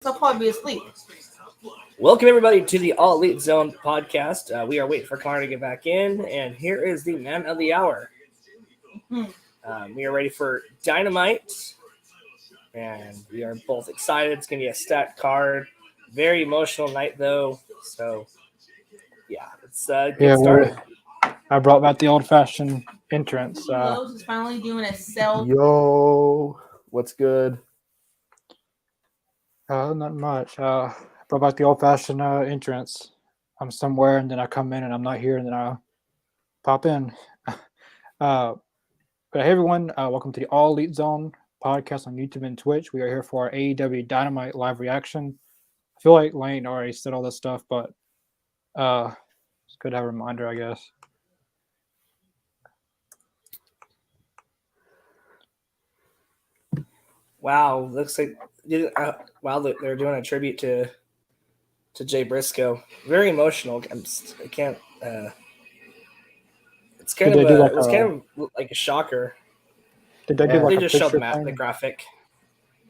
I'll probably be asleep. Welcome, everybody, to the All Elite Zone podcast. We are waiting for Connor to get back in, and here is the man of the hour. We are ready for Dynamite, and we are both excited. It's going to be a stacked card. Very emotional night, though. So, yeah, let's get started. I brought back the old-fashioned entrance. Lowe's is finally doing a sell. Yo, what's good? Not much. I brought back the old-fashioned entrance. I'm somewhere, and then I come in, and I'm not here, and then I pop in. But hey, everyone, welcome to the All Elite Zone podcast on YouTube and Twitch. We are here for our AEW Dynamite live reaction. I feel like Lane already said all this stuff, but it's good to have a reminder, I guess. Wow, looks like they're doing a tribute to Jay Briscoe. Very emotional. I can't. It's kind of like a shocker. Did they do like they a just showed picture the graphic?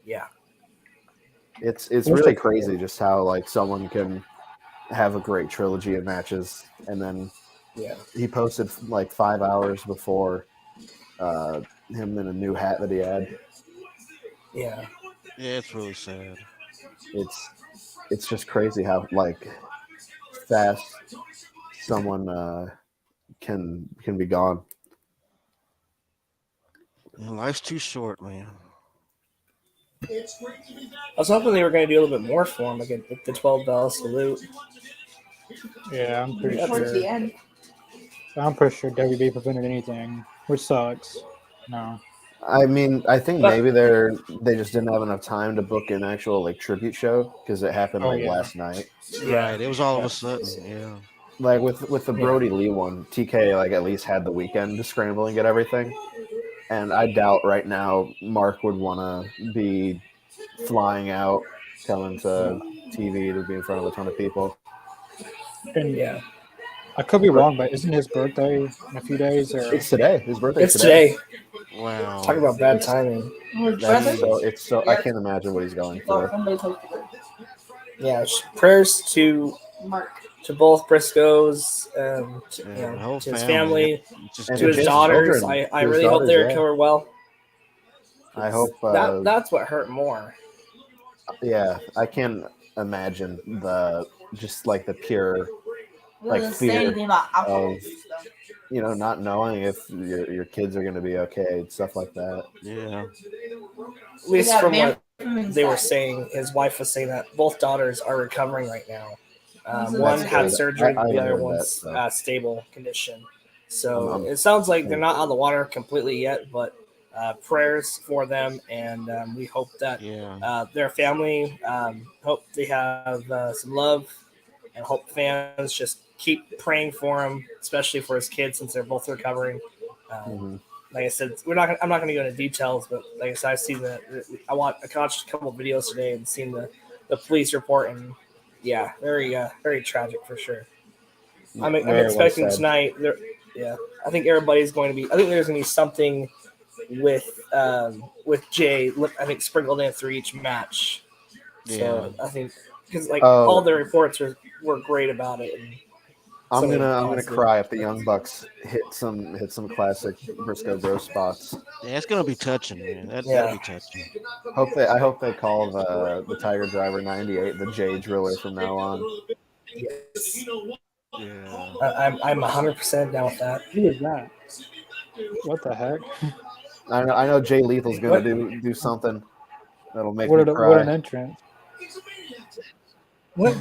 Yeah, It's really crazy just how like someone can have a great trilogy of matches, and then he posted like 5 hours before him in a new hat that he had. Yeah, it's really sad. It's just crazy how like fast someone can be gone. Life's too short, man. I was hoping they were going to do a little bit more for him, like the 12-bell salute. Yeah, I'm pretty Towards the sure. end. I'm pretty sure WB prevented anything, which sucks. No. I mean, I think maybe they just didn't have enough time to book an actual like tribute show because it happened last night. Right, it was all of a sudden. Yeah, like with the Brody Lee one, TK like at least had the weekend to scramble and get everything. And I doubt right now Mark would want to be flying out, coming to TV to be in front of a ton of people. And I could be wrong, but isn't his birthday in a few days? Or it's today. His birthday. It's today. Wow. Talk about bad timing. It's so I can't imagine what he's going through. Yeah, prayers to Mark. To both Briscoes, to his family, to his daughters. I really hope they recover well. I hope that's what hurt more. Yeah, I can't imagine the pure fear of not knowing if your kids are going to be okay and stuff like that. Yeah. At least from what they were saying, his wife was saying that both daughters are recovering right now. One had surgery, the other one's stable condition. So it sounds like they're not out of the water completely yet, but prayers for them, and we hope that their family, hope they have some love, and hope fans just keep praying for him, especially for his kids since they're both recovering. Like I said, I'm not going to go into details, but like I said, I've seen I watched a couple of videos today and seen the police report, and yeah, very tragic for sure. I'm expecting tonight. I think everybody's going to be. I think there's going to be something with Jay. I think sprinkled in through each match. So I think because all the reports were great about it. And I'm gonna cry if the Young Bucks hit some classic Briscoe Bros spots. Yeah, it's gonna be touching, man. That'll be touching. I hope they call the Tiger Driver 98 the Jay Driller from now on. Yes. Yeah. I'm 100% down with that. Who is that? What the heck? I know Jay Lethal's gonna do something that'll make me cry. What an entrance! What?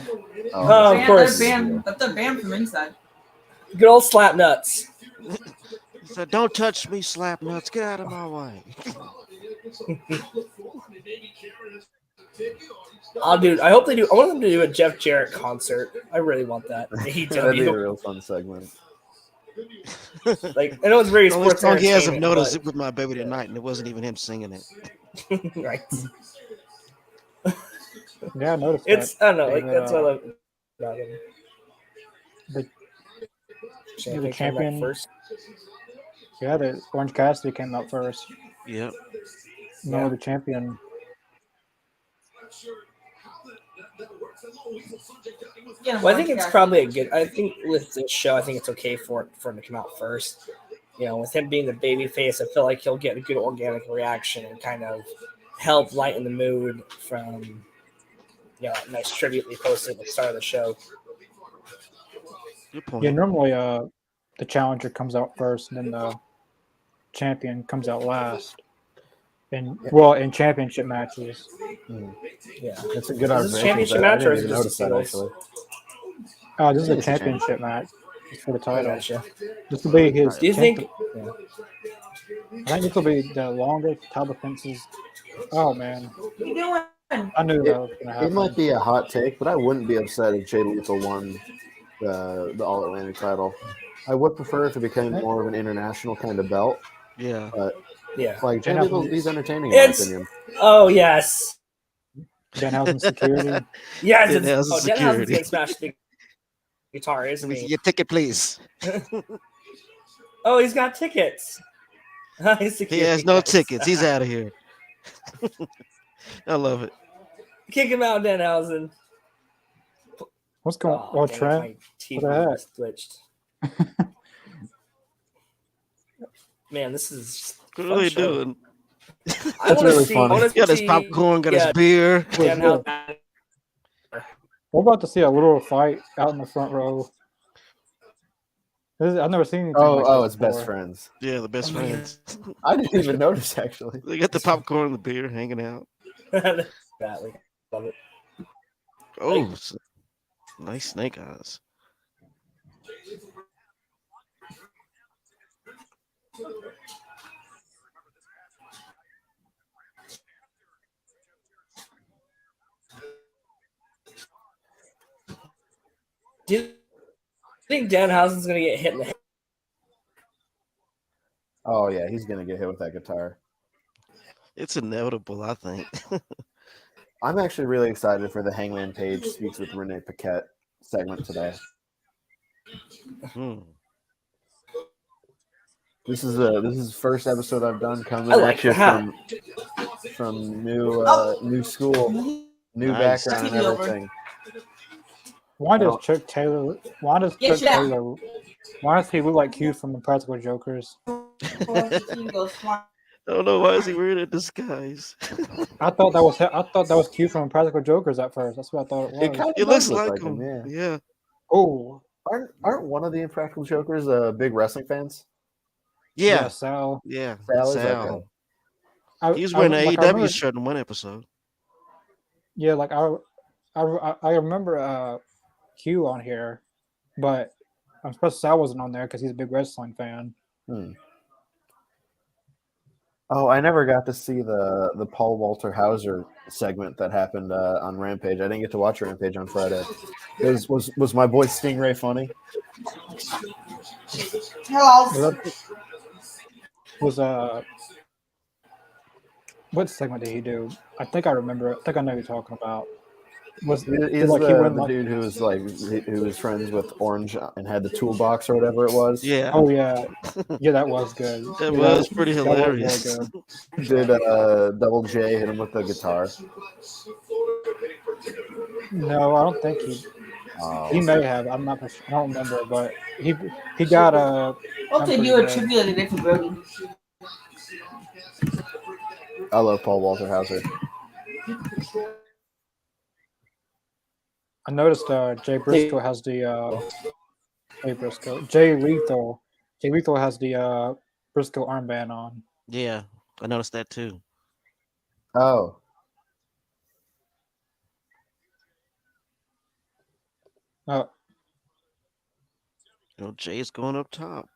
Of course. That's the band from inside. Good old slap nuts. So don't touch me, slap nuts. Get out of my way. I hope they do. I want them to do a Jeff Jarrett concert. I really want that. That'd be a real fun segment. I know it's very the sports. Song he hasn't noticed it with My Baby Tonight, and it wasn't even him singing it. Right. Yeah, I noticed it's. that. I don't know. That's what I love about him. The champion first. Yeah, the Orange Cassidy came out first. Yep. No, the champion. Yeah, Well, I think it's probably a good. I think with this show, I think it's okay for him to come out first. With him being the baby face, I feel like he'll get a good organic reaction and kind of help lighten the mood from that nice tribute we posted at the start of the show. Good point. Yeah, normally the challenger comes out first, and then the champion comes out last. In championship matches. Yeah, It's a good is this observation. championship I match or didn't is it even just a notice that singles? actually. This is I a think it's a championship match. It's for the I title. gotcha. This will be his. Do you think? Yeah. I think this will be the longest title defenses. Oh man, What you doing? I knew that was gonna happen. It might be a hot take, but I wouldn't be upset if Jay Lethal won the All Atlantic title. I would prefer it to become more of an international kind of belt. Yeah. But Yeah. like Jay Lethal, he's entertaining in my opinion. Oh yes. Danhausen security. Yes, Danhausen Danhausen's security. gonna smash the guitar, isn't Let me see he? your ticket, please. Oh, he's got tickets. He has no tickets. He's out of here. I love it. Kick him out, Danhausen. What's going on? Oh, Trent? my TV What the heck? was glitched. Man, this is What fun are they show. doing? I want to really see. funny. I wanna He got his see popcorn, got his beer. Danhausen. We're about to see a little fight out in the front row. I've never seen anything like Oh, this it's best before. friends. Yeah, the best Oh, man. friends. I didn't even notice actually. They got the popcorn and the beer hanging out. Badly. Love it. Oh, nice snake eyes. Do you think Danhausen's gonna get hit in the head? Oh yeah, he's gonna get hit with that guitar. It's inevitable, I think. I'm actually really excited for the Hangman Page speaks with Renee Paquette segment today. This is the first episode I've done coming I like at you that. from new school, new Nice. background and everything. Why does Oh. Chuck Taylor? Why does Yeah, Chuck shut up. Taylor? Why does he look like Q from the Practical Jokers? I don't know why is he wearing a disguise. I thought that was Q from Practical Jokers at first. That's what I thought it was. It kind It of looks does look like him. yeah. Yeah. Oh, Aren't one of the Impractical Jokers big wrestling fans? Yeah. Sal. Yeah. Sal is Sal. okay. He was wearing an I AEW remember- shirt in one episode. Yeah, like I remember Q on here, but I'm supposed Sal wasn't on there because he's a big wrestling fan. Oh, I never got to see the Paul Walter Hauser segment that happened on Rampage. I didn't get to watch Rampage on Friday. Was my boy Stingray funny? Hello. What segment did he do? I think I remember. I think I know who you're talking about. Was He's like he went the like, dude who was friends with Orange and had the toolbox or whatever it was. Yeah. oh yeah, yeah, that was good. That Yeah, was pretty that was really hilarious. good. Did Double J hit him with the guitar? No, I don't think he Oh. may have. I'm not. I don't remember, but he got a. Okay, I'm you pretty a tribute today for Brody. I love Paul Walter Hauser. I noticed Jay Briscoe has the Jay Lethal. Jay Lethal has the Briscoe armband on. Yeah. I noticed that too. Oh, Oh, Jay's going up top.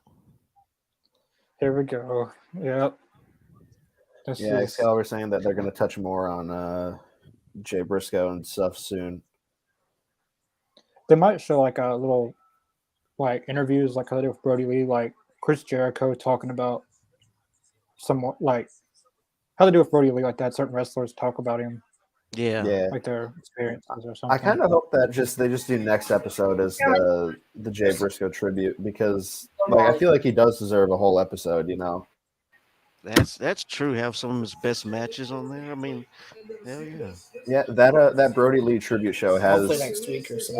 here we go. Yep. This yeah. is Excalibur saying that they're going to touch more on Jay Briscoe and stuff soon. they might show like a little like interviews like how they do with Brody Lee, like Chris Jericho talking about somewhat like how they do with Brody Lee, like that certain wrestlers talk about him, Yeah. Yeah. like their experiences or I something. kind of hope that they just do next episode as the Jay Briscoe tribute because like I feel like he does deserve a whole episode, you know. That's true. Have some of his best matches on there. I mean, hell yeah. Yeah, that Brody Lee tribute show Hopefully has next week or so.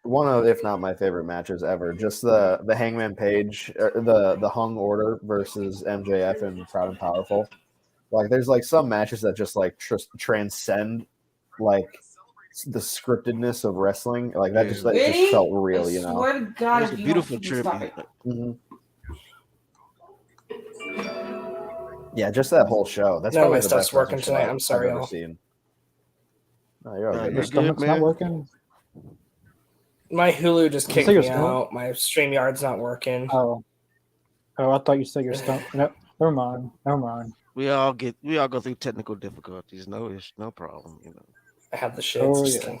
one of if not my favorite matches ever. Just the Hangman Page, the Hung Order versus MJF and Proud and Powerful. Like there's like some matches that just like transcend like the scriptedness of wrestling. Like that just Really? felt real, I you know. swear to God, It's a if you beautiful don't keep this tribute. topic. Mm-hmm. Yeah, just that whole show. That's None of probably my the stuff's best wrestling working show tonight. I'm sorry, I've ever y'all. seen. No, you're all good. You're Your good, stomach's not man. working. My Hulu just You kicked say your me stomach? out. My StreamYard's not working. Oh, I thought you said your stomach. No, never mind. Never mind. We all go through technical difficulties. No problem. You know. I have the shits. Oh, Just yeah. kidding.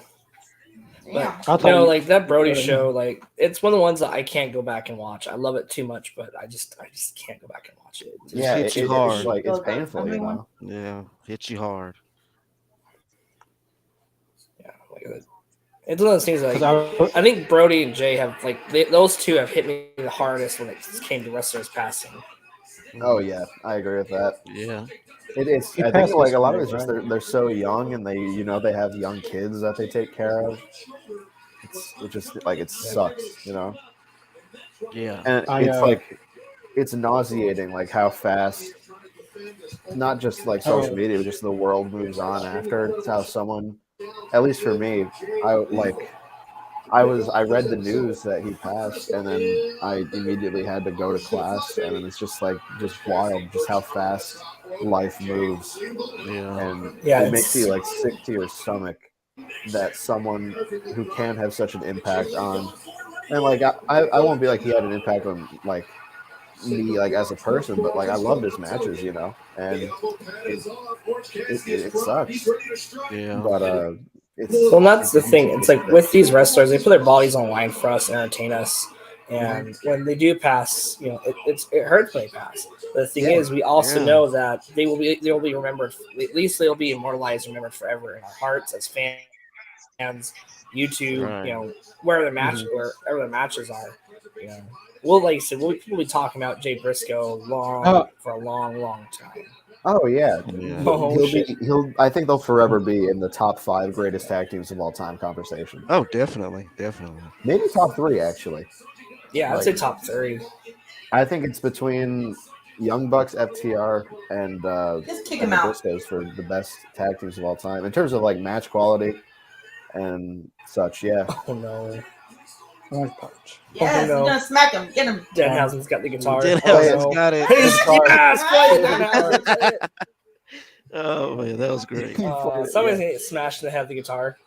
Damn. I thought No, you- like that Brody Yeah. show, like it's one of the ones that I can't go back and watch. I love it too much, but I just can't go back and watch it. Yeah, hits you it's hard. like it's painful, you know. Yeah, hits you hard. Yeah, like it's one of those things. Like 'Cause I think Brody and Jay have those two have hit me the hardest when it came to wrestlers passing. Oh yeah, I agree with that. Yeah. It's He I think passed like a lot of yesterday, it's just right? they're so young and they have young kids that they take care of. It just like it sucks, you know. Yeah. And it's like it's nauseating like how fast not just like social media but just the world moves on after. It's how someone, at least for me, I read the news that he passed and then I immediately had to go to class and then it's just wild just how fast life moves. Yeah. And Yeah, it makes you like sick to your stomach that someone who can have such an impact on, and like I won't be like he had an impact on like me like as a person, but like I loved his matches, you know, and it sucks. Yeah. But Well, that's the thing. It's like with these wrestlers, they put their bodies on the line for us, entertain us, and when they do pass, you know, it hurts when they pass. But the thing is, we also know that they will be remembered. At least they'll be immortalized, remembered forever in our hearts as fans, YouTube, Right. you know, wherever the matches are. You know, like I said, we'll be talking about Jay Briscoe for a long time. Oh yeah, Yeah. I think they'll forever be in the top 5 greatest tag teams of all time conversation. Oh, definitely. Maybe top 3 actually. Yeah, I'd say top 3. I think it's between Young Bucks, FTR, and Just kick the him out. Briscoes for the best tag teams of all time in terms of like match quality and such. Yeah. Oh no. Orange punch. Yes, no. you're gonna smack him. Get him. Danhausen's got the guitar. Danhausen's got it. Yes, play it, Danhausen. Oh man, that was great. Somebody's gonna get smashed in the head with the guitar.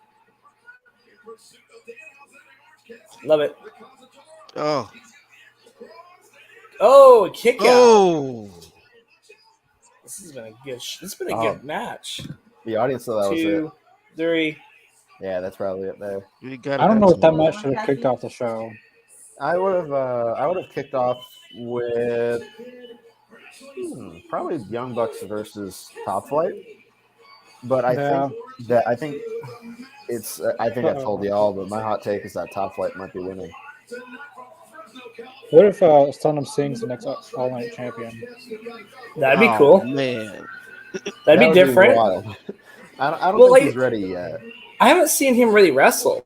Love it. Oh, kick out. Oh. This has been a good match. The audience thought that was it. 2, 3. Yeah, that's probably it there. I don't know what that match should have kicked off the show. I would have kicked off with probably Young Bucks versus Top Flight. But I think I told y'all, but my hot take is that Top Flight might be winning. What if Sonam Singh's the next All Night champion? That'd be cool. Man. That'd be different. Wild. I don't think he's ready yet. I haven't seen him really wrestle,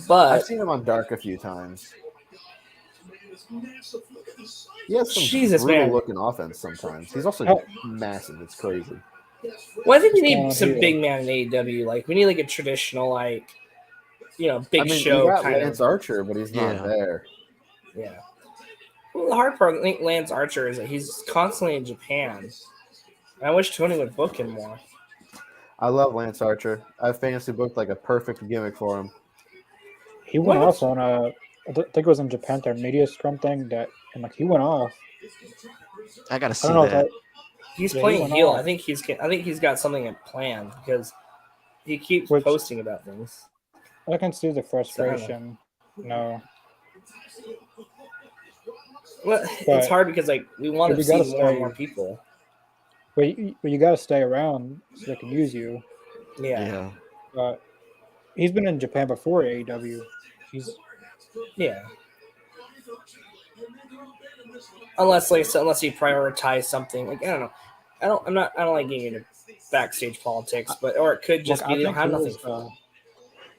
but I've seen him on Dark a few times. He has some brutal looking offense sometimes. He's also massive. It's crazy. Well, I think we need some big man in AEW. Like we need like a traditional big show you got kind Lance of Archer, but he's not there. Yeah. Well, the hard part, I think, Lance Archer is that he's constantly in Japan. I wish Tony would book him more. I love Lance Archer. I fantasy booked like a perfect gimmick for him. He went off on I think it was in Japan, their media scrum thing and he went off. I gotta see that. He's playing heel. I think he's got something planned because he keeps posting about things. I can see the frustration. No. Well, it's hard because we want to see more and more people. But you got to stay around so they can use you. Yeah. But he's been in Japan before AEW. unless like unless you prioritize something. Like I don't know. I don't like getting into backstage politics, but or it could just Look, be I they don't think have he nothing. was.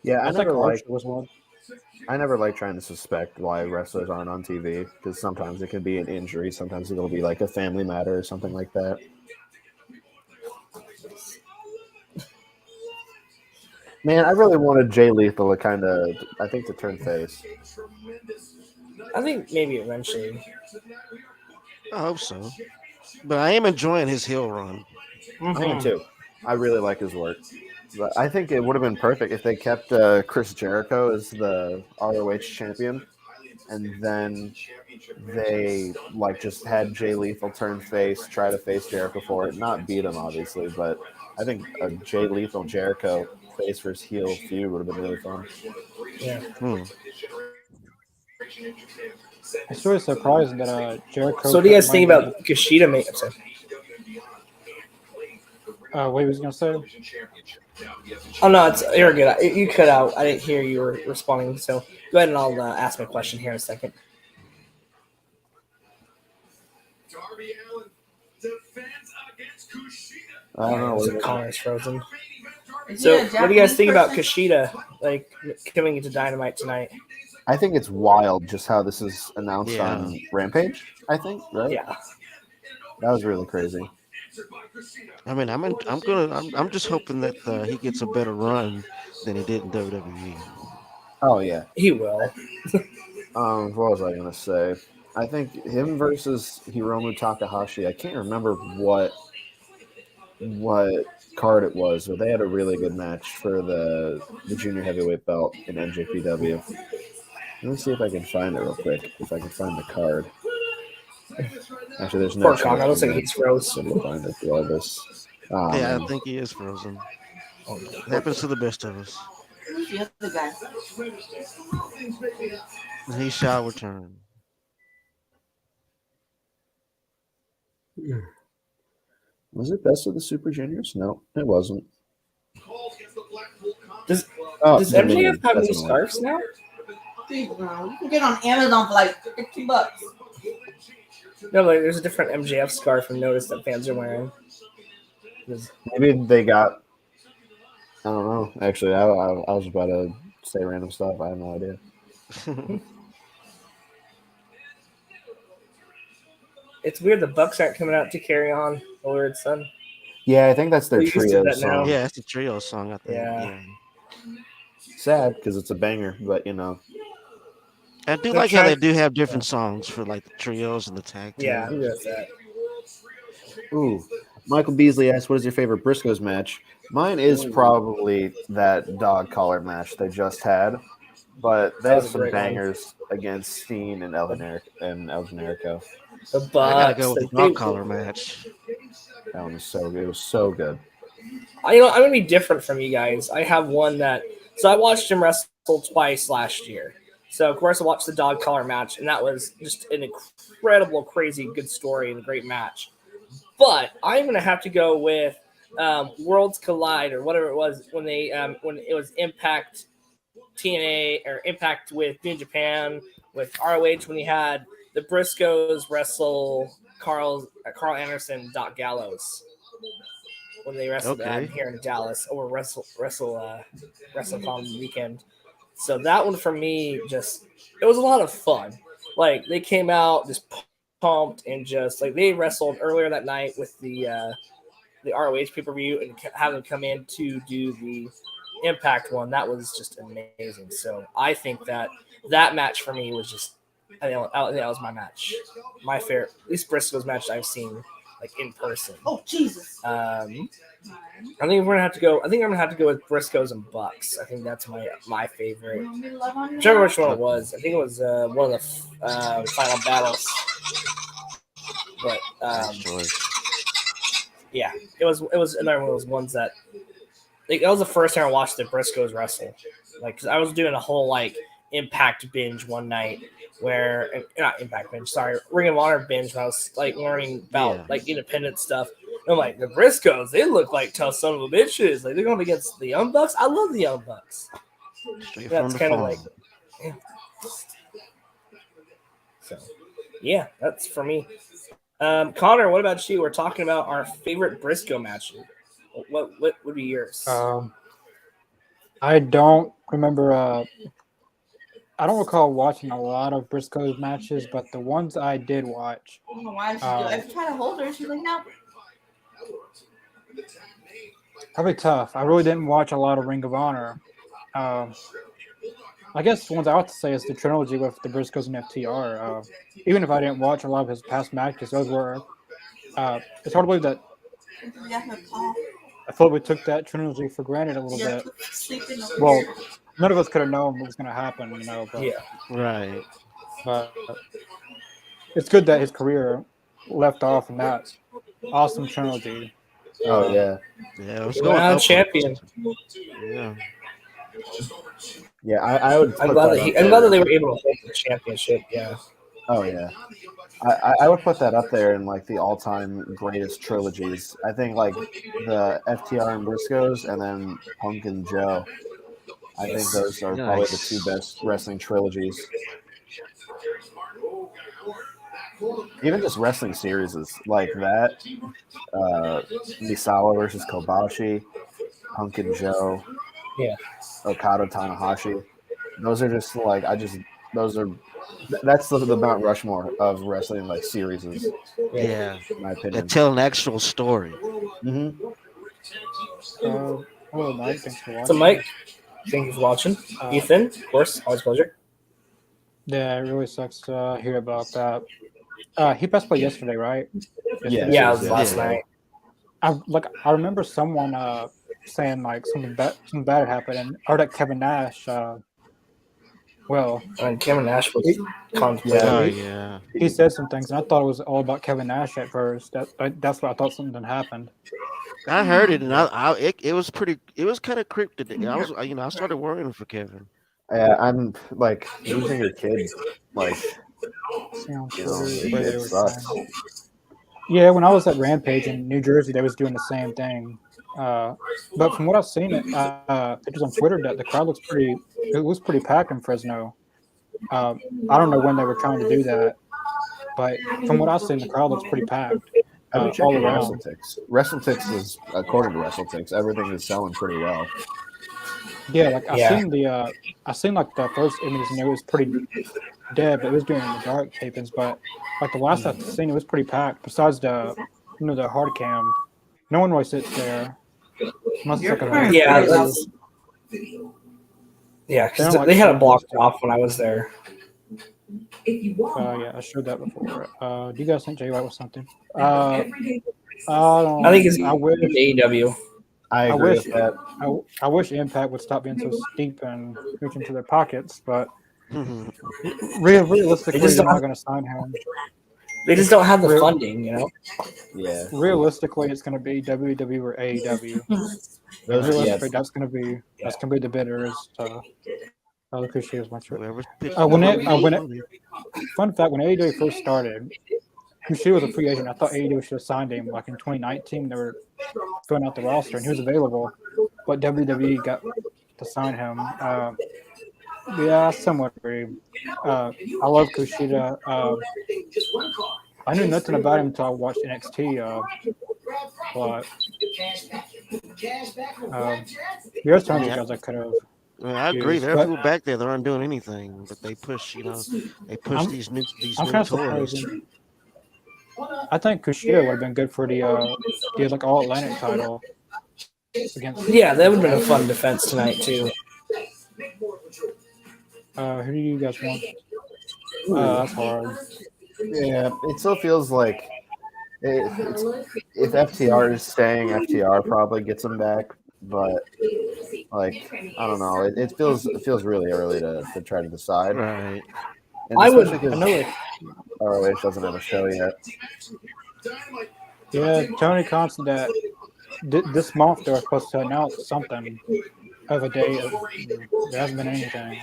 Yeah, I think Archer was one. I never like trying to suspect why wrestlers aren't on TV because sometimes it can be an injury, sometimes it'll be like a family matter or something like that. Man, I really wanted Jay Lethal to turn face. I think maybe eventually. I hope so. But I am enjoying his heel run. I am too. I really like his work. But I think it would have been perfect if they kept Chris Jericho as the ROH champion, and then they just had Jay Lethal turn face, try to face Jericho for it, not beat him obviously, but I think a Jay Lethal Jericho face versus heel feud would have been really fun. Yeah. It's really surprising that Jericho. So what do you guys think about Kushida making? What he was gonna say? Oh no, you're good. You cut out. I didn't hear you were responding. So go ahead and I'll ask my question here in a second. I don't know. The caller is frozen. So what do you guys think about Kushida coming into Dynamite tonight? I think it's wild just how this is announced on Rampage. I think, right? Yeah, that was really crazy. I mean, I'm just hoping that he gets a better run than he did in WWE. Oh yeah, he will. What was I gonna say? I think him versus Hiromu Takahashi. I can't remember what card it was, but they had a really good match for the junior heavyweight belt in NJPW. Let me see if I can find it real quick. If I can find the card. Actually, there's no. Poor Conor. Looks like he's frozen. Let me find it through all this. Oh, yeah, man. I think he is frozen. It happens to the best of us. Who's the other guy? He shall return. Was it Best of the Super Juniors? No, it wasn't. Does MJF have new scarves now? You can get on Amazon for like $15. No, but there's a different MJF scarf I've noticed that fans are wearing. Maybe they got. I don't know. Actually, I was about to say random stuff. I have no idea. It's weird the Bucks aren't coming out to Carry On, the Lord Son. Yeah, I think that's their trio song. Yeah, it's a trio song, I think. Yeah. Sad because it's a banger, but you know. I do like how they do have different songs for like the trios and the tag teams. Yeah, who does that? Ooh, Michael Beasley asked, "What is your favorite Briscoes match?" Mine is probably that dog collar match they just had, but they have some bangers against Steen and El Generico. The Bucks. I gotta go with the dog collar match. That one was so good. It was so good. I'm gonna be different from you guys. I have one that. So I watched him wrestle twice last year. So of course I watched the dog collar match, and that was just an incredible, crazy, good story and a great match. But I'm gonna have to go with Worlds Collide or whatever it was when they when it was Impact TNA or Impact with New Japan with ROH when he had the Briscoes wrestle Carl Anderson, Doc Gallows when they wrestled here in Dallas or WrestleCon weekend. So that one for me it was a lot of fun. Like they came out just pumped and just like they wrestled earlier that night with the ROH pay-per-view and have them come in to do the Impact one. That was just amazing. So I think that match for me was just I think that was my match, my favorite, at least Briscoe's match I've seen like in person. Oh Jesus! I think I'm gonna have to go with Briscoes and Bucks. I think that's my favorite. Whichever which one it was. I think it was one of the final battles. But yeah, it was another one of those ones that that was the first time I watched the Briscoes wrestle. Like, cause I was doing a whole like Impact binge one night where not Impact binge, sorry, Ring of Honor binge when I was like learning about like independent stuff. And I'm like, the Briscoes, they look like tough son of a bitches. Like they're going against the Young Bucks. I love the Young Bucks. That's kind of like, yeah. So Yeah, that's for me. Connor, what about you? We're talking about our favorite Briscoe matches. What would be yours? I don't remember. I don't recall watching a lot of Briscoe's matches, but the ones I did watch. I don't know why she do. I try to hold her. She's like, no. Probably tough. I really didn't watch a lot of Ring of Honor. I guess the ones I have to say is the trilogy with the Briscoes and FTR. Even if I didn't watch a lot of his past matches, those were. It's hard to believe that. I feel like we took that trilogy for granted a little bit. Well, none of us could have known what was going to happen, you know. But, yeah, Right. But it's good that his career left off in that awesome trilogy. Oh yeah. Yeah, let's go. Champion. Yeah. Yeah, I would. I'm glad that they were able to hold the championship. Yeah. Oh yeah. I would put that up there in like the all-time greatest trilogies. I think like the FTR and Briscoes, and then Punk and Joe. I think those are probably the two best wrestling trilogies. Even just wrestling series like that. Misawa versus Kobashi, Punk and Joe. Yeah. Okada Tanahashi. Those are just like that's the Mount Rushmore of wrestling like series. Yeah. In my opinion. That tell an actual story. Mm-hmm. Hello, Mike. Thanks for watching. So, Mike, thank you for watching. Ethan, of course, always a pleasure. Yeah, it really sucks to hear about that. He passed away yesterday, right? Yeah, it was last night. I remember someone saying like something bad had happened, and I heard that Kevin Nash. Kevin Nash was yeah. He said some things, and I thought it was all about Kevin Nash at first. That's what I thought something happened. I heard it, and it was pretty. It was kind of cryptic. I started worrying for Kevin. Yeah, I'm like losing your kid. Like, it sucks. Yeah, when I was at Rampage in New Jersey, they was doing the same thing. But from what I've seen, pictures on Twitter, that the crowd looks pretty. It was pretty packed in Fresno. I don't know when they were trying to do that, but from what I've seen, the crowd looks pretty packed. I've been checking WrestleTix. WrestleTix is, according to WrestleTix, everything is selling pretty well. Yeah, like I seen like the first image, and it was pretty dead, but it was doing the dark tapings. But like the last I've seen, it was pretty packed. Besides the hard cam, no one really sits there. Because they had it blocked off when I was there. Yeah, I showed that before. Do you guys think Jay White was something? I think it's AEW. I agree with that. I wish Impact would stop being so steep and reach into their pockets, but realistically, they're not going to sign him. They just don't have the funding, you know. Yeah. Realistically, it's going to be WWE or AEW. Realistically, that's going to be the bidders. I appreciate as much. Fun fact: when AEW first started, Kushida was a free agent. I thought AEW should have signed him like in 2019. They were filling out the roster, and he was available, but WWE got to sign him. Yeah, I somewhat agree. I love Kushida. I knew nothing about him until I watched NXT. But there's tons of guys I could have. I agree. There are people back there that aren't doing anything, but they push. These new toys. I think Kushida would have been good for the like All Atlantic title. Yeah, that would have been a fun defense tonight too. Who do you guys want? That's hard. Yeah, it still feels like if FTR is staying, FTR probably gets him back. But like, I don't know. It feels really early to try to decide. Right. And I know ROH doesn't have a show yet. Yeah, Tony Constant that this month they were supposed to announce something of a day. There hasn't been anything.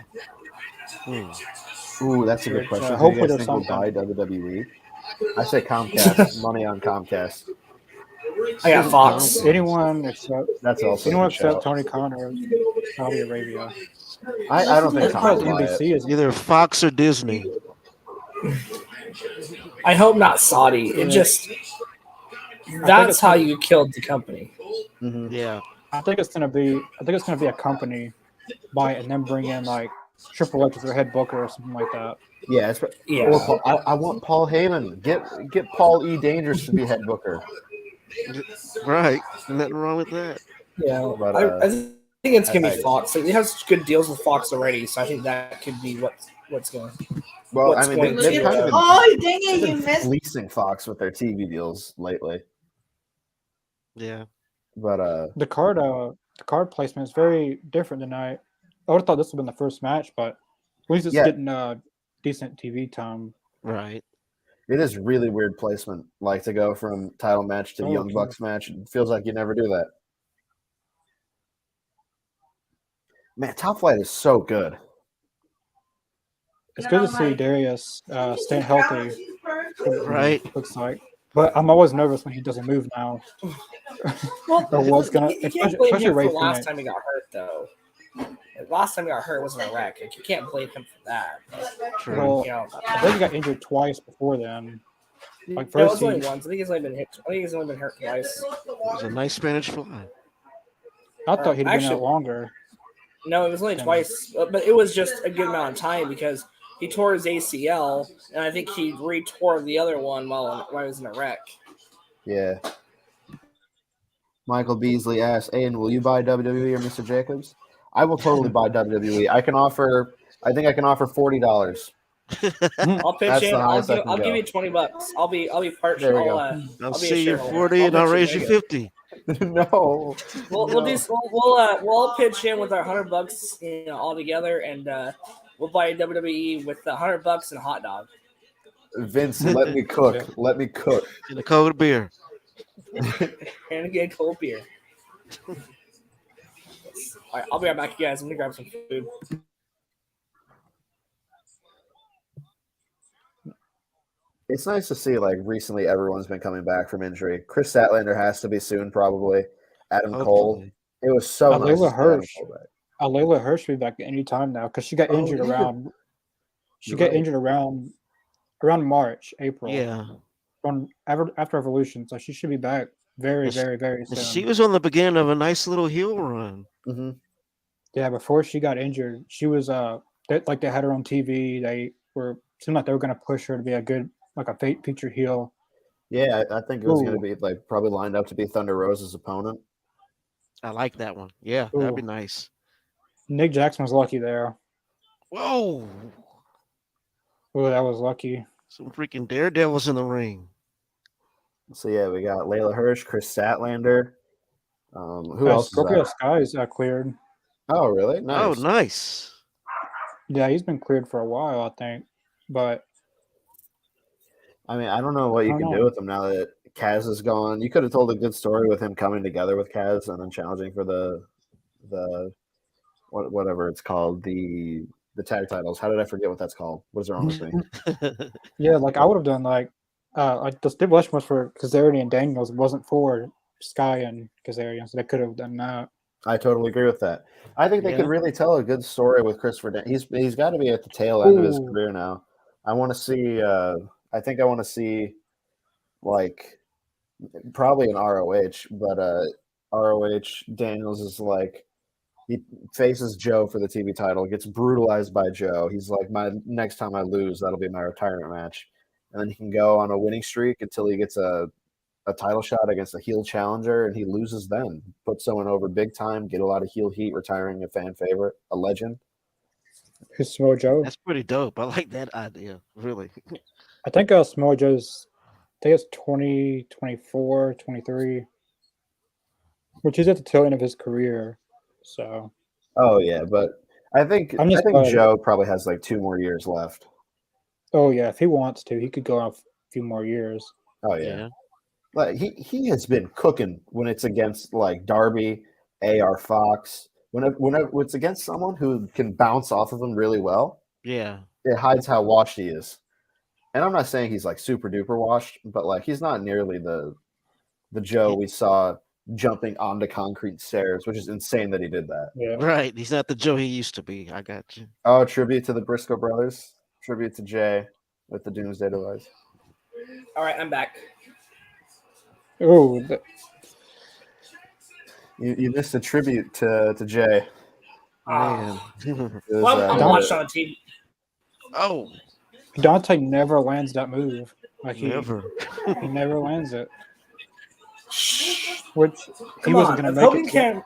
Ooh, that's a good question. Hopefully there's something. Buy WWE? I say Comcast. Money on Comcast. I got Fox. Anyone except Tony Khan or Saudi Arabia. I don't think NBC is either Fox or Disney. I hope not Saudi. It just that's how you killed the company. Mm-hmm. Yeah. I think it's gonna be a company buy it and then bring in like Triple H as their head booker or something like that. Yeah, Yeah. Or I want Paul Heyman. Get Paul E. Dangerous to be head booker. Right. Nothing wrong with that. Yeah, But I think it's gonna be Fox. Like, they have such good deals with Fox already, so I think that could be what's going. well, what's I mean, going they've to, kind of been, Oh, dang they've it, been you missed. fleecing Fox with their TV deals lately. Yeah. But The card placement is very different than I would have thought this would have been the first match, but at least it's getting decent TV time. Right. it is really weird placement, like to go from title match to Young Bucks match. It feels like you never do that. Man, Top Flight is so good. It's good to see Darius staying healthy. Right. Looks like, but I'm always nervous when he doesn't move now. Well, Or what's gonna, you can't blame especially him for Ray last Phoenix. time he got hurt, though. Like, last time he got hurt wasn't a wreck. Like, you can't blame him for that. True. Well, You know, I think he got injured twice before then. Like no, it first was only once. I think he's only been hit. I think he's only been hurt twice. It was a nice Spanish fly. I thought he'd been Actually- out longer. No, it was only twice, but it was just a good amount of time because he tore his ACL, and I think he re-tore the other one while he was in a wreck. Yeah. Michael Beasley asks, Aiden, will you buy WWE or Mr. Jacobs? I will totally buy WWE. I think I can offer $40. I'll pitch That's in. the highest I I'll can give go. you $20. I'll be partial. There we go. I'll I'll be a see you shareholder. 40 and I'll pitch in. raise There you go. 50. No. We'll all pitch in with our $100, all together, and we'll buy a WWE with $100 and a hot dog. Vince, let me cook. Let me cook. And a cold beer. And again, cold beer. All right, I'll be right back, you guys. I'm gonna grab some food. It's nice to see, like, recently everyone's been coming back from injury. Chris Statlander has to be soon, probably. Adam Cole. Hopefully. It was so nice. Layla to see Adam Hirsch. Cole back. Layla Hirsch will be back any time now because she got injured around. She got injured around March, April. Yeah. After Evolution, so she should be back very soon. She was on the beginning of a nice little heel run. Mm-hmm. Yeah, before she got injured, she was they had her on TV. They seemed like they were going to push her to be a good a feature heel. Yeah, I think it was going to be probably lined up to be Thunder Rosa's opponent. I like that one. Yeah, that'd be nice. Nick Jackson was lucky there. Whoa. Oh, that was lucky. Some freaking daredevils in the ring. So yeah, we got Layla Hirsch, Chris Statlander. Who else? Scorpio Sky's cleared. Oh, really? Nice. Oh, nice. Yeah, he's been cleared for a while, I think. But I mean, I don't know what you can do with him now that Kaz is gone. You could have told a good story with him coming together with Kaz and then challenging for the whatever it's called, the tag titles. How did I forget what that's called? What is wrong with me? yeah, I would have done the stipulation was for Kazarian and Daniels. It wasn't for Sky and Kazarian, so they could have done that. I totally agree with that. I think they could really tell a good story with Christopher. He's got to be at the tail end of his career now. I want to see. I think I want to see, probably an ROH, but ROH Daniels is he faces Joe for the TV title, gets brutalized by Joe. He's like, my next time I lose, that'll be my retirement match, and then he can go on a winning streak until he gets a title shot against a heel challenger, and he loses then. Put someone over big time, get a lot of heel heat, retiring a fan favorite, a legend. Who's Samoa Joe? That's pretty dope. I like that idea, really. I think Samoa Joe's, I think it's 2024, 23, which is at the tail end of his career. So. Oh yeah, but I think Joe probably has 2 more years left. Oh yeah, if he wants to, he could go on a few more years. Oh yeah. He has been cooking when it's against Darby, AR Fox. When it's against someone who can bounce off of him really well, yeah, it hides how washed he is. And I'm not saying he's super duper washed, but he's not nearly the Joe we saw jumping onto concrete stairs, which is insane that he did that. Yeah. Right. He's not the Joe he used to be. I got you. Oh, tribute to the Briscoe brothers. Tribute to Jay. with the Doomsday device. All right, I'm back. Oh, You missed a tribute to Jay. Man. Well, I'm watching on TV. Oh, Dante never lands that move. Like never. he never lands it. Which he Come wasn't on, going to if make Hogan it. can.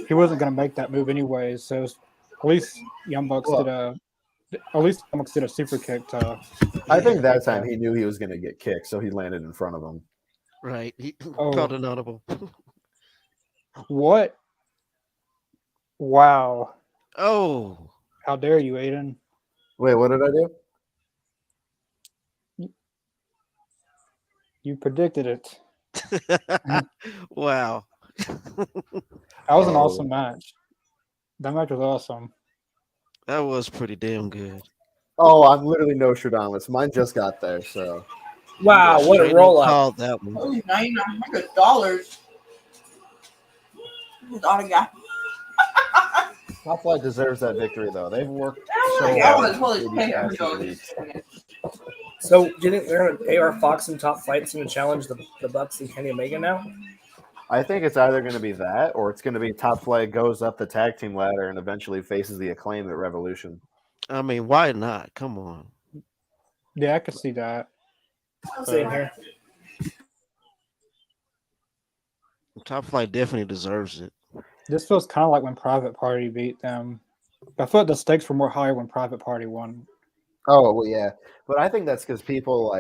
He wasn't going to make that move anyways. So at least Young Bucks did a super kick to. I think that time he knew he was going to get kicked, so he landed in front of him. Right. He called an audible. What? Wow. Oh. How dare you, Aiden? Wait, what did I do? You predicted it. Wow. That was an awesome match. That match was awesome. That was pretty damn good. Oh, I'm literally Nostradamus. Mine just got there, so. Wow, what a roll up. Called that one. Oh, $9,900. Autograph. Top Flight deserves that victory, though. They've worked so I hard. was totally through paying these past few weeks. So, do you think they're going to AR Fox and Top Flight's going to challenge the Bucks and Kenny Omega now? I think it's either going to be that, or it's going to be Top Flight goes up the tag team ladder and eventually faces the Acclaim at Revolution. I mean, why not? Come on. Yeah, I could see that. Same here. Top Flight definitely deserves it. This feels kind of like when Private Party beat them. I feel like the stakes were more higher when Private Party won. Oh well, yeah, but I think that's because people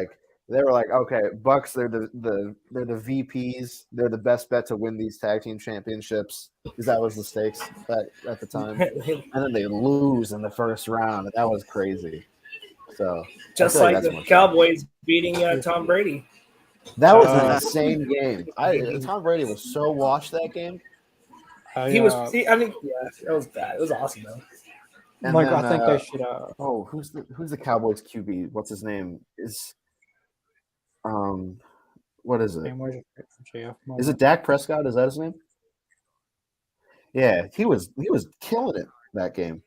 they were like, okay, Bucks, they're the VPs, they're the best bet to win these tag team championships because that was the stakes at the time, and then they lose in the first round, and that was crazy. So just like the Cowboys beating Tom Brady. That was an insane game. Tom Brady was so washed that game. I think it was bad. It was awesome though. And like then, I think they should. Who's the Cowboys QB? What's his name? What is it? Is it Dak Prescott? Is that his name? Yeah, he was killing it that game.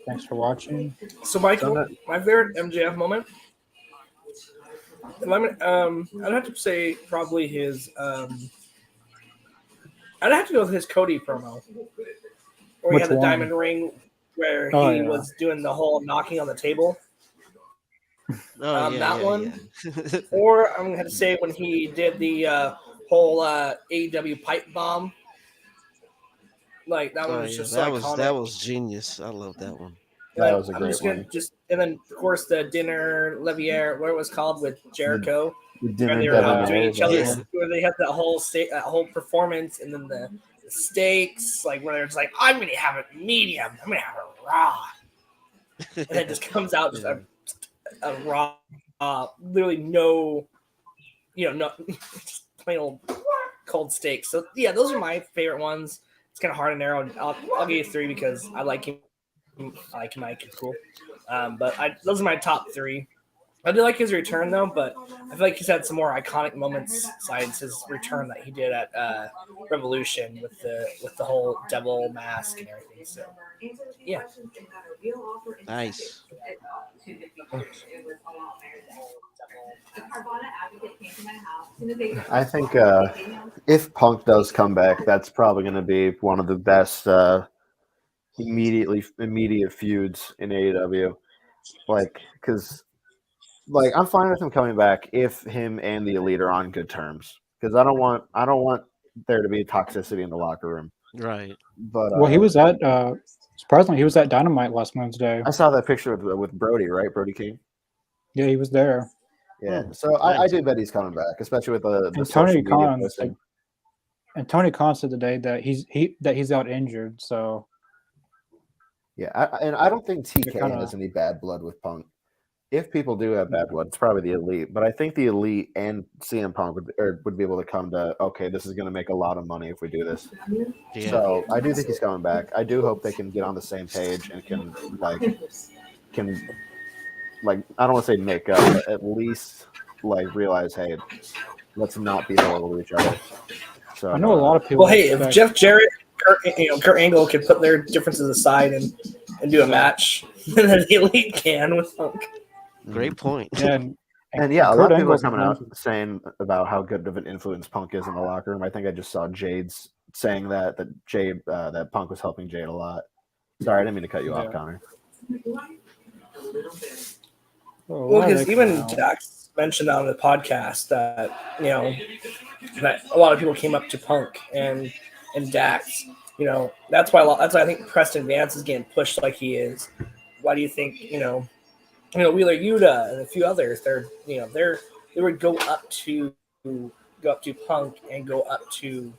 Thanks for watching. So, Michael, my favorite MJF moment. I'd have to say probably his. I'd have to go with his Cody promo, where he had the diamond ring, where he was doing the whole knocking on the table. That one. Or I'm going to say when he did the whole AEW pipe bomb. Like that one was just so iconic. That was genius. I love that one. That was a great one. And then of course the dinner Levier, what it was called with Jericho. The dinner they were doing each other's, where they had that whole performance, and then the steaks, like where they're just like, I'm gonna have it medium, I'm gonna have it raw, and it just comes out just a raw, literally no, no, just plain old cold steak. So yeah, those are my favorite ones. It's kind of hard to narrow. I'll give you 3 because I like him. I like Mike. It's cool. But those are my top 3. I do like his return though, but I feel like he's had some more iconic moments besides his return that he did at Revolution with the whole devil mask and everything. So yeah, nice. I think if Punk does come back, that's probably going to be one of the best immediate feuds in AEW. Because I'm fine with him coming back if him and the Elite are on good terms. Because I don't want there to be toxicity in the locker room. Right. But he was at surprisingly he was at Dynamite last Wednesday. I saw that picture with Brody, right? Brody King. Yeah, he was there. Yeah, so I do bet he's coming back, especially with the Tony Khan. And Tony Khan said today that he's out injured. So yeah, I don't think TK has any bad blood with Punk. If people do have bad blood, it's probably the Elite. But I think the Elite and CM Punk would be able to come to, okay, this is going to make a lot of money if we do this. Yeah. So I do think he's coming back. I do hope they can get on the same page and can I don't want to say make up, but at least realize, hey, let's not be horrible to each other. So I know a lot of people. Well, hey, if Jeff Jarrett, Kurt Angle could put their differences aside and and do a match than the Elite can with Punk. Great point. And yeah, a lot Kurt of people are Angle's coming out amazing. saying about how good of an influence Punk is in the locker room. I think I just saw Jade's saying that Jade that Punk was helping Jade a lot. Sorry, I didn't mean to cut you off, Connor. Well, because even Dax mentioned on the podcast that that a lot of people came up to Punk and Dax. That's why I think Preston Vance is getting pushed like he is. Why do you think Wheeler Yuta and a few others? They would go up to Punk and go up to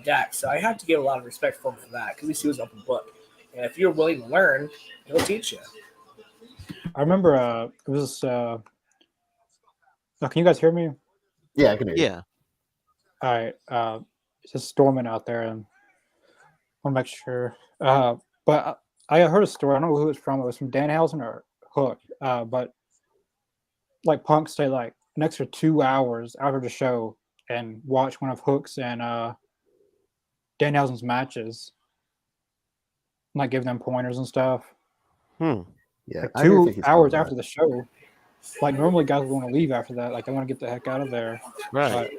Dax. So I have to give a lot of respect for him for that because at least he was open book. And if you're willing to learn, he'll teach you. I remember it was. Can you guys hear me? Yeah, I can hear you. Yeah. All right. It's just storming out there, and I want to make sure. But I heard a story. I don't know who it's from. It was from Danhausen or Hook. But like Punk stayed like an extra 2 hours after the show and watch one of Hook's and Danhausen's matches, like give them pointers and stuff. Yeah, like 2 hours after the show. Like normally guys would want to leave after that. Like I want to get the heck out of there. Right.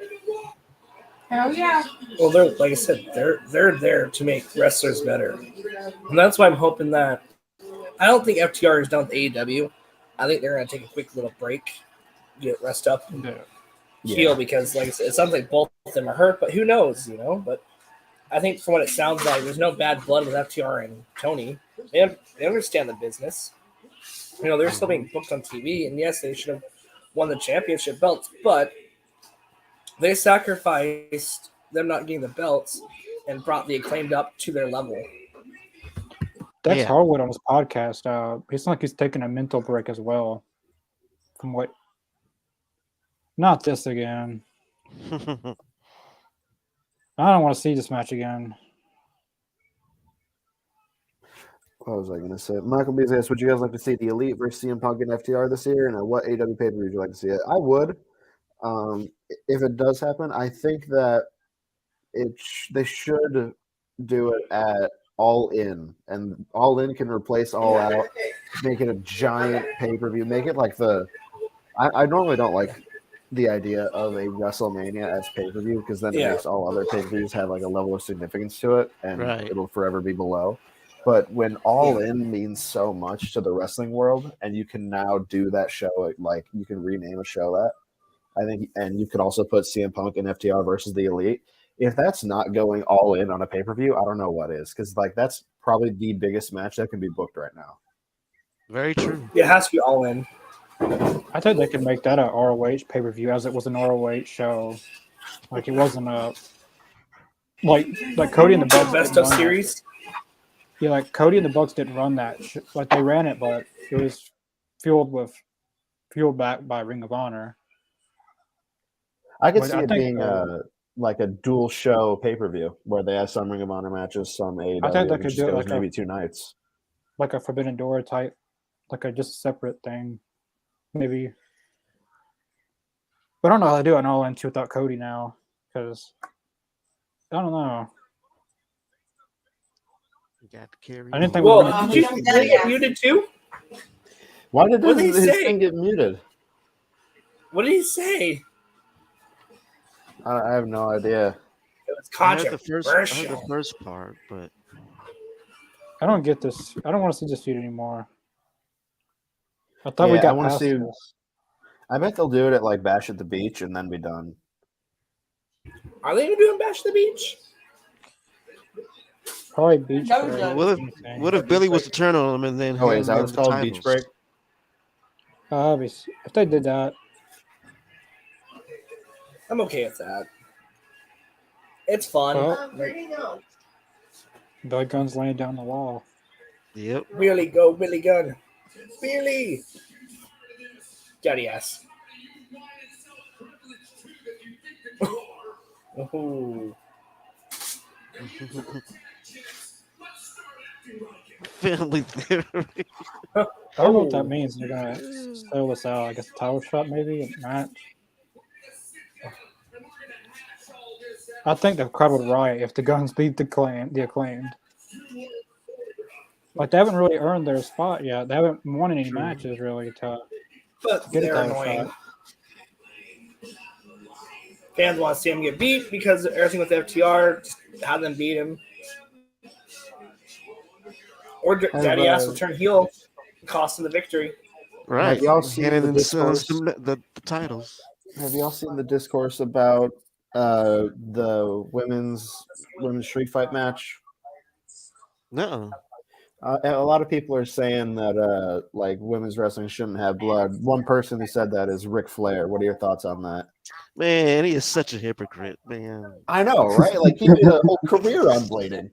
Hell yeah. Well, they're like I said, they're there to make wrestlers better, and that's why I'm hoping that. I don't think FTR is done with AEW. I think they're going to take a quick little break, get rest up, and heal because, like I said, it sounds like both of them are hurt, but who knows, But I think from what it sounds like, there's no bad blood with FTR and Tony. They understand the business. They're still being booked on TV, and yes, they should have won the championship belts, but they sacrificed them not getting the belts and brought the Acclaimed up to their level. Dex Harwood on his podcast, he's like he's taking a mental break as well. From what? Not this again. I don't want to see this match again. What was I going to say? Michael B says, would you guys like to see the Elite versus CM Punk and FTR this year? And at what AW pay-per-view would you like to see it? I would. If it does happen, I think that they should do it at All In. And All In can replace All Out, make it a giant pay-per-view. Make it like I normally don't like the idea of a WrestleMania as pay-per-view because then it makes all other pay-per-views have like a level of significance to it, and it'll forever be below. But when All In means so much to the wrestling world, and you can now do that show, like you can rename a show that, I think, and you could also put CM Punk and FTR versus the Elite. If that's not going all in on a pay-per-view, I don't know what is, because like that's probably the biggest match that can be booked right now. Very true. It has to be All In. I think they could make that a ROH pay-per-view, as it was an ROH show. Like it wasn't a like Cody and the Bucks best of series. Yeah, like Cody and the Bucks didn't run that. Like they ran it, but it was fueled back by Ring of Honor. I could see it being like a dual show pay-per-view where they have some Ring of Honor matches, some AEW. I think they could do it like maybe 2 nights, like a Forbidden Door type, like a just separate thing, maybe. But I don't know how to do it All In without Cody now, because I don't know. You got to carry. I didn't think. Well, did he get muted too? Why did his thing get muted? What did he say? I have no idea. It was controversial. I heard the first part, but I don't get this. I don't want to see this feud anymore. I thought we got past this. I bet they'll do it at like Bash at the Beach and then be done. Are they doing Bash at the Beach? Probably Beach Break. What if Billy was to turn on him and then? Is that what it's called? Beach Break? If they did that, I'm okay with that. It's fun. Well, Billy Gunn's laying down the law. Yep. Really go, Billy Gunn. Billy. Daddy ass. Oh. Family theory. I don't know what that means. They're gonna settle this out. I guess a title shot, maybe a match. I think the crowd would riot if the Guns beat the Acclaimed. Like they haven't really earned their spot yet. They haven't won any matches really to But get a they're title annoying. shot. Fans want to see him get beat because everything with FTR, just have them beat him. Or Daddy Ass will turn heel and cost him the victory. Right. Have y'all seen Handing the them discourse? the titles. Have y'all seen the discourse about the women's street fight match? No. A lot of people are saying that like women's wrestling shouldn't have blood. One person who said that is Ric Flair. What are your thoughts on that? Man, he is such a hypocrite, man. I know, right? Like he did a whole career on blading.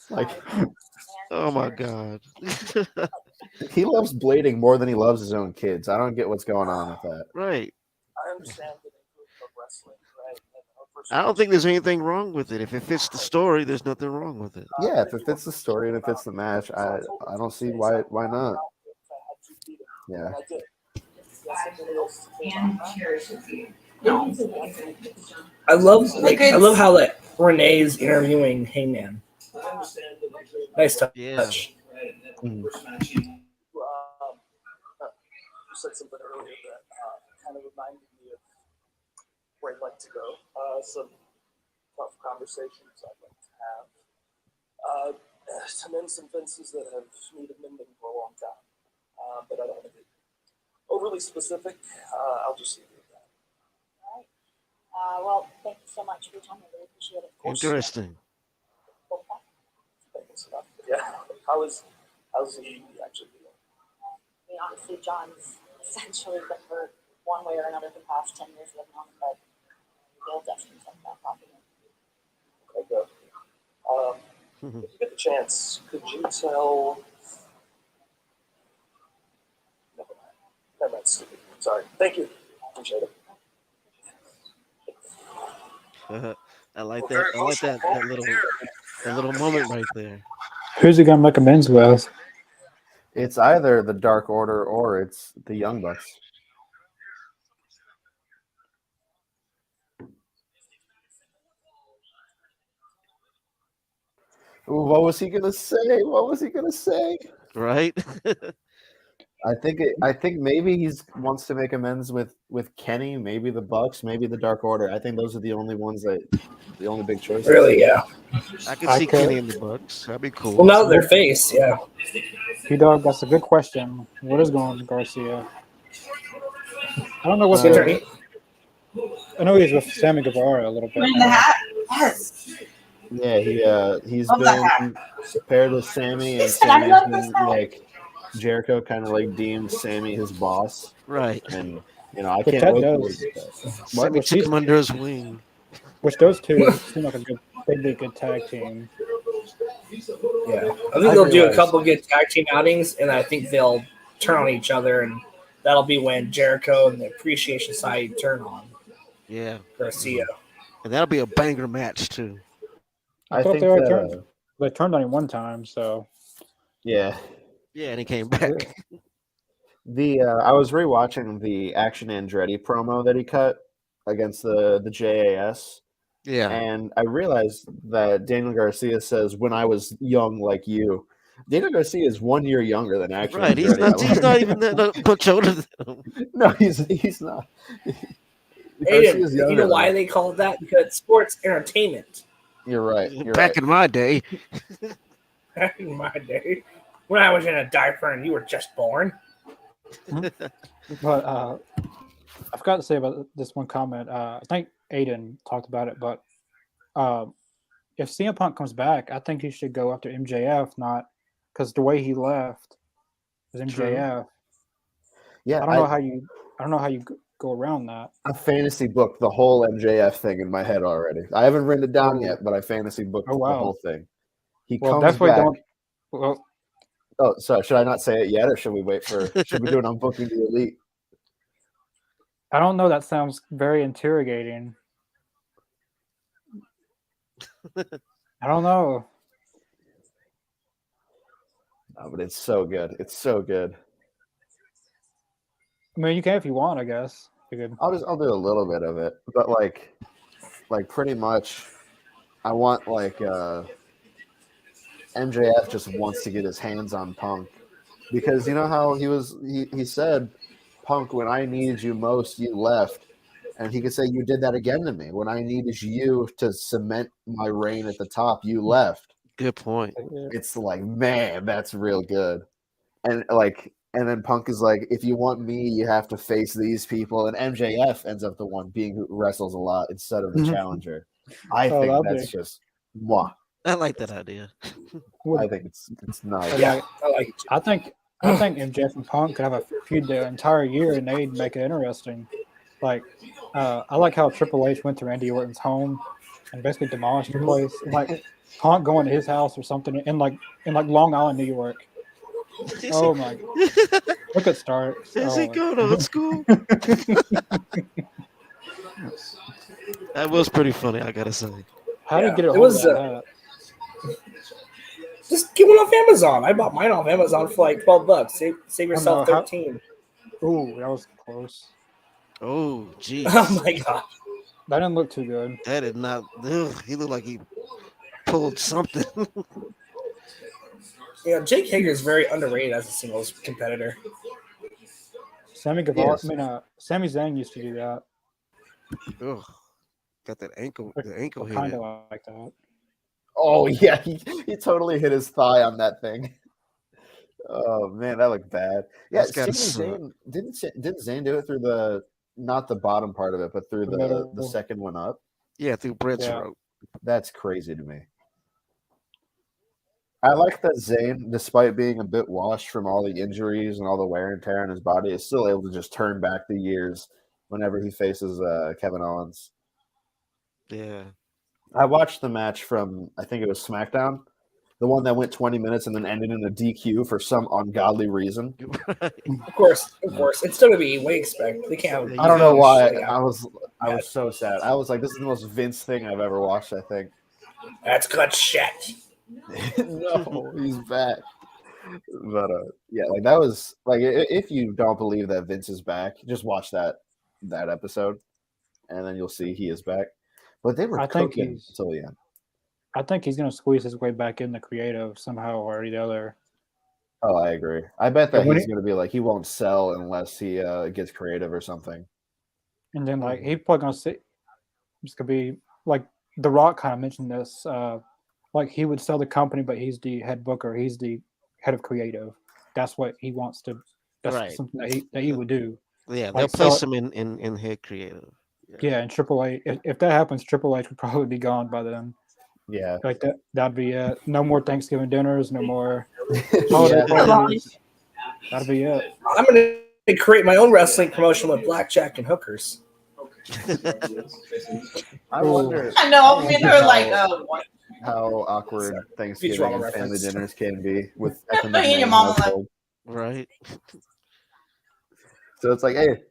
Like, oh my god, he loves blading more than he loves his own kids. I don't get what's going on with that. Right. I understand the of wrestling, right? I don't think there's anything wrong with it. If it fits the story, there's nothing wrong with it. Yeah, if it fits the story and it fits the match, I don't see why not. Yeah. I love how that Renee's interviewing Heyman. Nice touch. Yeah. Mm-hmm. You said something earlier that kind of reminded me of where I'd like to go. Some tough conversations I'd like to have. Some ends and fences that have needed mending for a long time. But I don't want to get overly specific. I'll just leave it at that. All right. Well, thank you so much for your time. I really appreciate it. Interesting. Yeah. How's he actually doing? I mean, honestly, John's essentially been hurt one way or another for the past 10 years living on the bed. He'll definitely come back properly. Okay, good. If you get the chance, could you tell... Never mind, stupid. Sorry. Thank you. Appreciate it. I like that. I like that little moment right there. Who's he gonna make amends with? It's either the Dark Order or it's the Young Bucks. Ooh, what was he gonna say? Right. I think maybe he wants to make amends with Kenny, maybe the Bucks, maybe the Dark Order. I think those are the only big choices. Really, yeah. I can see Kenny in the Bucks. That'd be cool. Well, now their face, yeah. P-Dog, that's a good question. What is going on with Garcia? I don't know what's going on. I know he's with Sammy Guevara a little bit. In the hat? Yes. Yeah, he's Love that been paired with Sammy, and Sammy's been like Jericho kind of like deemed Sammy his boss. Right. And I can't wait to Sammy took him under his wing. Which those two seem like they'd be a good tag team. Yeah, I think they'll do a couple good tag team outings, and I think they'll turn on each other, and that'll be when Jericho and the appreciation side turn on. Yeah, Garcia, and that'll be a banger match too. I thought they turned on him one time, so yeah, and he came back. I was rewatching the Action Andretti promo that he cut against the JAS. Yeah. And I realized that Daniel Garcia says, "When I was young like you." Daniel Garcia is 1 year younger than Action. Right. He's not even that much older than him. No, he's not. Aiden, you know why they call it that? Because it's sports entertainment. You're right. Back in my day. Back in my day. When I was in a diaper and you were just born. But I forgot to say about this one comment. I think Aiden talked about it, but if CM Punk comes back, I think he should go after MJF, not because the way he left was MJF. True. Yeah, I don't know how you go around that. I fantasy booked the whole MJF thing in my head already. I haven't written it down yet, but I fantasy booked the whole thing. He comes back. Oh, sorry. Should I not say it yet, or should we wait for? Should we do it on Booking the Elite? I don't know. That sounds very interrogating. I don't know. No, but it's so good. It's so good. I mean, you can if you want, I guess. I'll do a little bit of it, but like pretty much, I want like MJF just wants to get his hands on Punk because you know how he said, Punk, when I needed you most, you left. And he could say, you did that again to me. When I needed you to cement my reign at the top, you left. Good point. It's like, man, that's real good. And then Punk is like, if you want me, you have to face these people. And MJF ends up the one being who wrestles a lot instead of the challenger. I think that's just mwah. I like that idea. I think it's nice. Yeah, I like it. I think MJF and Punk could have a feud the entire year and they'd make it interesting. Like, I like how Triple H went to Randy Orton's home and basically demolished the place. Like Punk going to his house or something in Long Island, New York. Oh my! Look at Stark. Is he going to school? That was pretty funny, I gotta say. How did you get it? Just get one off Amazon. I bought mine off Amazon for like $12. Save yourself 13. Ooh, that was close. Oh, geez. Oh my god. That didn't look too good. That did not. Ugh, he looked like he pulled something. Jake Hager is very underrated as a singles competitor. Sammy Guevara. I mean, Sami Zayn used to do that. Ugh. Got that ankle. The ankle hit. Kind of like that. Oh yeah, he totally hit his thigh on that thing. Oh man, that looked bad. Yeah, Zayn, didn't Zayn do it through not the bottom part of it, but through the second one up? Yeah, through Brett's rope. That's crazy to me. I like that Zayn, despite being a bit washed from all the injuries and all the wear and tear on his body, is still able to just turn back the years whenever he faces Kevin Owens. Yeah. I watched the match from, I think it was SmackDown, the one that went 20 minutes and then ended in a DQ for some ungodly reason. Of course. It's WWE. What do you expect? They can't have. I don't know why. I was so sad. I was like, this is the most Vince thing I've ever watched, I think. That's good shit. No, he's back. But yeah, like that was like, if you don't believe that Vince is back, just watch that episode, and then you'll see he is back. But they were cooking until the end. I think he's going to squeeze his way back in the creative somehow or the other. Oh, I agree. I bet that he's going to be like, he won't sell unless he gets creative or something. And then like he's probably going to say, it's going to be like The Rock kind of mentioned this. Like he would sell the company, but he's the head booker. He's the head of creative. That's what he wants to. That's something that he would do. Yeah, they'll place him in head creative. Yeah, and Triple H. If that happens, Triple H would probably be gone by then. Yeah, like that'd be it. No more Thanksgiving dinners. No more holiday parties. That'd be it. I'm gonna create my own wrestling promotion with blackjack and hookers. I wonder. I know. I mean, they're like, how awkward Thanksgiving and family dinners can be with your mom right. So it's like, hey,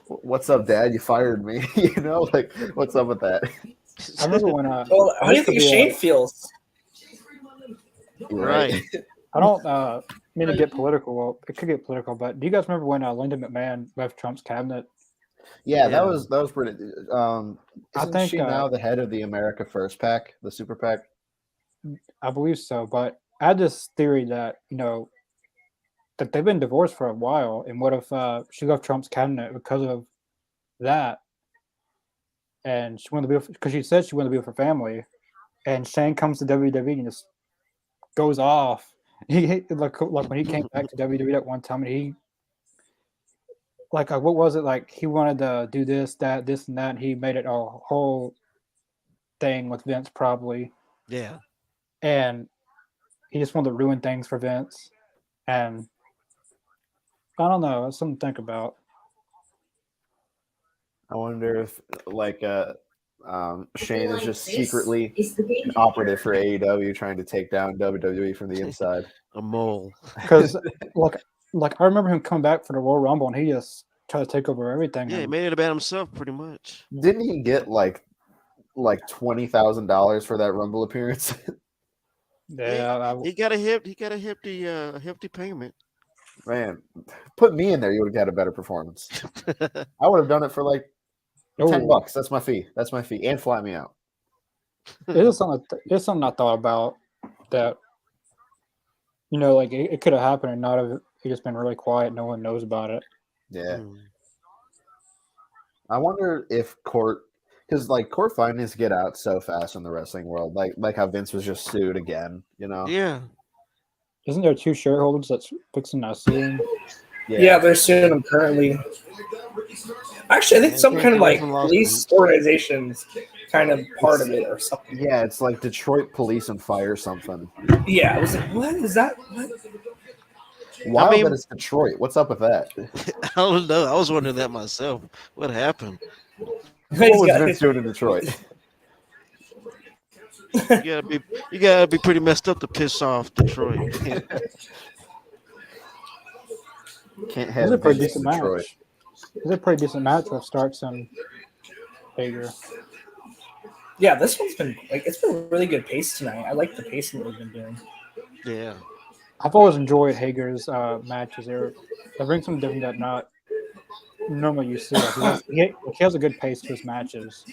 what's up, Dad? You fired me. Like, what's up with that? I remember when how do you think Shane feels? Right. I don't mean to get political. Well, it could get political, but do you guys remember when Lyndon McMahon left Trump's cabinet? Yeah, that was pretty. I think she now the head of the America First PAC, the Super PAC? I believe so, but I had this theory that that they've been divorced for a while, and what if she left Trump's cabinet because of that, and she wanted to be because she said she wanted to be with her family, and Shane comes to WWE and just goes off. He like when he came back to WWE that one time, and he what was it like? He wanted to do this, and that. And he made it a whole thing with Vince, probably. Yeah. And he just wanted to ruin things for Vince. And I don't know. It's something to think about. I wonder if Shane is just secretly an operative for AEW trying to take down WWE from the inside. A mole. Because like I remember him coming back for the Royal Rumble and he just tried to take over everything. Yeah, he made it about himself pretty much. Didn't he get like $20,000 for that Rumble appearance? Yeah, he got a hefty payment. Man, put me in there, you would have got a better performance. I would have done it for like $10. That's my fee. And fly me out. It's something I thought about that like it could have happened and not have it just been really quiet. No one knows about it. Yeah. I wonder if court, because like court findings get out so fast in the wrestling world, like how Vince was just sued again. Yeah. Isn't there 2 shareholders that's fixing to sue him? Yeah, they're suing them currently. Actually, I think some kind of like police organizations kind of part of it or something. Yeah, it's like Detroit Police and Fire something. Yeah, I was like, what is that? What? Wild that it's Detroit. What's up with that? I don't know. I was wondering that myself. What happened? What was Vince doing in Detroit? You gotta be pretty messed up to piss off Detroit. Can't have It's a pretty Vince decent in Detroit. match. It's a pretty decent match with Starks and Hager. Yeah, this one's been it's been really good pace tonight. I like the pacing that we've been doing. Yeah. I've always enjoyed Hager's matches. They bring something different that not normally you see. He has a good pace to his matches.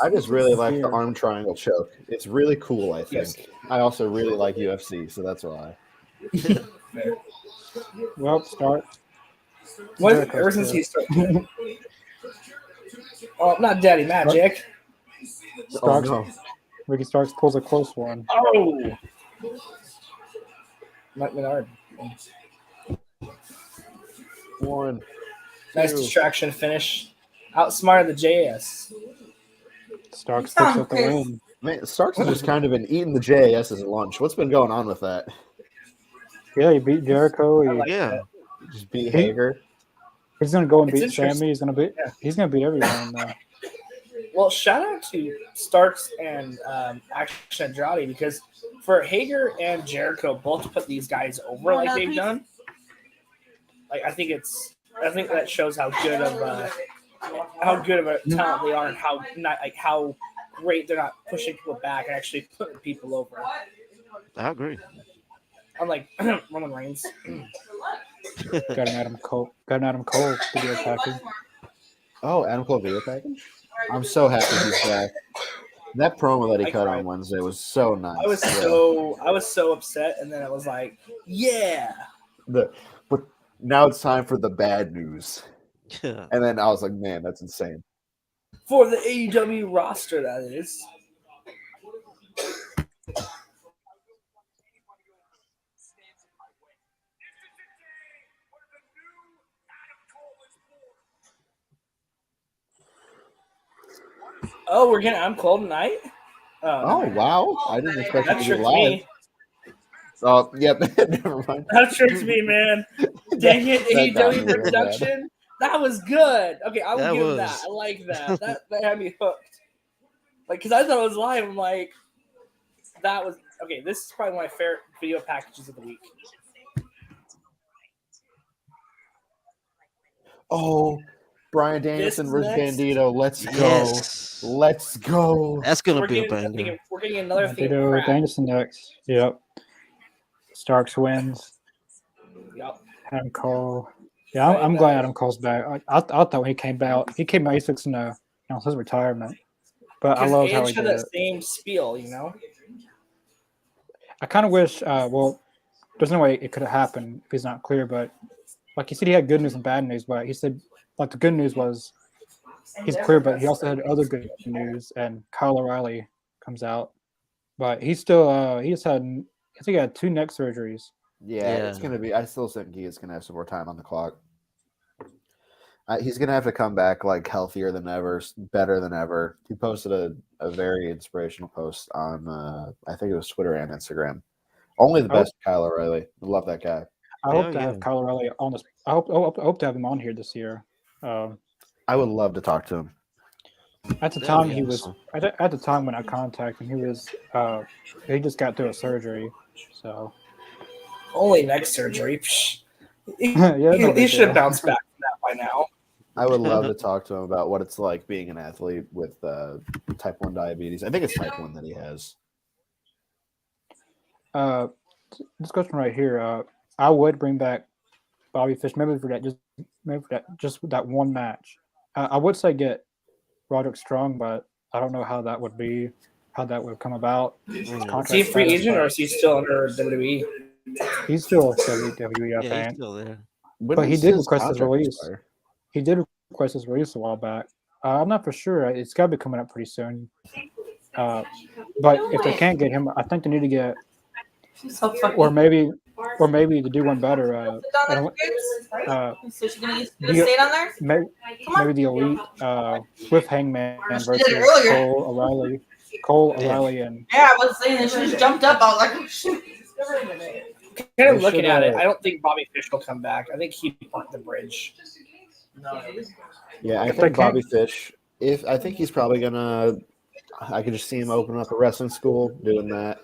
I just really like the arm triangle choke. It's really cool, I think. Yes. I also really like UFC, so that's why. Well, start. Ever since he started. Oh, not Daddy Magic. Starks, no. Ricky Starks pulls a close one. Oh! Mike Menard. One. Nice distraction finish. Outsmarted the JS. Starks picks up the win. Man, Starks has just kind of been eating the JAS as lunch. What's been going on with that? Yeah, he beat Jericho. Just beat Hager. He's gonna go and It's beat Sammy. He's gonna beat everyone. Well, shout out to Starks and Action Andrade because for Hager and Jericho both to put these guys over like they've done, I think that shows how good of a talent they are and how great they're not pushing people back and actually putting people over. I agree. Unlike Roman Reigns. Got an Adam Cole video package. Oh, Adam Cole video package? I'm so happy he's back. That promo that he cut on Wednesday was so nice. I was so upset, and then I was like, yeah. But now it's time for the bad news. Yeah. And then I was like, man, that's insane. For the AEW roster, that is. Oh, we're getting I'm Cold tonight? Oh, wow. I didn't expect it to be tricked live. me. Oh, yep. Never mind. That tricked me, man. Dang it, AEW production. That was good. Okay, I will give that. I like that. That had me hooked. Because I thought it was live. I'm like, that was okay. This is probably one of my favorite video packages of the week. Oh, Bryan Danielson versus Bandito. Let's go. Yes. Let's go. That's going to be a banger. We're getting another thing. Bandito, Danielson next. Yep. Starks wins. Yep. Adam Cole. Yeah, I'm glad Adam Cole's back. I thought when he came out, he's fixing to announce his retirement. But I love how he did that same spiel, I kind of wish. There's no way it could have happened if he's not clear. But like he said, he had good news and bad news. But he said the good news was he's clear, but he also had other good news. And Kyle O'Reilly comes out, but he's still he's had. I think he had 2 neck surgeries. Yeah, it's going to be – I still think he is going to have some more time on the clock. He's going to have to come back, healthier than ever, better than ever. He posted a very inspirational post on, I think it was Twitter and Instagram. Only the best, Kyle O'Reilly. I love that guy. I hope to have Kyle O'Reilly on this. I hope to have him on here this year. I would love to talk to him. At the time, he was at the time when I contacted him, he was he just got through a surgery, so only neck surgery. He should have bounced back from that by now. I would love to talk to him about what it's like being an athlete with type 1 diabetes. I think it's type 1 that he has. This question right here, I would bring back Bobby Fish, maybe for that one match. I would say get Roderick Strong, but I don't know how that would come about. Is he a free agent or is he still under WWE? He's still WWE, I Yeah, he's think. still there. But he did request his release. He did request his release a while back. I'm not for sure. It's got to be coming up pretty soon. But if they can't get him, I think they need to get, or maybe to do one better. Maybe the Elite with Hangman versus Cole O'Reilly, and yeah, I was saying she just jumped up. I was like, oh, shoot. Kind of looking at it, I don't think Bobby Fish will come back. I think he burnt the bridge. Yeah, I think Bobby Fish. I think he's probably gonna. I could just see him open up a wrestling school doing that.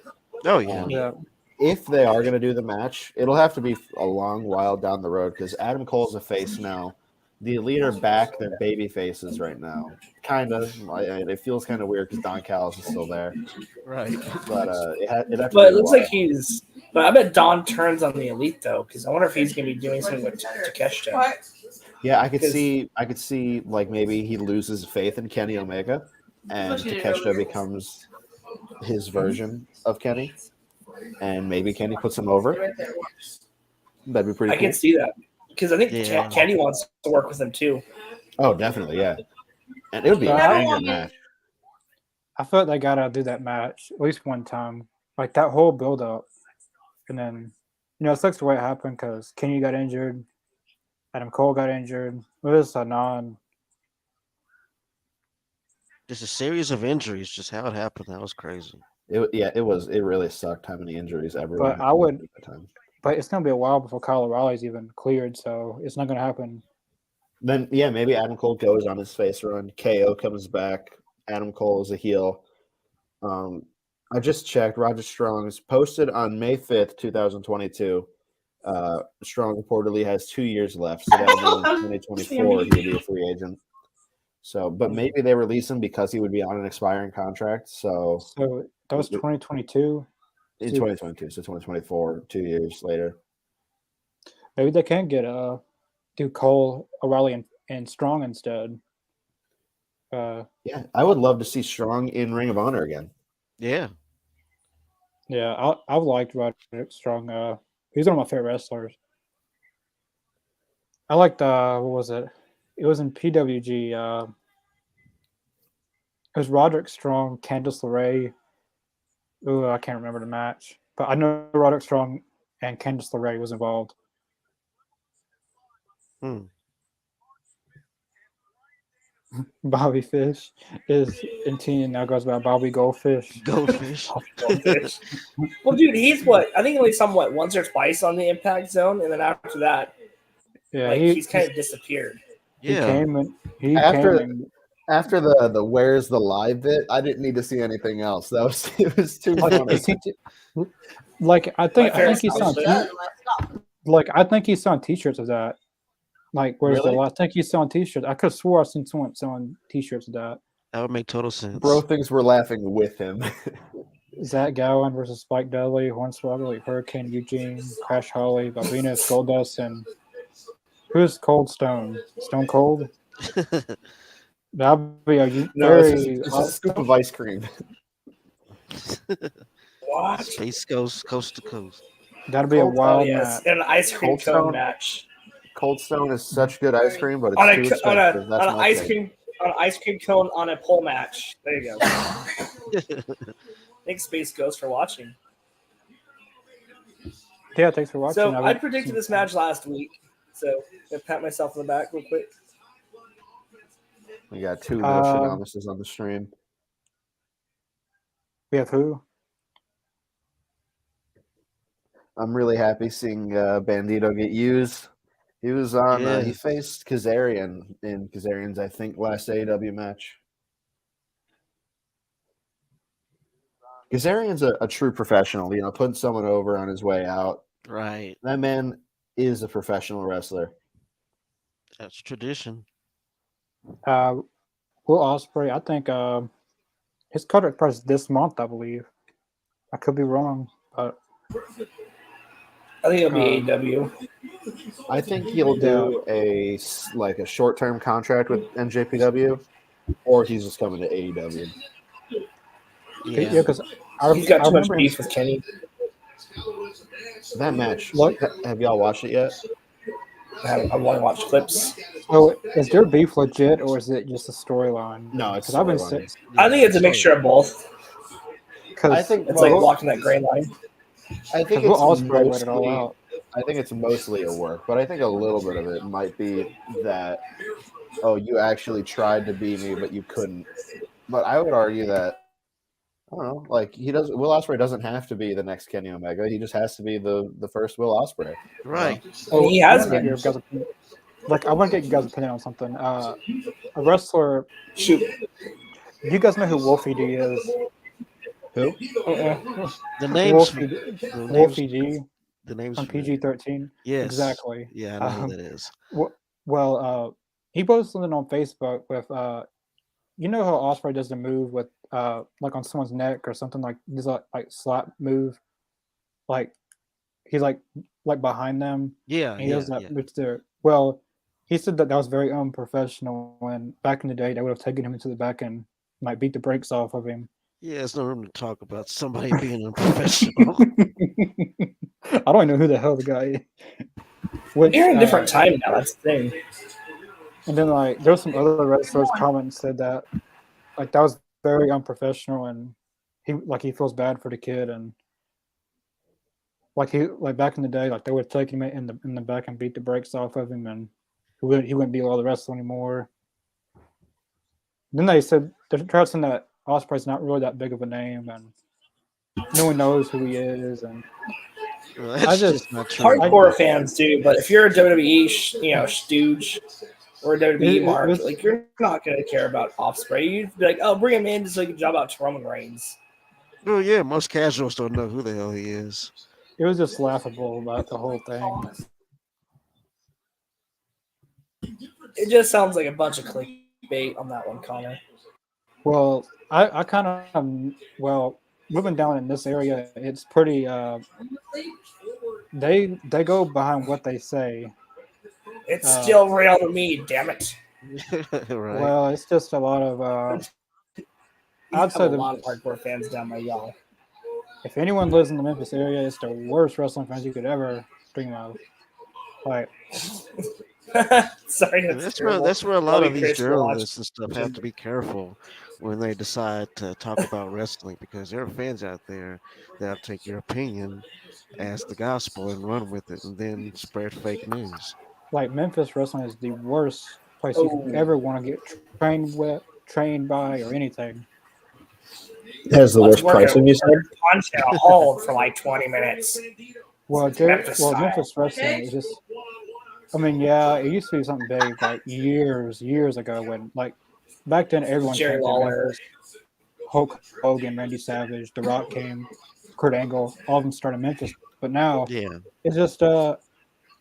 Oh yeah. yeah. If they are gonna do the match, it'll have to be a long while down the road because Adam Cole's a face now. The Elite are back; they're baby faces right now. Kind of. It feels kind of weird because Don Callis is still there. Right. But it looks like he's. But I bet Don turns on the Elite though, because I wonder if he's gonna be doing something with Takeshita. Yeah, I could see like maybe he loses faith in Kenny Omega, and Takeshita becomes his version of Kenny, and maybe Kenny puts him over. That'd be pretty. I can see that because I think Kenny wants to work with him too. Oh, definitely, yeah. And it would be a banger match. I feel like they gotta do that match at least one time, like that whole build up, and then it sucks the way it happened because Kenny got injured. Adam Cole got injured. It was just a series of injuries. Just how it happened. That was crazy. It was. It really sucked how many injuries everyone. But it's gonna be a while before Kyle O'Reilly's even cleared, so it's not gonna happen. Then maybe Adam Cole goes on his face run. KO comes back. Adam Cole is a heel. I just checked. Roger Strong's posted on May 5th, 2022. Strong reportedly has 2 years left, so that would be in 2024 he'll be a free agent. So, but maybe they release him because he would be on an expiring contract. So that was 2022. In 2022, so 2024, 2 years later. Maybe they can get do Cole, O'Reilly, and Strong instead. Yeah, I would love to see Strong in Ring of Honor again. Yeah. Yeah, I've liked Roderick Strong. He's one of my favorite wrestlers. I liked what was it? It was in PWG. It was Roderick Strong, Candice LeRae. Ooh, I can't remember the match, but I know Roderick Strong and Candice LeRae was involved. Bobby Fish is in team now goes by Bobby Goldfish. Goldfish. Well, dude, he's what? I think he only saw once or twice on the Impact Zone, and then after that, he's kind of disappeared. Yeah. After the "Where's the Live" bit, I didn't need to see anything else. It was too funny. I think he's on T-shirts of that. Like, where's the last? I think he's selling T-shirts. I could have swore I seen someone selling T-shirts of that. That would make total sense. Bro, things were laughing with him. Zach Gowen versus Spike Dudley, Hornswoggle, Hurricane Eugene, Crash Holly, Bobina, Goldust, and who's Cold Stone? Stone Cold? That'd be it's a scoop of ice cream. What? Space Coast, coast to coast. That'd be a wild match. An ice cream cone match. Cold Stone is such good ice cream, but it's too expensive. On an ice cream cone on a pole match. There you go. Thanks, Space Ghost, for watching. Yeah, thanks for watching. So I predicted this match last week. So I'll pat myself on the back real quick. We got 2 Nostradamuses on the stream. We have who? I'm really happy seeing Bandito get used. He was on. He faced Kazarian in Kazarian's, I think, last AEW match. Kazarian's a true professional. Putting someone over on his way out. Right. That man is a professional wrestler. That's tradition. Will Ospreay, I think his contract price this month, I believe. I could be wrong, but I think it'll be AEW. I think he'll do a short-term contract with NJPW, or he's just coming to AEW. Yeah, because he's got too much beef with Kenny. That match. Look. Have y'all watched it yet? I want to watch clips. So is their beef legit, or is it just a storyline? No, it's Because I've been storyline. I think it's a mixture of both. I think It's like walking that gray line. I think Will it's Ospreay went it all mostly. out. I think it's mostly a work, but I think a little bit of it might be that. Oh, you actually tried to be me, but you couldn't. But I would argue that. I don't know. Like Will Ospreay doesn't have to be the next Kenny Omega. He just has to be the first Will Ospreay. Right. And he has I wanna been. get your guys' opinion. Like, I want to get you guys' opinion on something. A wrestler. Shoot. Do you guys know who Wolfie D is? Who? The names. Wolfie D The names on PG-13. Yes. Exactly. Yeah, I know who that is. Well, he posted something on Facebook with you know how Ospreay does the move with like on someone's neck or something, like this like slap move, like he's like behind them. Yeah, and he does that move there. Well, he said that was very unprofessional. When back in the day, they would have taken him into the back and might beat the brakes off of him. Yeah, there's no room to talk about somebody being unprofessional. I don't even know who the hell the guy is. Which, You're in a different time now. That's the thing. And then like there was some other wrestlers comment said that like that was very unprofessional, and he feels bad for the kid, and like back in the day, like they would take him in the back and beat the brakes off of him, and he wouldn't be able to wrestle anymore. Then they said they're trying to say that Ospreay's not really that big of a name, and no one knows who he is, and Well, that's just not true. Hardcore fans do, but if you're a WWE, stooge or a WWE mark, like you're not going to care about Ospreay. You'd be like, oh, bring him in so he can job out to Roman Reigns. Well, yeah, most casuals don't know who the hell he is. It was just laughable about the whole thing. It just sounds like a bunch of clickbait on that one, Connor. Well, I kind of living down in this area, it's pretty. They go behind what they say. It's still real to me, damn it. Right. Well, it's just a lot of. I'd say a lot of hardcore fans down my y'all. If anyone lives in the Memphis area, it's the worst wrestling fans you could ever dream of. Like, sorry, that's where a lot of these journalists and stuff have to be careful when they decide to talk about wrestling, because there are fans out there that'll take your opinion as the gospel and run with it and then spread fake news. Like Memphis wrestling is the worst place you could ever want to get trained by, or anything. It has the worst pricing, you said? Punch and a hold for like 20 minutes. Well, Memphis wrestling is just. I mean, yeah, it used to be something big like years ago when like back then everyone Jerry Lawler, Hulk Hogan, Randy Savage, The Rock came, Kurt Angle, all of them started in Memphis. But now, it's just a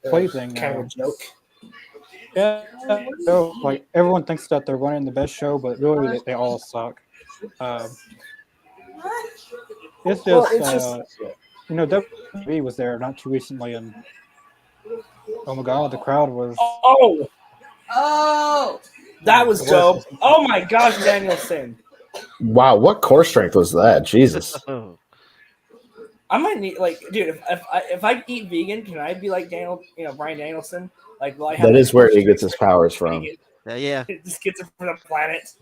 plaything. Kind of a joke. Yeah, so like everyone thinks that they're running the best show, but really they all suck. It's just, WWE was there not too recently, and oh my god, the crowd was. Oh, that was dope. Oh my gosh, Danielson. Wow, what core strength was that? Jesus. I might need, like, dude, if I eat vegan, can I be like Bryan Danielson? Like, will I have that is where he gets his powers from. Yeah. He just gets it from the planet.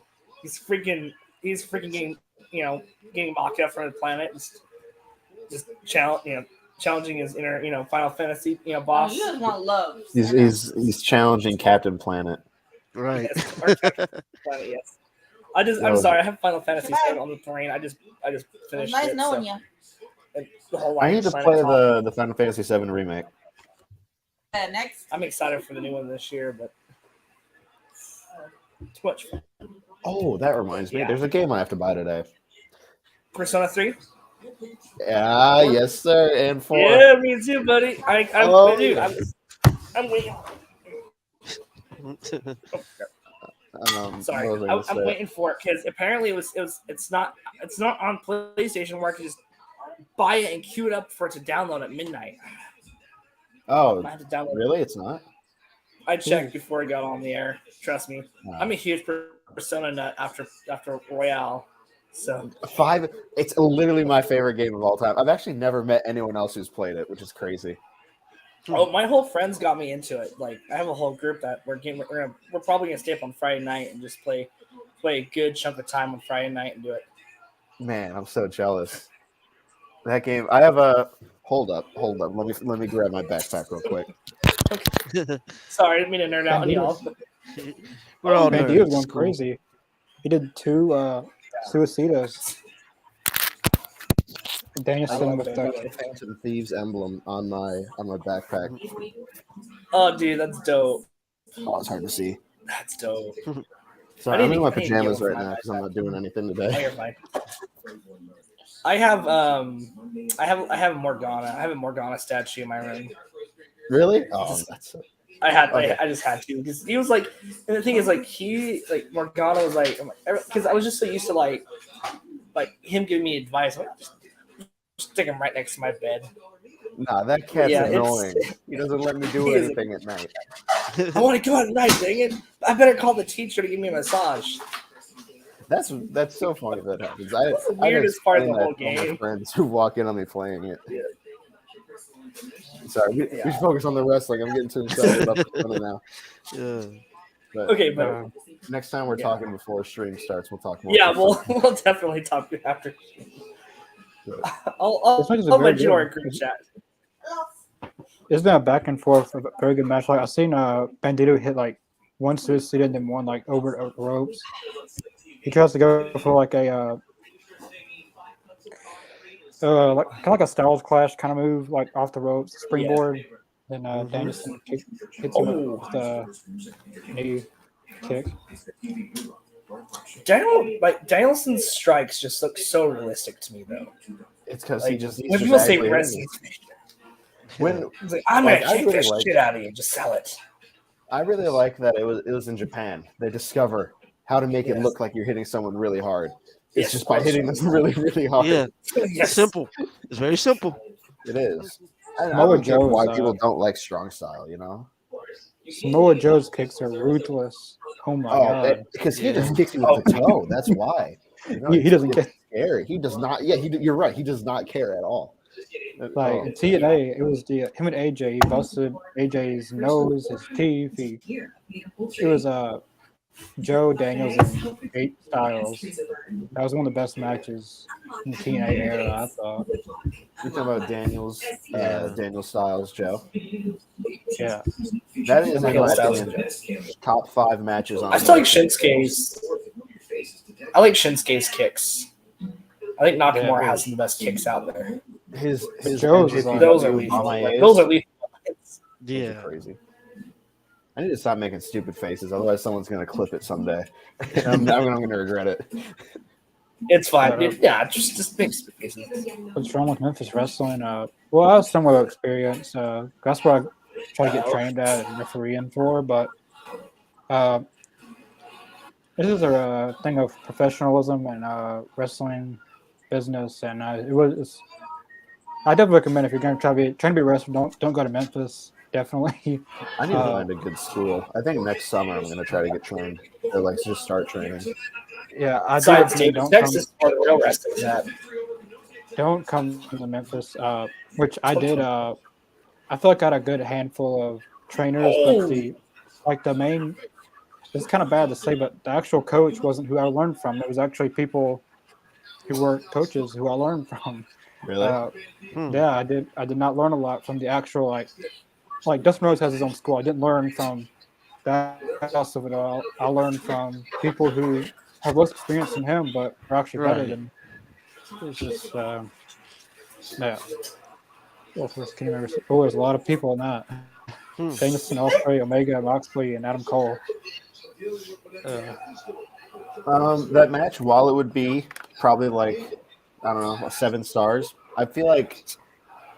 He's freaking getting Maka from the planet. Just challenging his inner, Final Fantasy, boss. You just want love. He's challenging Captain Planet. Right. Yes, Planet, yes. I'm sorry. I have Final Fantasy 7 on the brain. I just finished nice it. knowing you. The whole I need to play the Final Fantasy 7 remake. Next. I'm excited for the new one this year, but too much fun. Oh, that reminds me. There's a game I have to buy today. Persona 3? Yeah, yes, sir. And 4. Yeah, me too, buddy. I'm waiting. Sorry, I'm waiting for it because apparently it's not on PlayStation where I can just buy it and queue it up for it to download at midnight. Oh, I have to download really? It's not? I checked before I got on the air. Trust me, I'm a huge Persona nut after Royale. So 5. It's literally my favorite game of all time. I've actually never met anyone else who's played it, which is crazy. Oh, my whole friends got me into it. Like, I have a whole group that we're probably gonna stay up on Friday night and just play a good chunk of time on Friday night and do it. Man, I'm so jealous. That game. I have a hold up. Let me grab my backpack real quick. Sorry, I didn't mean to nerd out on y'all. We're all Bandito was nerds. going It's cool. crazy. He did 2 suicidas. Danielson with the Phantom Thieves emblem on my backpack. Oh, dude, that's dope. Oh, it's hard to see. That's dope. Sorry, I'm in my I need to get pajamas one right for now my because I'm not doing anything Oh, today. you're fine. I have a Morgana. I have a Morgana statue in my room. Really? Oh, that's so... I just had to because he was like, and the thing is like Morgana was like, because I was just so used to like him giving me advice. I'm like, just stick him right next to my bed. Nah, that cat's Yeah, annoying. He doesn't let me do He is anything at night. I want to go out at night, dang it! I better call the teacher to give me a massage. That's so funny that happens. That's the weirdest part of the whole all my game. friends who walk in on me playing it. Sorry, we should focus on the wrestling. I'm getting too excited about the funny now. Yeah. But, Okay, but next time we're talking before stream starts, we'll talk more. Yeah, we'll definitely talk after. I'll let you know our group chat. It's been a back and forth, a very good match. Like I've seen Bandito hit like one suicide and then one like over the ropes. He tries to go for like a like kind of like a Styles Clash kind of move, like off the ropes, springboard. Then Danielson hits him with the knee kick. Danielson's strikes just look so realistic to me, though. It's because like, he just when people say wrestling, when like, I'm gonna kick the shit out of you, just sell it. I really like that it was in Japan. They discover how to make it look like you're hitting someone really hard. It's just by hitting them really, really hard. Yeah, it's simple. It's very simple. It is. I don't get why people don't like strong style, you know? Samoa Joe's kicks are ruthless. Oh my god! Because he just kicks you with the toe. That's why. You know, he doesn't get scary. He does not. Yeah, you're right. He does not care at all. Like in TNA, it was him and AJ. He busted AJ's nose, his teeth. It was Joe Daniels and 8 Styles. That was one of the best matches in the TNA era, I thought. You're talking about Daniels, Daniel Styles, Joe. Yeah, that is in my opinion top 5 matches on. I still like Shinsuke's. I like Shinsuke's kicks. I think Nakamura has some of the best kicks out there. His Joe's those are lethal. Those are lethal. Yeah, crazy. I need to stop making stupid faces, otherwise someone's gonna clip it someday. I'm gonna regret it. It's fine. Just make stupid faces. What's wrong with Memphis wrestling? Well, I have somewhat of experience. That's what I try to get trained at and refereeing for. But this is a thing of professionalism and wrestling business, and I definitely recommend if you're going to try to be a wrestler, don't go to Memphis. Definitely. I need to find a good school. I think next summer I'm going to try to get trained, or like just start training. Yeah, I do. Texas, where the real wrestling's at. Don't come to Memphis, which I did. I feel like I got a good handful of trainers, but the main. It's kind of bad to say, but the actual coach wasn't who I learned from. It was actually people who weren't coaches who I learned from. Really? Yeah, I did. I did not learn a lot from the actual like Dustin Rhodes has his own school. I didn't learn from that house of it all. I learned from people who have less experience than him, but are actually better than. It's just yeah. Well, there's a lot of people in that. Danielson, Ospreay, Omega, Moxley, and Adam Cole. That match, while it would be probably like, I don't know, 7 stars, I feel like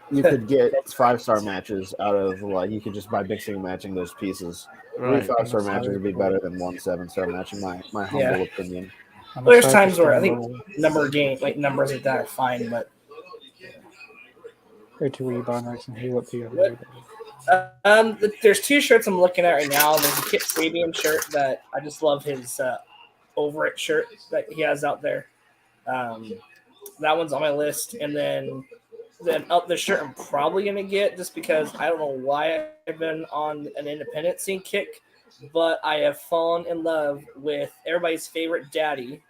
you could get 5-star matches out of, like, you could just by mixing and matching those pieces. 3 5-star matches would be better than 1 7-star match in my humble opinion. Well, there's times where I think numbers like that are fine, but there's 2 shirts I'm looking at right now. There's a Kip Sabian shirt that I just love his over it shirt that he has out there. That one's on my list, and then up the shirt I'm probably gonna get just because I don't know why I've been on an independent scene kick, but I have fallen in love with everybody's favorite daddy.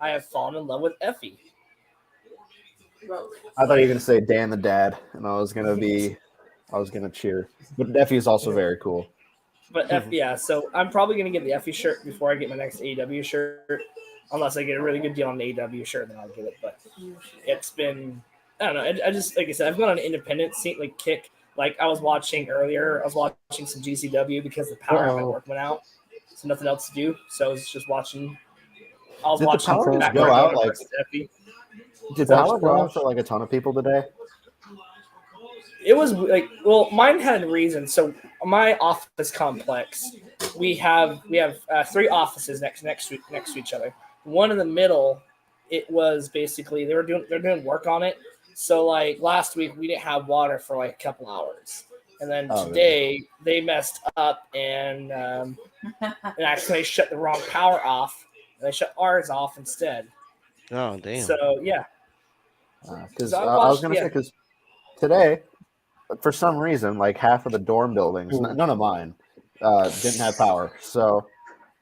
I have fallen in love with Effie. I thought you were gonna say Dan the Dad, and I was gonna cheer. But Effie is also very cool. But yeah, so I'm probably gonna get the Effie shirt before I get my next AEW shirt, unless I get a really good deal on the AEW shirt, then I'll get it. But it's been, I don't know. I just, like I said, I've gone on an independent scene like kick. Like I was watching earlier, I was watching some GCW because the power at my work went out, so nothing else to do. So I was just watching. I was watching. Did the power go out? Like, did power go out for like a ton of people today? It was like, well, mine had a reason. So my office complex, we have 3 offices next to each other. One in the middle, it was basically they're doing work on it. So like last week we didn't have water for like a couple hours, and then today they messed up and actually shut the wrong power off. And they shut ours off instead. Oh damn! So yeah, because I was gonna say because today, for some reason, like half of the dorm buildings, none of mine, didn't have power. So,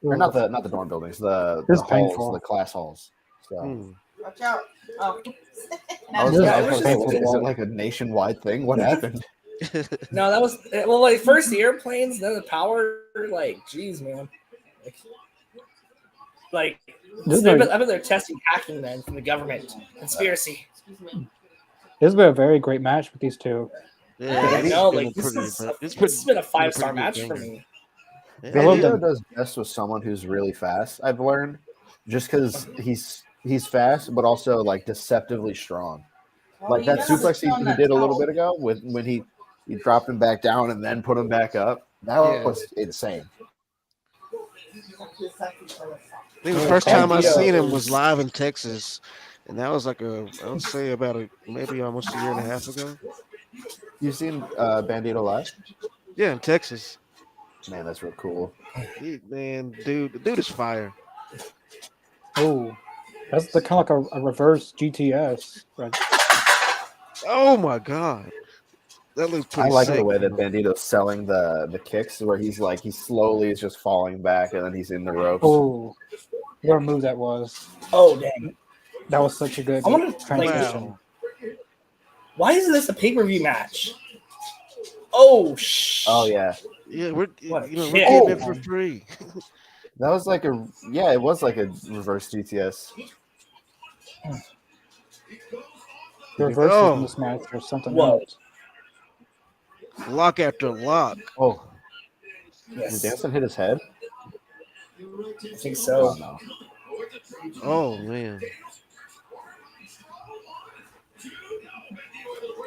or not the dorm buildings, the halls, the class halls. So. Watch out! Oh. Is it like a nationwide thing? What happened? No, that was like first the airplanes, then the power. Like, geez, man. Like I bet they're testing hacking then from the government conspiracy. This has been a very great match with these two. Yeah, I know. Like this has been a 5-star match for me. Bandito does best with someone who's really fast. I've learned, just because he's fast, but also like deceptively strong. Like that suplex he did a little bit ago when he dropped him back down and then put him back up. That was insane. I think the first time I seen him was live in Texas, and that was like I would say about maybe almost a year and a half ago. You seen Bandito live? Yeah, in Texas. Man, that's real cool. The dude is fire. Oh, that's kind of like a reverse GTS. Right? Oh my god, that looks pretty. I like sick. the way that Bandito's selling the kicks, where he's like he slowly is just falling back, and then he's in the ropes. Oh, what a move that was! Oh dang, that was such a good transition. Wow. Why is this a pay-per-view match? Oh yeah. Yeah, we're getting it for free. That was like it was like a reverse GTS. The reverse in this match or something else. Lock after lock. Oh. Yes. Did Danson hit his head? I think so. Oh, no. Oh man.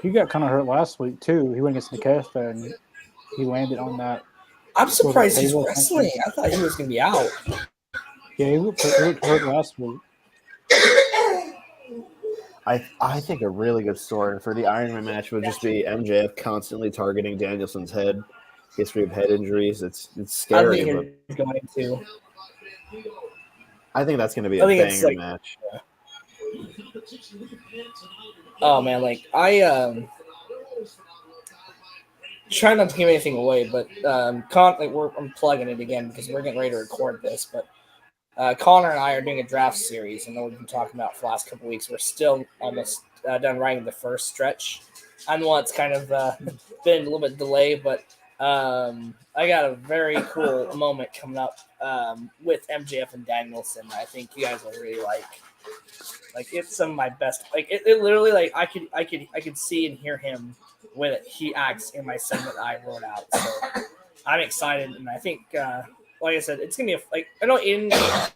He got kind of hurt last week too. He went against Nakasta and he landed on that. I'm surprised he's wrestling. I thought he was going to be out. Yeah, he looked hurt last week. I think a really good story for the Iron Man match would just be MJF constantly targeting Danielson's head. History of head injuries. It's scary. I think that's going to be a banger match. Oh man, like I try not to give anything away, but I'm plugging it again because we're getting ready to record this. But Connor and I are doing a draft series. I know we've been talking about for the last couple of weeks. We're still almost done writing the first stretch. I know it's kind of been a little bit delayed, but I got a very cool moment coming up with MJF and Danielson. I think you guys will really like. Like it's some of my best. Like it literally, like I could see and hear him when he acts in my segment I wrote out. So I'm excited, and I think, like I said, it's gonna be I know Aiden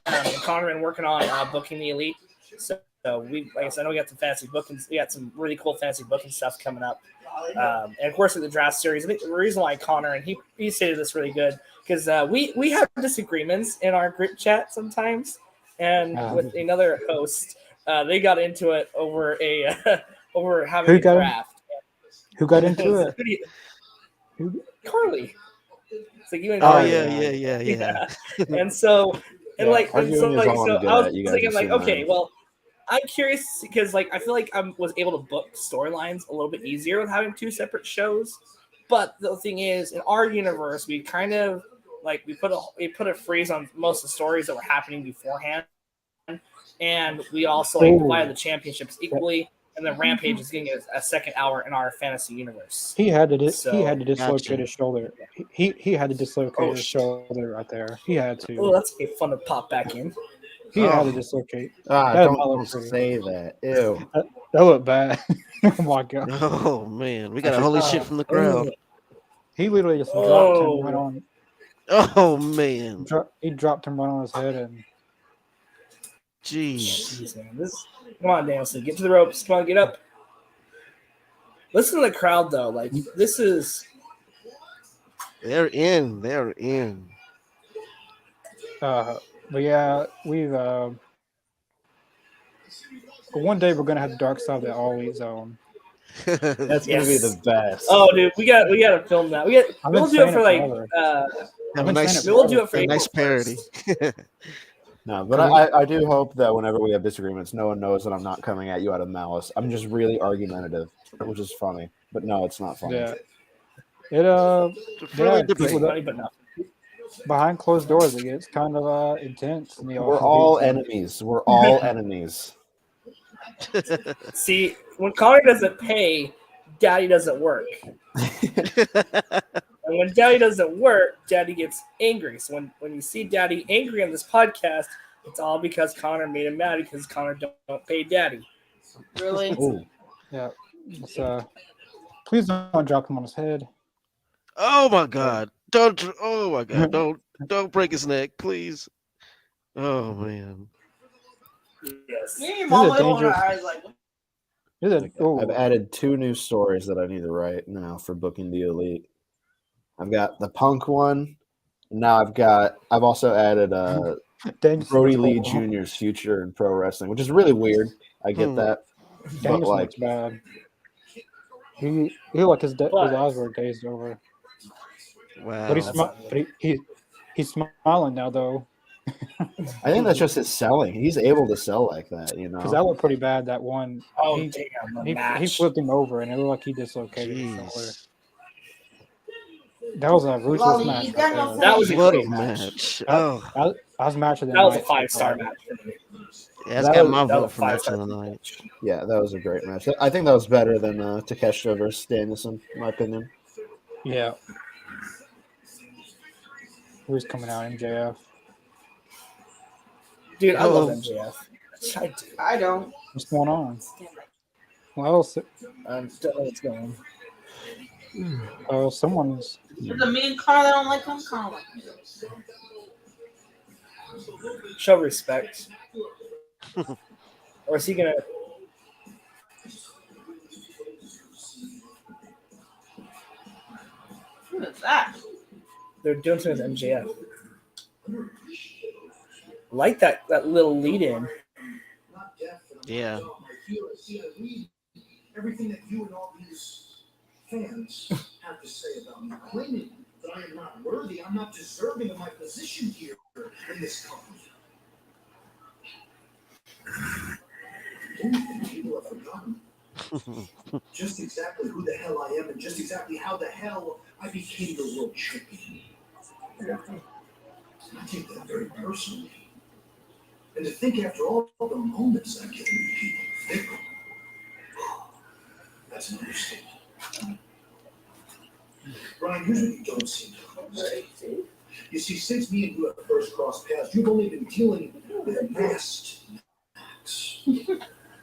and Connor have been working on booking the Elite. So we, like I said, I know we got some fancy bookings. We got some really cool fancy booking stuff coming up. And of course, with the draft series, I think the reason why Connor and he stated this really good because we have disagreements in our group chat sometimes, and with another host. They got into it over over having a draft. Who got into it? Carly. It's like you and Carly. Yeah. And so, and I was thinking like, okay, well, I'm curious because I feel like I was able to book storylines a little bit easier with having 2 separate shows. But the thing is, in our universe, we kind of we put a freeze on most of the stories that were happening beforehand, and we also divided the championships equally. And then Rampage is getting a second hour in our fantasy universe. He had to dislocate his shoulder. He had to dislocate his shit. shoulder right there. He had to. Oh, that's fun to pop back in. He had to dislocate. Don't say that. Ew. That looked bad. Oh my god. Oh man, we got a holy shit from the crowd. He literally just dropped him right on. Oh man. He dropped him right on his head and. Jeez. Man. Come on, Danielson, get to the ropes. Come on, get up. Listen to the crowd though. This is. They're in. They're in. But yeah, we've. One day we're gonna have the dark side of the always. That's gonna be the best. Oh, dude, we got to film that. We'll do it for we'll do it for a nice parody. No, but I do hope that whenever we have disagreements, no one knows that I'm not coming at you out of malice. I'm just really argumentative, which is funny. But no, it's not funny. Yeah. Funny, but not. Behind closed doors, it gets kind of intense. We're all enemies. We're all enemies. See, when Connor doesn't pay, Daddy doesn't work. And when Daddy doesn't work, Daddy gets angry. So when you see Daddy angry on this podcast, it's all because Connor made him mad because Connor don't pay Daddy. Really? Ooh. Yeah. Please don't drop him on his head. Oh my god! Don't! Oh my god! Don't break his neck, please. Oh man. Yes. I've added 2 new stories that I need to write now for booking the Elite. I've got the Punk one. Now I've also added Brody Lee Jr.'s future in pro wrestling, which is really weird. I get that. But bad. He his eyes were glazed over. Wow. But he's smiling now though. I think that's just his selling. He's able to sell like that, Because that looked pretty bad. That one. Oh, he flipped him over, and it looked like he dislocated his shoulder. That was a ruthless match. That was a great match. That was match of the night. That was a 5-star match. Yeah, it's got my vote for match of the night. Yeah, that was a great match. I think that was better than Takeshita versus Danielson, in my opinion. Yeah. Who's coming out? MJF. Dude, I love MJF. I don't. What's going on? Well, I don't know what's going on. Someone's. There's a mean car that don't like him. Connor. Show respect. Or is he gonna? Who is that? They're doing something with MJF. Like that little lead in. Yeah. Everything that you and all these fans have to say about me, claiming that I am not worthy, I'm not deserving of my position here in this company. People have forgotten just exactly who the hell I am and just exactly how the hell I became the world champion. I take that very personally. And to think after all the moments I've given people fickle, that's an understatement. Brian, here's what you don't seem to understand. You see, since me and you have first crossed paths, you've only been dealing with masked Max.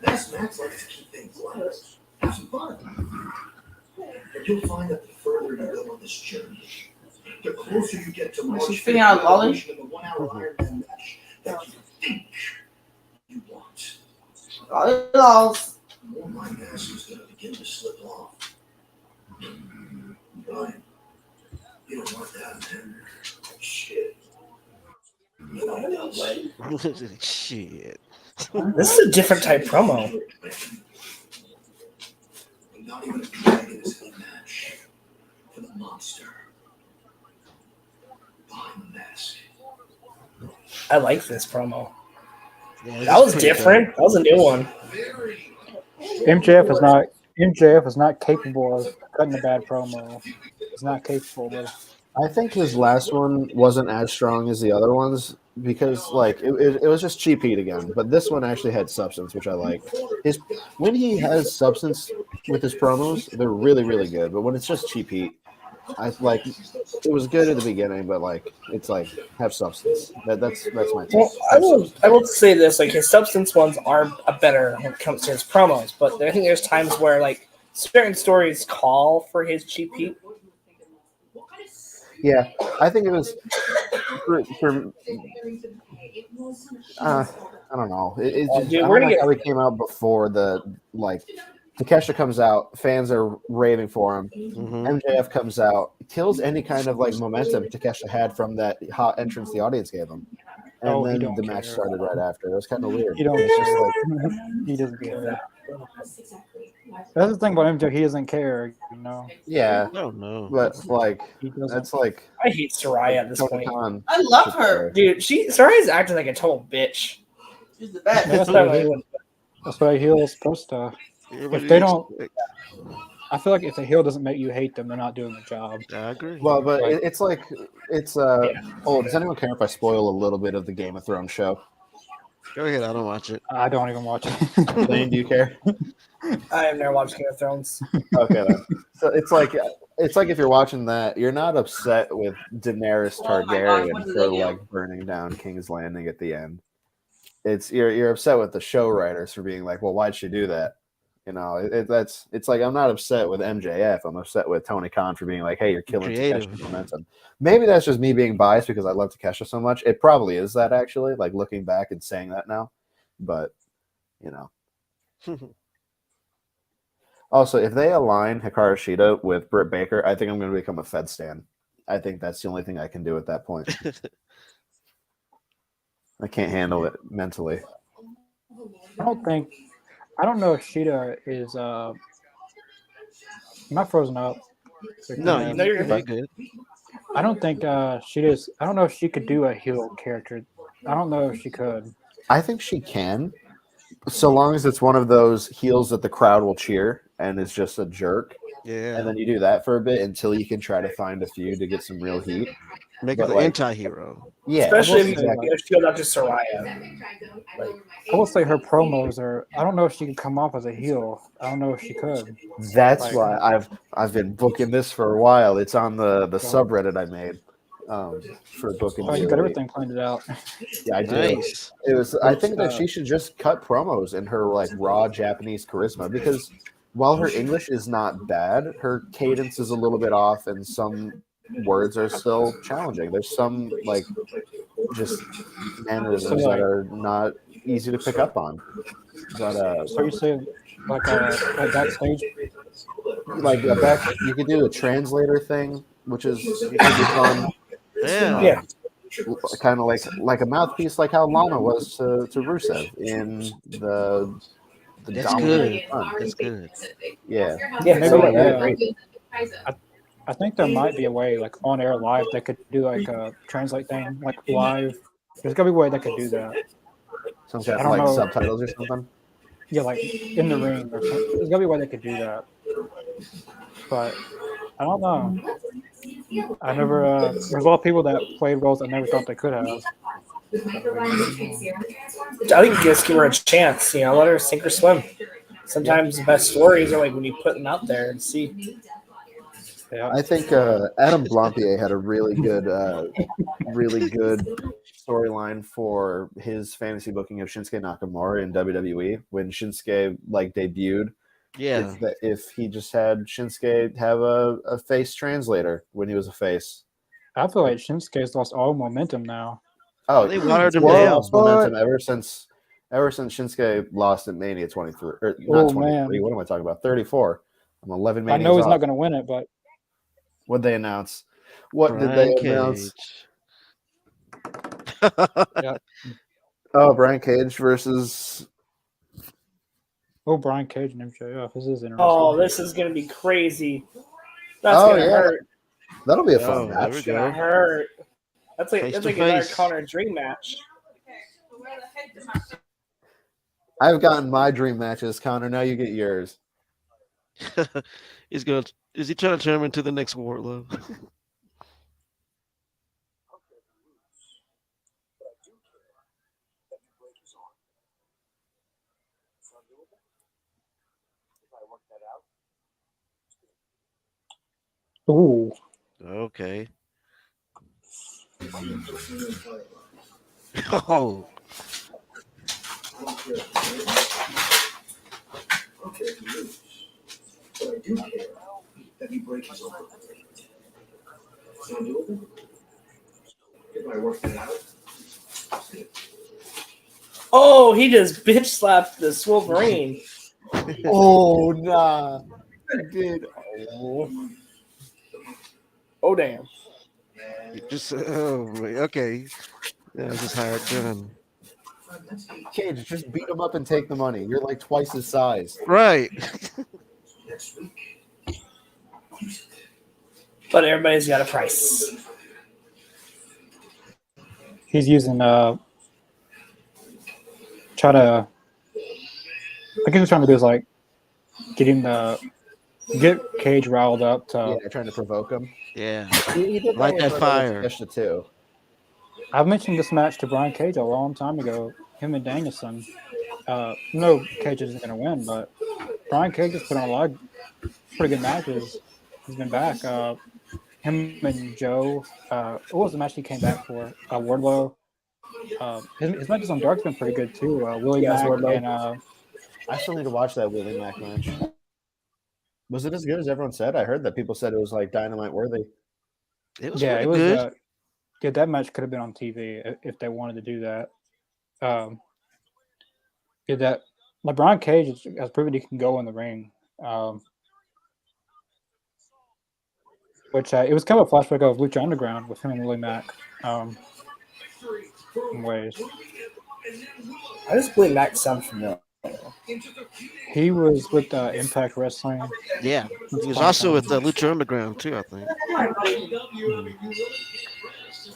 Masked Max likes to keep things light. Have some fun. But you'll find that the further you go on this journey, the closer you get to March 5th in the 1 hour Ironman match that you think you want. More my mask is going to begin to slip off. Brian, you don't want that, man. Shit. Shit. This is a different type promo. Not even a dragon is in a match for the monster behind the mask. I like this promo. Yeah, That was different. That was a new one. MJF is not capable of cutting a bad promo. He's not capable of. I think his last one wasn't as strong as the other ones because, like, it was just cheap heat again. But this one actually had substance, which I like. When he has substance with his promos, they're really, really good. But when it's just cheap heat, I like. It was good at the beginning, but like, it's like have substance. That's my take. Well, I will say this: like his substance ones are better when it comes to his promos, but I think there's times where like certain stories call for his cheap heat. Yeah, I think it was for I don't know. It's just, Dude, I we're don't gonna like get how he came out before the like. Takesha comes out, fans are raving for him. MJF comes out, kills any kind of like momentum Takesha had from that hot entrance the audience gave him, and He then don't the match care. started right after. It was kind of weird. He don't It's just care. like He doesn't care. That's the thing about MJ. He doesn't care. yeah, Oh no. but like He doesn't. that's like I hate Soraya at this Tony point. Khan. I love her. Dude, Soraya's acting like a total bitch. She's the best. That's what a heel is supposed to. Yeah, If they don't, I feel like if a heel doesn't make you hate them, they're not doing the job. I agree. Well, but Like- it's like it's Oh, does anyone care if I spoil a little bit of the Game of Thrones show? Go ahead. I don't watch it. I don't even watch it. Lane, do you care? I have never watched Game of Thrones. Okay, then. So it's like if you're watching that, you're not upset with Daenerys Oh my God, Targaryen what did for they do? like burning down King's Landing at the end. It's you're upset with the show writers for being like, well, why'd she do that? You know, it's like I'm not upset with MJF. I'm upset with Tony Khan for being like, hey, you're killing Takesha's momentum. Maybe that's just me being biased because I love Takesha so much. It probably is that actually, like looking back and saying that now. But you know. Also, if they align Hikaru Shida with Britt Baker, I think I'm going to become a Fed stan. I think that's the only thing I can do at that point. I can't handle it mentally. I don't know if Sheeta is. Am I frozen up? No, you're good. I don't think she is. I don't know if she could do a heel character. I don't know if she could. I think she can, so long as it's one of those heels that the crowd will cheer and is just a jerk. Yeah. And then you do that for a bit until you can try to find a feud to get some real heat. Make it an anti-hero. Yeah, especially if you feel not just Soraya. I will say her promos are. I don't know if she could come off as a heel. I don't know if she could. That's why I've been booking this for a while. It's on the subreddit I made for booking. Oh, you got everything planned out. Yeah, I do. Nice. It was. I think that she should just cut promos in her like raw Japanese charisma because while her English is not bad, her cadence is a little bit off, and some words are still challenging. There's some like just mannerisms that are not easy to pick up on. But so you say like backstage, like you could do a translator thing, which is could be fun. Yeah. Kind of like a mouthpiece, like how Lana was to Rusev in the That's good. That's good. Yeah. Maybe, I think there might be a way, like on air live, that could do like a translate thing, like live. There's gotta be a way that could do that. Some kind of like subtitles or something. Yeah, like in the ring or something. There's gotta be a way that could do that. But I don't know. I never. There's a lot of people that played roles I never thought they could have. I think you just give her a chance. You know, let her sink or swim. Sometimes the best stories are like when you put them out there and see. Yeah. I think Adam Blampier had a really good storyline for his fantasy booking of Shinsuke Nakamura in WWE when Shinsuke like debuted. Yeah. If he just had Shinsuke have a face translator when he was a face. I feel like Shinsuke's lost all momentum now. Oh, they watered him down. down. Momentum ever since Shinsuke lost at Mania 23. Or not 23. Man. What am I talking about? 34. I'm 11 Manias I know he's off. not going to win it, but what'd they announce? What did they announce? Yeah. Oh, Brian Cage versus. Oh, Brian Cage and MJF. This is interesting. Oh, this is gonna be crazy. That's gonna hurt. That'll be a fun match. That's gonna hurt. That's like another Connor dream match. I've gotten my dream matches, Connor. Now you get yours. Is he trying to turn him into the next Wardlow? Ooh. Okay. Oh. Oh, he just bitch slapped the Wolverine. Oh, nah. He did. Oh, damn. Just okay. Yeah, just hired gun. Cage, just beat him up and take the money. You're like twice his size. Right. But everybody's got a price. He's using try to. I guess he's trying to do is like get Cage riled up to. Yeah, trying to provoke him. Yeah. He did Light that fire. Too. I've mentioned this match to Brian Cage a long time ago. Him and Danielson. No, Cage isn't going to win, but Brian Cage has put on a lot of pretty good matches. He's been back. Him and Joe. What was the match he came back for? Wardlow. His matches on Dark's been pretty good too. Willie Mack and I still need to watch that Willie Mack match. Was it as good as everyone said? I heard that people said it was like Dynamite worthy. It was it was good. Yeah, that match could have been on TV if they wanted to do that. That like Brian Cage has proven he can go in the ring. Which it was kind of a flashback of Lucha Underground with him and Willie Mack. In ways. I just believe Mac sounds familiar. He was with Impact Wrestling. Yeah, he was also with Lucha Underground too, I think.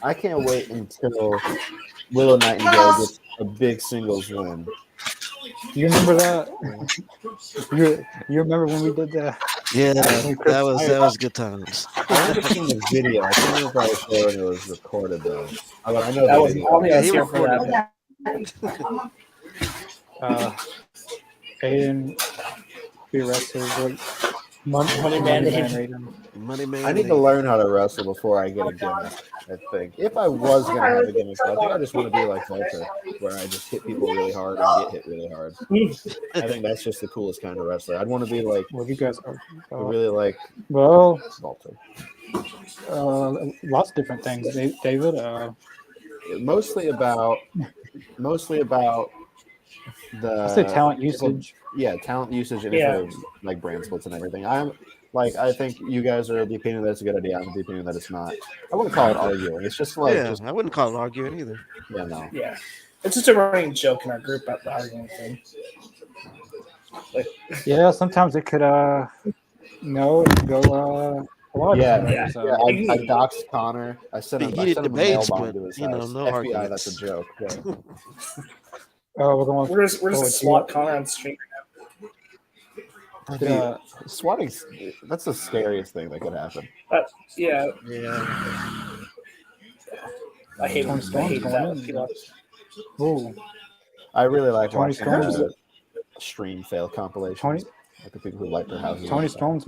I can't wait until Willow Nightingale gets a big singles win. You remember that? You remember when we did that? Yeah, that was good times. I remember seeing the video. I can't remember if I was there when it was recorded though. I know that was here for that. Aiden, be wrestlers. Money Man. Money Man. I need to learn how to wrestle before I get a gimmick. I think if I was gonna have a gimmick, I think I just want to be like Walter, where I just hit people really hard and get hit really hard. I think that's just the coolest kind of wrestler. I'd want to be like. Well, you guys are really like. Well, Walter. Lots of different things, David. Mostly about the talent usage. Yeah, talent usage and like brand splits and everything. I think you guys are of the opinion that it's a good idea. I'm of the opinion that it's not. I wouldn't call it arguing. It's just like I wouldn't call it arguing either. Yeah, no. Yeah, it's just a running joke in our group about the arguing thing. Yeah, sometimes it could it could go. I doxed Connor. I sent him a mail bomb to his house. No FBI, arguments. that's a joke. Yeah. We're just swat Connor on the street. Swatting, that's the scariest thing that could happen. Yeah. I hate that. I really like watching stream fail compilations. Like the people who light their houses. Tony Storm's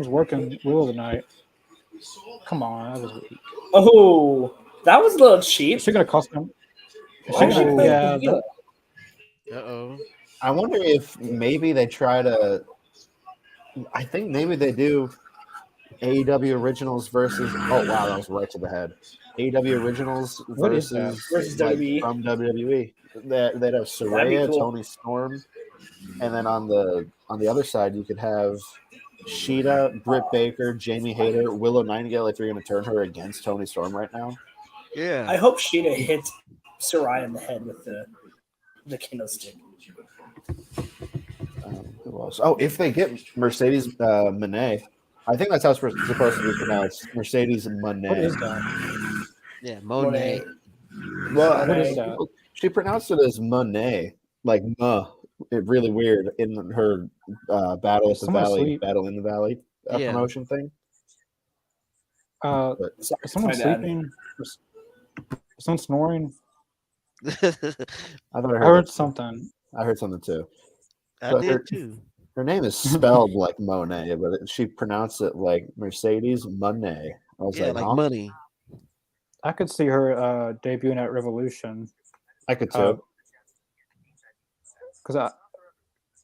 working Will tonight. Come on, that was weak. Oh, that was a little cheap. Is she gonna cost him? Uh-oh. I wonder if maybe they try to. I think maybe they do AEW Originals versus. Oh wow, that was right to the head. AEW Originals versus WWE from WWE. They'd have Saraya, cool. Tony Storm, and then on the other side you could have Sheeta, Britt Baker, Jamie Hayter, Willow Nightingale. If you're going to turn her against Tony Storm right now, yeah. I hope Sheeta hits Saraya in the head with the kendo stick. Who else? Oh, if they get Mercedes Moné, I think that's how it's supposed to be pronounced. Mercedes Moné. What is that? Yeah, Moné. Well, she pronounced it as Monet, like really weird in her Battle at the Valley, Battle in the Valley promotion thing. Is someone sleeping? Is someone snoring? I thought I heard something. I heard something too. I did too. Her name is spelled like Monet, but she pronounced it like Mercedes Monet. I was like money. I could see her debuting at Revolution. I could too. Because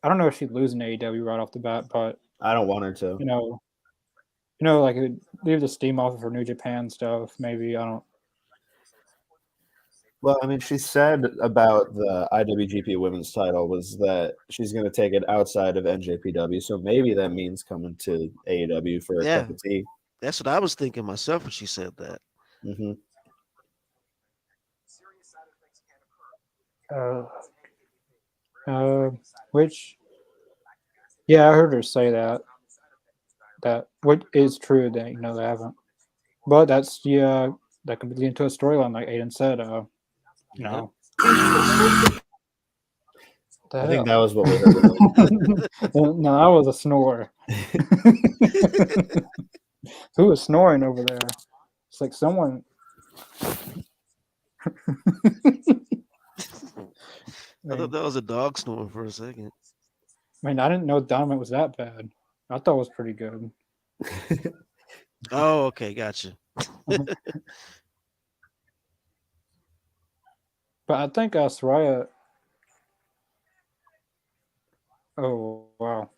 I don't know if she'd lose in AEW right off the bat, but I don't want her to. Like it leave the steam off of her New Japan stuff. Maybe I don't. Well, I mean, she said about the IWGP Women's title was that she's going to take it outside of NJPW, so maybe that means coming to AEW for a cup of tea. That's what I was thinking myself when she said that. Mm-hmm. Which, yeah, I heard her say that. That what is true that they haven't, but that's that could be into a storyline like Aiden said. I think that was what we heard. No, that was a snore. Who was snoring over there? It's like someone. I thought that was a dog snoring for a second. I mean, I didn't know Dynamite was that bad. I thought it was pretty good. Oh, okay, gotcha. But I think Soraya. Oh wow!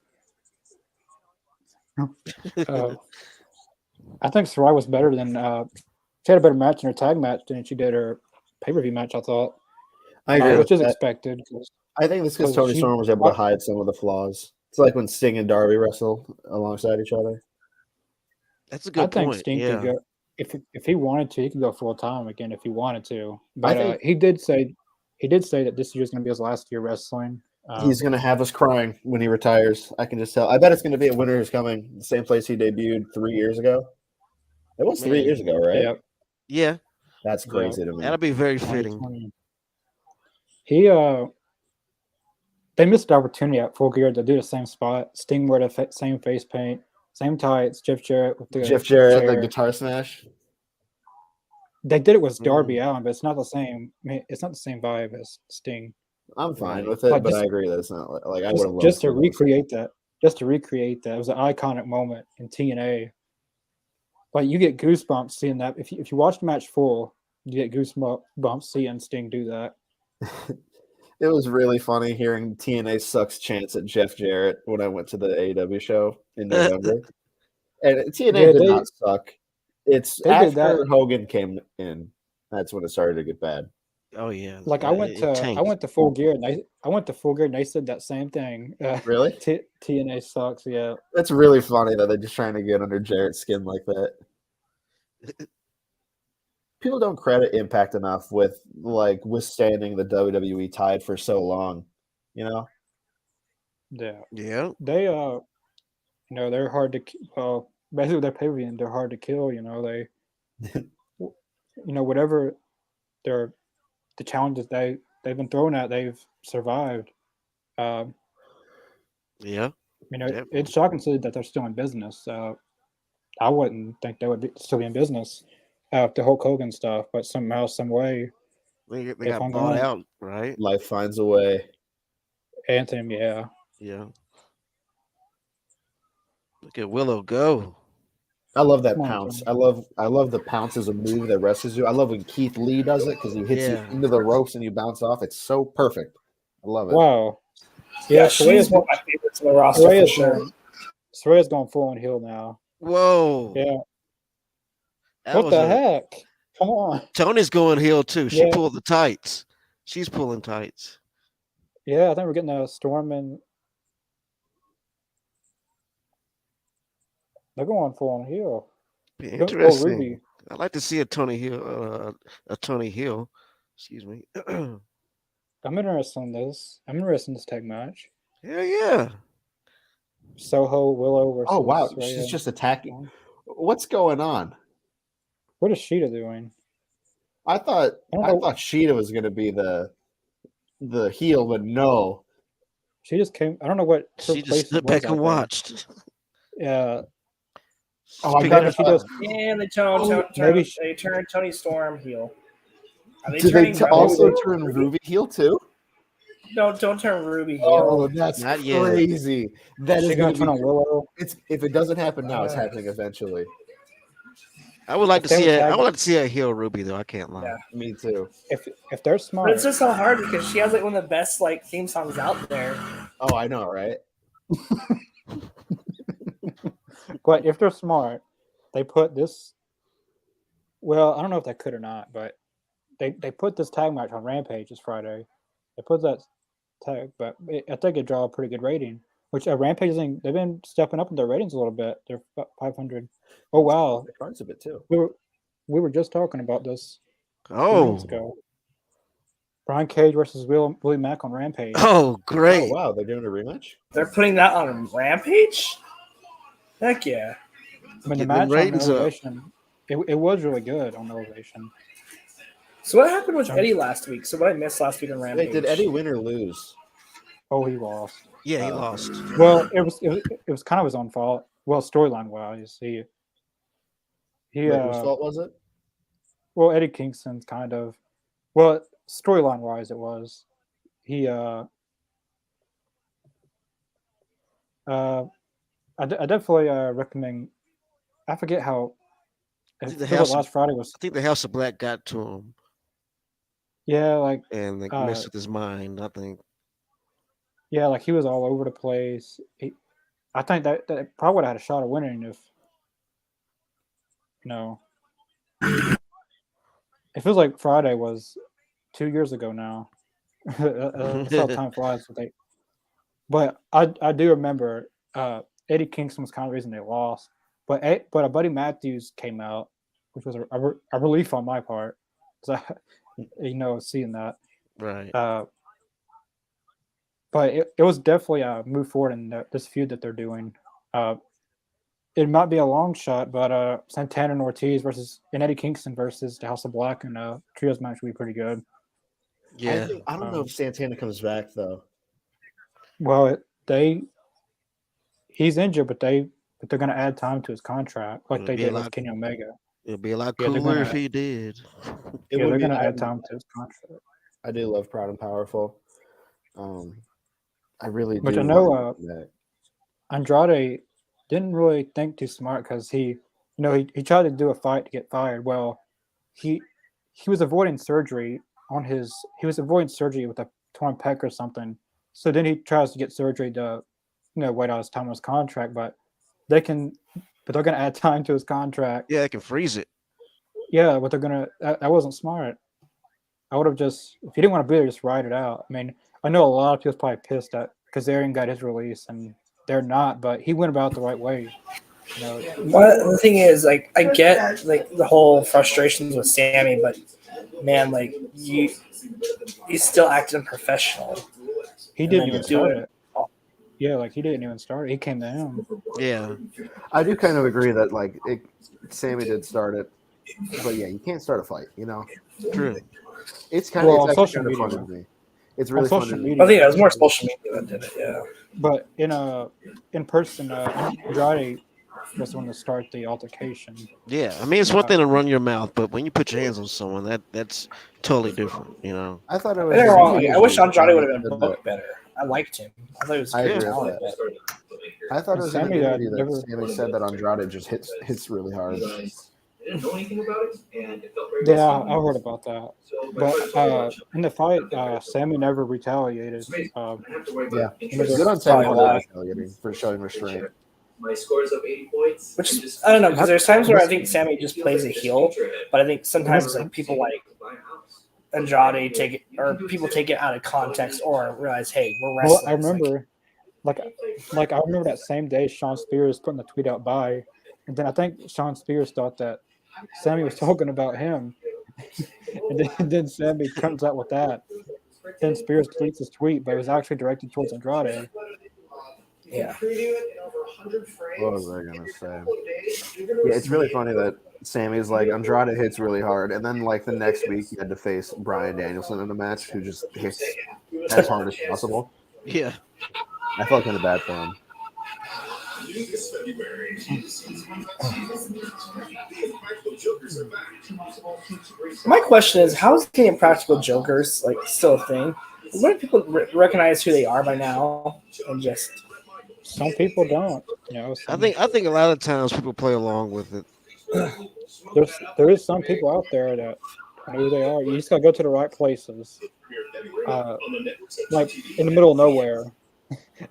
I think Soraya was better than. She had a better match in her tag match than she did her pay-per-view match. I thought. I agree, which is expected. I think this because Tony Storm was able to hide some of the flaws. It's like when Sting and Darby wrestle alongside each other. That's a good point. I think Sting could go if he wanted to. He could go full time again if he wanted to. But he did say that this year's going to be his last year wrestling. He's going to have us crying when he retires. I can just tell. I bet it's going to be at Winter Is Coming, the same place he debuted 3 years ago. It was 3 years ago, right? Yeah. That's crazy to me. That'll be very fitting. They missed the opportunity at Full Gear to do the same spot. Sting wore the same face paint, same tights. Jeff Jarrett with the the guitar smash. They did it with Darby Allin, but it's not the same. It's not the same vibe as Sting. I'm fine with it, but I agree that it's not like I would have loved just to recreate that. Just to recreate that, it was an iconic moment in TNA. Like you get goosebumps seeing that. If you watch the match full, you get goosebumps seeing Sting do that. It was really funny hearing TNA sucks chants at Jeff Jarrett when I went to the AEW show in November. And TNA did not suck. It's after Hogan came in, that's when it started to get bad. Oh yeah. Like I went to Full Gear and they said that same thing. Really? TNA sucks, yeah. That's really funny that they're just trying to get under Jarrett's skin like that. People don't credit Impact enough with like withstanding the WWE tide for so long, Yeah. Yeah. They they're hard to basically their pay-per-view, they're hard to kill, they whatever the challenges they've been thrown at, they've survived. Yeah. It's shocking to see that they're still in business. I wouldn't think they would still be in business after Hulk Hogan stuff, but somehow, some way, they got bought out, right? Life finds a way. Anthem, yeah. Look at Willow go. I love that pounce. I love the pounce as a move that wrestlers do. I love when Keith Lee does it because he hits you into the ropes and you bounce off. It's so perfect. I love it. Wow. Yeah, she's one of my favorites in the roster for sure. Soraya's going full on heel now. Whoa. Yeah. What the heck? Come on. Tony's going heel too. She pulled the tights. She's pulling tights. Yeah, I think we're getting a Storm and they're going full on heel. Be interesting. I'd like to see a Tony Hill. Excuse me. I'm interested in this. I'm interested in this tag match. Hell yeah. Soho Willow versus. Oh wow, she's just attacking. What's going on? What is Sheeta doing? I thought Sheeta was going to be the the heel, but no. She just came. I don't know what her She just place stood was back out and there. watched. Yeah. Oh, I Speaking got of- she does. And they Maybe turn Tony Storm heel. Are they Did they turning also turn Ruby heel too? No, don't turn Ruby heel. Oh, that's Not yet. crazy. That she is gonna going to turn on be. Willow. If it doesn't happen now, it's happening eventually. I would like If to they see would it. I tag- would like to see a heel Ruby though. I can't lie. Yeah. Me too. If they're But smart, it's just so hard because she has like one of the best like theme songs out there. Oh, I know, right? but if they're smart, they put this. Well, I don't know if they could or not, but they put this tag match on Rampage this Friday. They put that tag, but I think it draw a pretty good rating. Which Rampage, they've been stepping up in their ratings a little bit. They're 500. Oh wow, Parts of it too. we were just talking about this 2 minutes Oh, ago. Brian Cage versus Willie Mack on Rampage. oh, Oh great! wow, they're doing a rematch. They're putting that on Rampage? Heck yeah. I mean, the Getting them match on ratings up. Elevation, it was really good on Elevation. So what happened with Eddie last week? So what I missed last week on Rampage? Wait, did Eddie win or lose? Oh, he lost. Yeah, he lost. Well, it was kind of his own fault. Well, storyline wise, he Wait, whose fault was it? well, Eddie Kingston's kind of, well, storyline wise, it was he I definitely recommend. I forget how. I think the feel House like last Friday was. I think the House of Black got to him Yeah, like and like messed with his mind. I think. yeah, like he was all over the place. I think that probably would have had a shot of winning if. It feels like Friday was 2 years ago now. That's how time flies. But I do remember Eddie Kingston was kind of the reason they lost. But a Buddy Matthews came out, which was a relief on my part. So, seeing that. Right. But it was definitely a move forward in this feud that they're doing. It might be a long shot, but Santana and Ortiz and Eddie Kingston versus the House of Black and trios match would be pretty good. Yeah. I don't know if Santana comes back though. Well, he's injured, but they're going to add time to his contract, like they did with Kenny Omega. It'd be a lot cooler if he did. They're going to add time to his contract. I do love Proud and Powerful. I really do. Which I know Andrade didn't really think too smart because he tried to do a fight to get fired. Well, he was avoiding surgery with a torn pec or something. So then he tries to get surgery to, wait out his time on his contract. But they're going to add time to his contract. Yeah, they can freeze it. Yeah, but that wasn't smart. I would have if you didn't want to be there, just ride it out. I mean, I know a lot of people probably pissed at because Arian got his release and they're not, but he went about it the right way. The thing is, like, I get like the whole frustrations with Sammy, but man, like he's still acting professional. He didn't even start it. Yeah, like he didn't even start it. He came to him. Yeah, I do kind of agree that Sammy did start it, but yeah, you can't start a fight. True. It's kind of social media. Fun to me. It's really fun. Media. I think it was more social media that did it. Yeah. But in person, Andrade was the one to start the altercation. Yeah, I mean it's one thing to run your mouth, but when you put your hands on someone, that's totally different. I thought it was. I wish Andrade would have been booked better. I liked him. I thought he was good talent. I thought it was in Sammy, the interview that Sammy said that Andrade just hits really hard. Didn't know anything about it, and it felt very Yeah, I heard about that. But in the fight, Sammy never retaliated. Yeah, good on Sammy for retaliating, for showing restraint. My score's up 80 points. Which I don't know, because there's times where I think Sammy just plays a heel, but I think sometimes like people like Andrade take it, or people take it out of context, or realize, hey, we're wrestling. Well, I remember, like I remember that same day, Sean Spears putting the tweet out by, and then I think Sean Spears thought that Sammy was talking about him, and then Sammy comes out with that. Then Spears deletes his tweet, but it was actually directed towards Andrade. Yeah. What was I gonna say? Yeah, it's really funny that Sammy's like Andrade hits really hard, and then like the next week he had to face Bryan Danielson in a match who just hits as hard as possible. Yeah. I felt kind of bad for him. My question is, how is getting Impractical Jokers like still a thing? What do people recognize who they are by now? And just some people don't. I think a lot of times people play along with it. There is some people out there that know who they are. You just gotta go to the right places. Like in the middle of nowhere.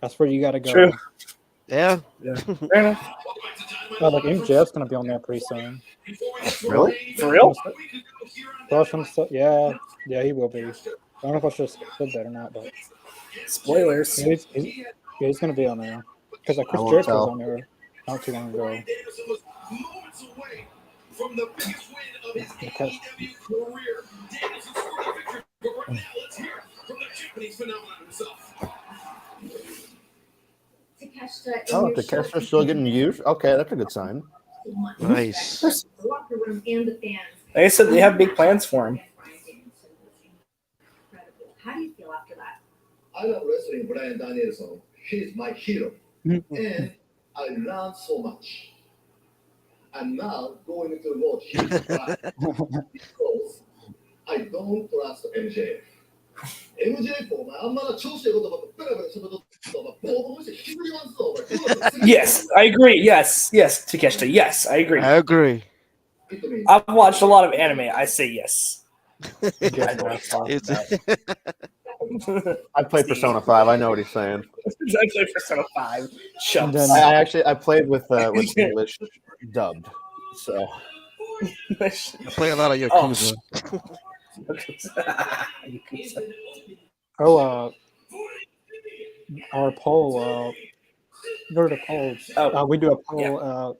That's where you gotta go. True. Yeah. Fair enough. Like MJF's gonna be on there pretty soon. Really? For real? Yeah, he will be. I don't know if I should have said that or not, but spoilers. He's gonna be on there because Chris Jericho was on there not too long ago. Oh, Takeshita's still getting used? Okay, that's a good sign. Nice. Like I said, they have big plans for him. How do you feel after that? I love wrestling Bryan Danielson. He's my hero. And I learned so much. I'm now going to watch his fight because I don't trust MJF. Yes, I agree. Yes, Takeshita. Yes, I agree. I agree. I've watched a lot of anime. I say yes. I played Persona 5. I know what he's saying. I played Persona 5. I played with English dubbed. So I play a lot of Yakuza. Our poll. Go to the polls. We do a poll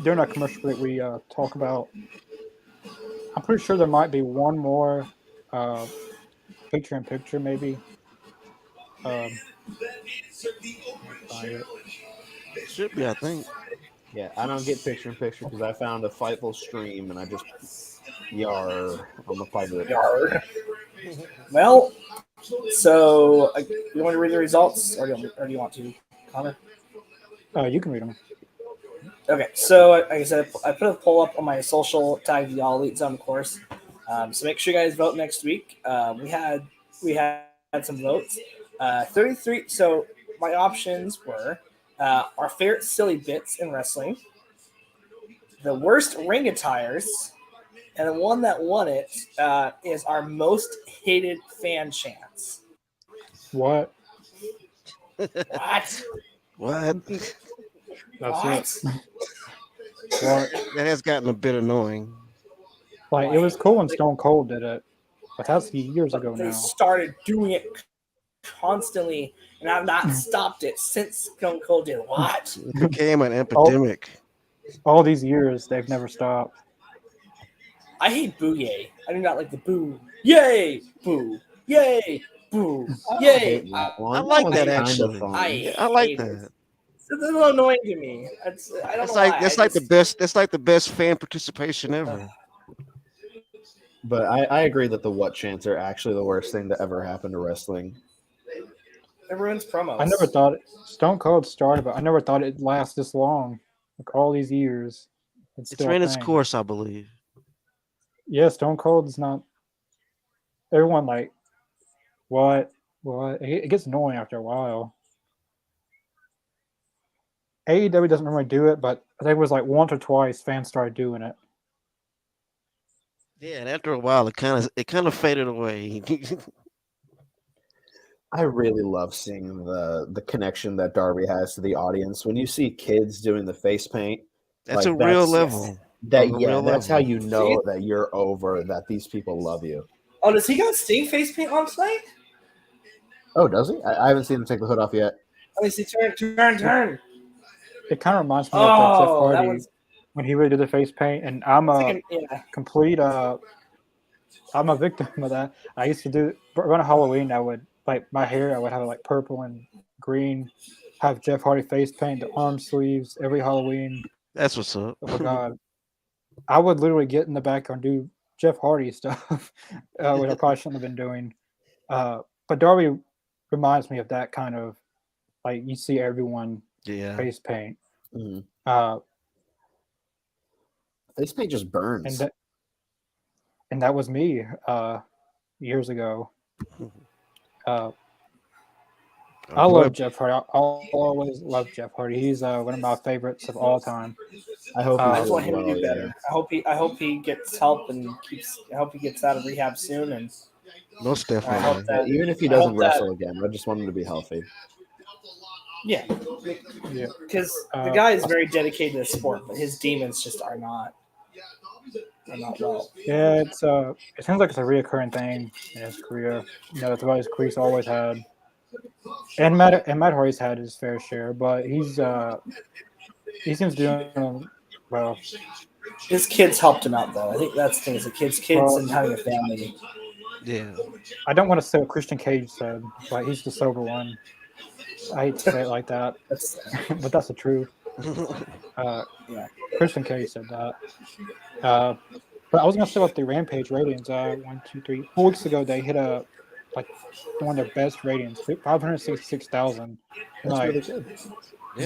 during our commercial break. We talk about. I'm pretty sure there might be one more picture-in-picture, maybe. Should be, I think. Yeah, I don't get picture-in-picture because I found a Fightful stream and I just yar on the pirate. Yar. Well, so you want to read the results, or do you want to, Connor? You can read them. Okay, so like I said, I put a poll up on my social, tagged the All Elite Zone course. So make sure you guys vote next week. We had some votes. 33. So my options were our favorite silly bits in wrestling, the worst ring attires, and the one that won it is our most hated fan chants. What? What? That's it. That has gotten a bit annoying. Like, it was cool when Stone Cold did it, but that's years ago now. They started doing it constantly, and I've not stopped it since Stone Cold did. What? It became an epidemic. All these years, they've never stopped. I hate boo yay. I do not like the boo. Yay! Boo. Yay! Boo. Yay! I like that actually. I like that. It's a little annoying to me. I don't know why. That's like the best fan participation ever. But I agree that the what chants are actually the worst thing to ever happen to wrestling. Everyone's promos. I never thought Stone Cold started, but I never thought it'd last this long. Like all these years. It's ran its course, I believe. Yeah, Stone Cold's not. Everyone like, what? It gets annoying after a while. AEW doesn't really do it, but I think it was like once or twice fans started doing it. Yeah, and after a while, it kind of faded away. I really love seeing the connection that Darby has to the audience. When you see kids doing the face paint, that's a real level. That's how you know that you're over. That these people love you. Oh, does he got Sting face paint on tonight? Oh, does he? I haven't seen him take the hood off yet. Let me see. Turn. It kind of reminds me of Jeff Hardy when he would do the face paint, and I'm a complete. I'm a victim of that. I used to do around Halloween. I would like my hair. I would have it like purple and green. Have Jeff Hardy face paint, the arm sleeves every Halloween. That's what's up. Oh my god! I would literally get in the back and do Jeff Hardy stuff, which I probably shouldn't have been doing. But Darby reminds me of that kind of like you see everyone face paint. Mm-hmm. Face paint just burns. And that was me years ago. I love Jeff Hardy. I'll always love Jeff Hardy. He's one of my favorites of all time. I hope I just want him to do better. I hope he gets help and I hope he gets out of rehab soon. And most definitely. Even if he doesn't wrestle again, I just want him to be healthy. Yeah, because the guy is very dedicated to the sport, but his demons just are not well. Yeah, it seems like it's a reoccurring thing in his career. That's what his career's always had. And Matt Hardy's had his fair share, but he seems to do well. His kids helped him out, though. I think that's the thing. Is the kids and having a family. Yeah. I don't want to say what Christian Cage said, but he's the sober one. I hate to say it like that, but that's the truth. Yeah, Christian Cage said that. But I was gonna say about the Rampage ratings. 1, 2, 3, 4 weeks ago they hit one of their best ratings, 566,000 in like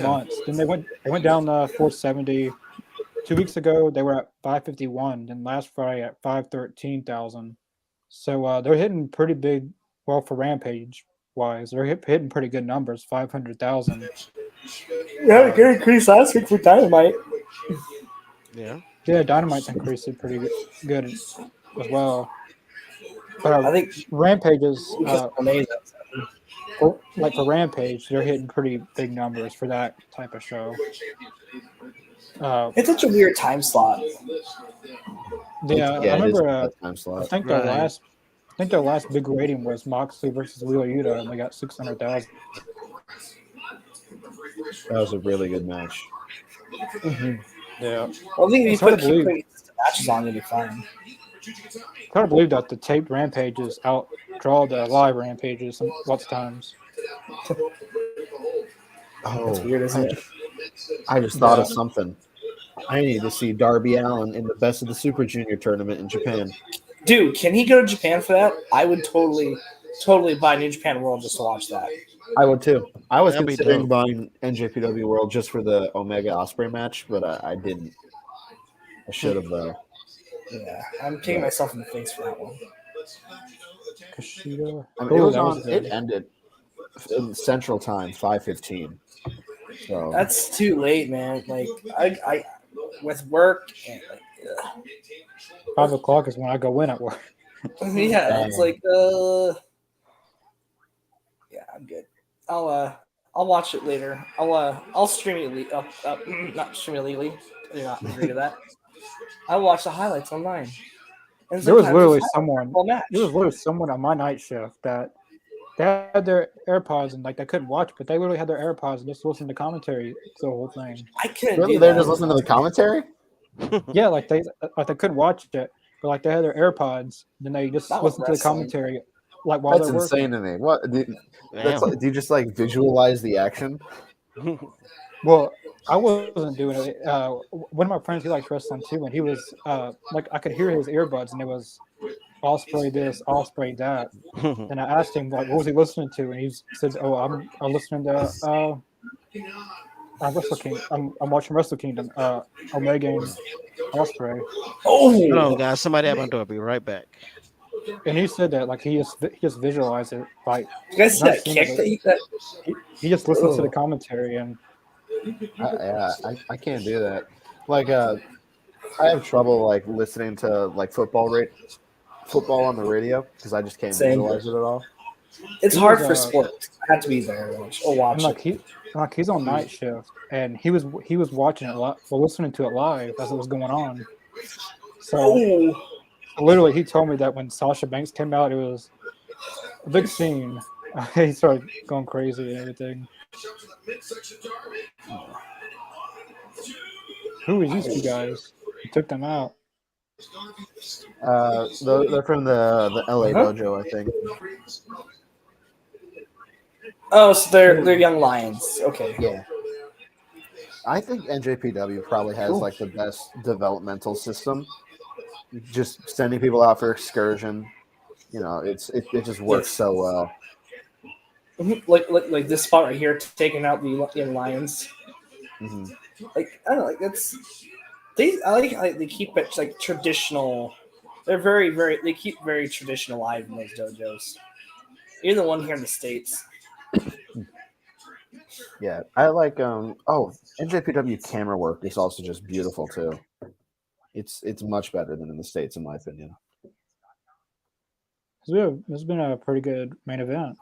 months. Then they went down to 470. 2 weeks ago they were at 551. Then last Friday at 513,000. So they're hitting pretty big. Well, for Rampage wise, they're hitting pretty good numbers. 500,000. Yeah, good increase last week for Dynamite. Yeah, Dynamite's increased it pretty good as well. But I think Rampages, for Rampage, they're hitting pretty big numbers for that type of show. It's such a weird time slot. Yeah, I remember. Time slot. I think their last big rating was Moxley versus Wheeler Yuta, and they got 600,000. That was a really good match. Mm-hmm. Yeah. Well, I think if you put matches on, you'll be fine. It's hard to believe that the taped Rampages outdraw the live Rampages lots of times. That's weird, isn't it? I just thought of something. I need to see Darby Allin in the Best of the Super Junior tournament in Japan. Dude, can he go to Japan for that? I would totally buy New Japan World just to watch that. I would too. I was considering buying NJPW World just for the Omega Ospreay match, but I didn't. I should have though. Yeah, I'm kicking myself in the face for that one. Kushida. I mean, it ended in Central Time, 5:15. So that's too late, man. Like I with work and 5 o'clock is when I go in at work. Yeah, it's like yeah, I'm good. I'll watch it later. I'll stream it not stream it illegally. I do not agree to that. I'll watch the highlights online. And there was literally someone on my night shift that they had their AirPods and like they couldn't watch, but they literally had their AirPods and just listened to commentary the whole thing. I couldn't. Really, they're just listening to the commentary. Yeah, like they couldn't watch it, but like they had their AirPods, then they just listened to the commentary, like while they're working. That's insane to me. What? Do you just like visualize the action? Well, I wasn't doing it. One of my friends, he likes wrestling too, and he was like, I could hear his earbuds, and it was Ospreay this, Ospreay that. And I asked him like, what was he listening to, and he said, "Oh, I'm listening to Wrestle Kingdom. I'm watching Wrestle Kingdom. Omega and Ospreay." Oh, guys, somebody at my door. I'll be right back. And he said that like he just visualized it, like you guys see that kick that he just listens to the commentary and. I can't do that. Like, I have trouble like listening to like football on the radio because I just can't visualize it at all. It's hard for sports. I have to be there or watch it. He's on night shift and he was watching it listening to it live as it was going on. So literally, he told me that when Sasha Banks came out, it was a big scene. He started going crazy and everything. Who are these two guys? You took them out. They're from the LA dojo, I think. Oh, so they're young lions. Okay. Yeah. I think NJPW probably has like the best developmental system. Just sending people out for excursion, You know, it just works so well. Like this spot right here, taking out the Lions. Mm-hmm. Like I don't know, like that's I like they keep it like traditional. They're they keep very traditional alive in those dojos. Even the one here in the States. Yeah, I like NJPW camera work is also just beautiful too. It's much better than in the States, in my opinion. It's been a pretty good main event.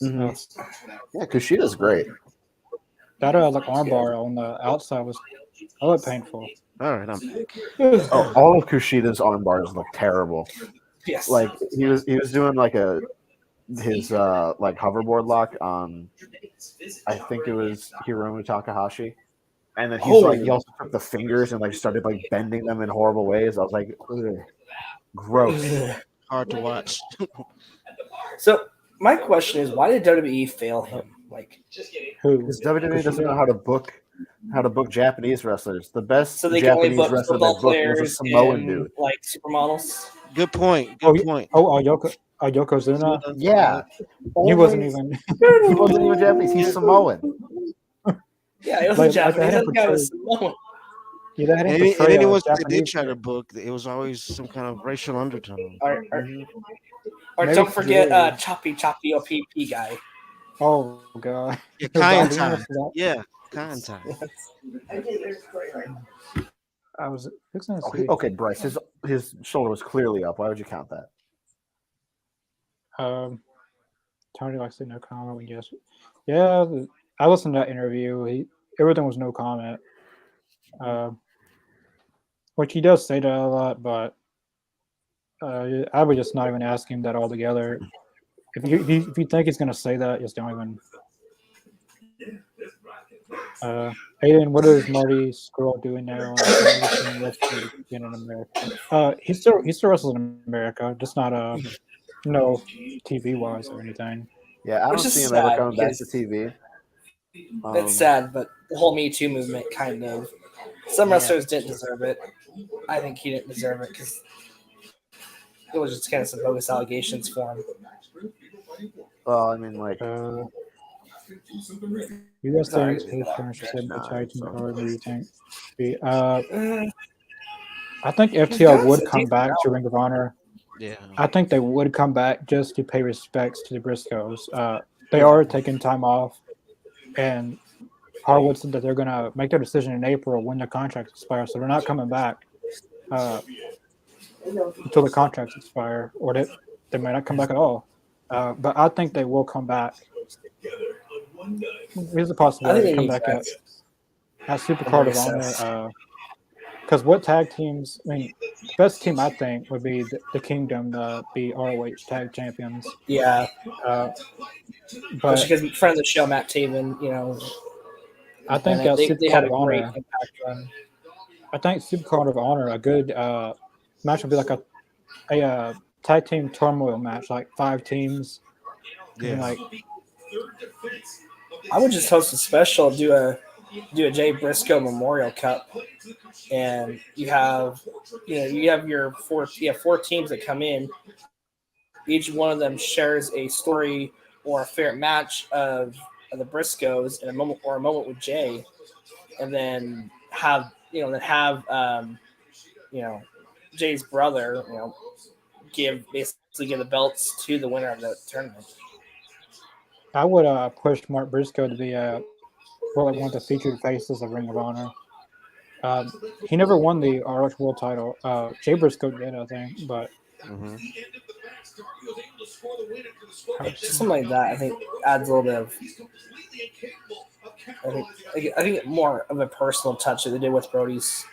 Mm-hmm. Yeah, Kushida's great. That like armbar on the outside was a little painful. All right, I'm back. All of Kushida's arm bars look terrible. Yes. Like he was doing like his like hoverboard lock on, I think it was Hiromu Takahashi, and then he also took the fingers and like started like bending them in horrible ways. I was like, ugh, gross. Hard to watch. So my question is, why did WWE fail him? Like, because WWE doesn't know how to book Japanese wrestlers. The best so they Japanese can only book wrestler football they booked was a players Samoan and dude. like supermodels. Good point. Good point. Yokozuna. Yeah, He wasn't even. He wasn't even Japanese. He's Samoan. Yeah, it was Japanese. That guy was Samoan. Yeah, and anyone that did try to book, it was always some kind of racial undertone. Or don't forget Choppy OPP guy. Oh god. Yeah, Kaientai. Yeah, Kaientai. I was fixing to see. Okay, Bryce, his shoulder was clearly up. Why would you count that? Tony likes to no comment. Yes. Yeah, I listened to that interview. Everything was no comment. Which he does say that a lot, but I would just not even ask him that altogether. If you think he's gonna say that, just don't even. Aiden, what is Marty Scurll doing now? In America, he still wrestles in America, just not TV wise or anything. Yeah, I don't see him ever coming back to TV. It's sad, but the whole Me Too movement kind of. Some wrestlers didn't deserve it. I think he didn't deserve it because it was just kind of some bogus allegations for him. Well, I mean, like. You guys think his turn should say or do you think? I think FTR would come back to Ring of Honor. Yeah. I think they would come back just to pay respects to the Briscoes. They are taking time off, and Harwood said that they're going to make their decision in April when the contracts expire, so they're not coming back until the contracts expire, or they might not come back at all. But I think they will come back. Here's a possibility to come back at Supercard of Honor. Because what tag teams? I mean, the best team I think would be the Kingdom to be ROH tag champions. Yeah. But because friend of the show, Matt Taven, I think they had a great impact run. I think Supercard of Honor, a good match would be like a tag team turmoil match, like 5 teams. Yeah. I would just host a special, do a Jay Briscoe Memorial Cup, and you have your 4 teams that come in. Each one of them shares a story or a favorite match of the Briscoes in a moment with Jay, and then have Jay's brother give the belts to the winner of the tournament. I would push Mark Briscoe to be one of the featured faces of Ring of Honor. He never won the ROH World title. Jay Briscoe did, I think, but something like that. I think adds a little bit of. I think more of a personal touch that they did with Brody's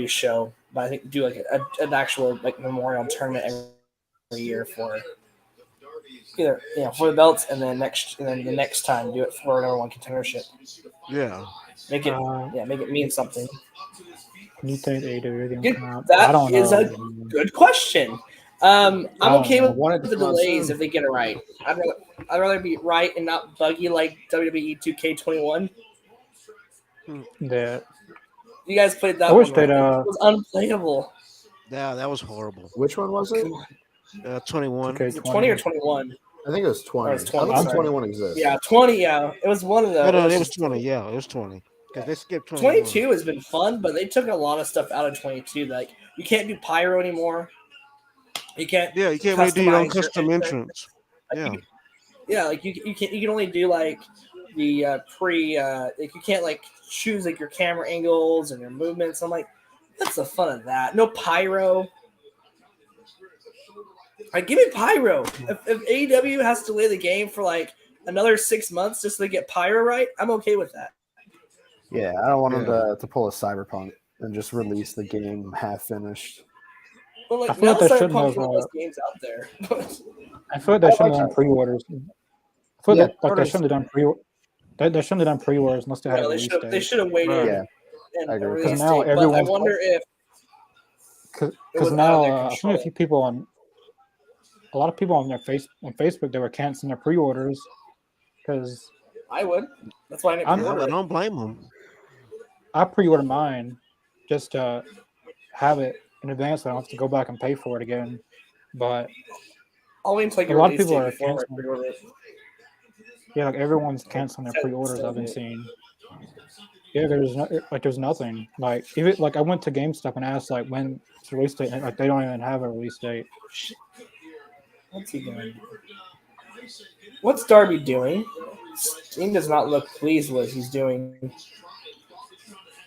show. But I think do like an actual memorial tournament every year for. Either for the belts, and then the next time do it for number 1 contendership. Yeah, make it mean something. You think AEW can come out? That is a good question. I'm okay with the delays if they get it right. I'd rather be right and not buggy like WWE 2K21. Yeah. You guys played that. I wish it was unplayable. Yeah, that was horrible. Which one was it? 21. Okay, 20 or 21. I think it was 20. Oh, it's 20, I thought sorry. 21 exists. Yeah, 20. Yeah, it was one of the. No, it was just 20. Yeah, it was 20. Because they skipped 21. 22 has been fun, but they took a lot of stuff out of 22. Like you can't do pyro anymore. You can't. Yeah, you can't really do your own customize custom entrance. Like, Yeah. like you can only do like the like you can't like choose like your camera angles and your movements. I'm like, that's the fun of that. No pyro. Like, give me pyro. If AEW has to delay the game for like another 6 months just so they get pyro right, I'm okay with that. Yeah, I don't want them to pull a Cyberpunk and just release the game half finished. Well, like, I feel now like they shouldn't Cyberpunk's have. one of those games out there. I feel like they shouldn't have done pre-orders. I feel like they orders. shouldn't have done pre. They shouldn't have done pre-orders unless they had a release date. They should have waited. Yeah, and I agree. release Now date, but I everyone's wonder if because now I've seen a few people a lot of people on Facebook they were canceling their pre-orders because I would. That's why I didn't pre-order. I don't blame them. I pre-ordered mine just to have it in advance. So I don't have to go back and pay for it again. But I'll wait until a lot of people are canceling. pre-order. Yeah, like everyone's canceling their pre-orders. I've been seeing. Yeah, there's nothing. Like even like I went to GameStop and asked like when it's the release date. And, like they don't even have a release date. What's he doing? What's Darby doing? Steam does not look pleased with what he's doing.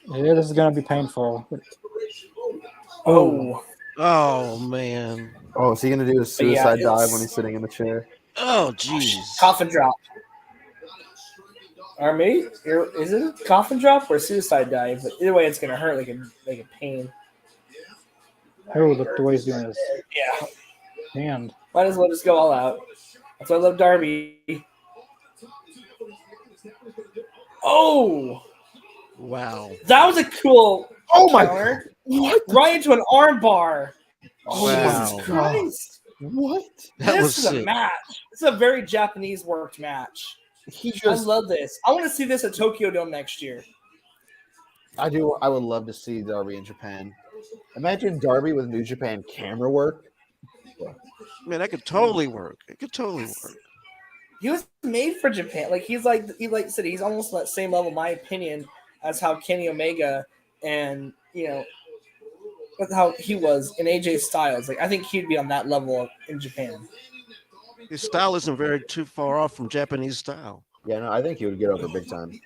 Yeah, this is gonna be painful. Oh man. Oh, is he gonna do a suicide dive when he's sitting in the chair? Oh jeez. Coffin drop. Or maybe is it a coffin drop or a suicide dive? But either way, it's gonna hurt like a pain. Oh, look the way he's doing this. Yeah. Hand. Might as well just go all out. That's why I love Darby. Oh! Wow. That was a cool counter. What? Right into an arm bar. Oh, Wow. Jesus Christ. What? This is a match. This is a very Japanese worked match. I love this. I want to see this at Tokyo Dome next year. I do. I would love to see Darby in Japan. Imagine Darby with New Japan camera work. Man, that could totally work. It could totally work. He was made for Japan. Like he said, he's almost on that same level, in my opinion, as how Kenny Omega and with how he was in AJ Styles. Like I think he'd be on that level in Japan. His style isn't very too far off from Japanese style. Yeah, no, I think he would get over big time.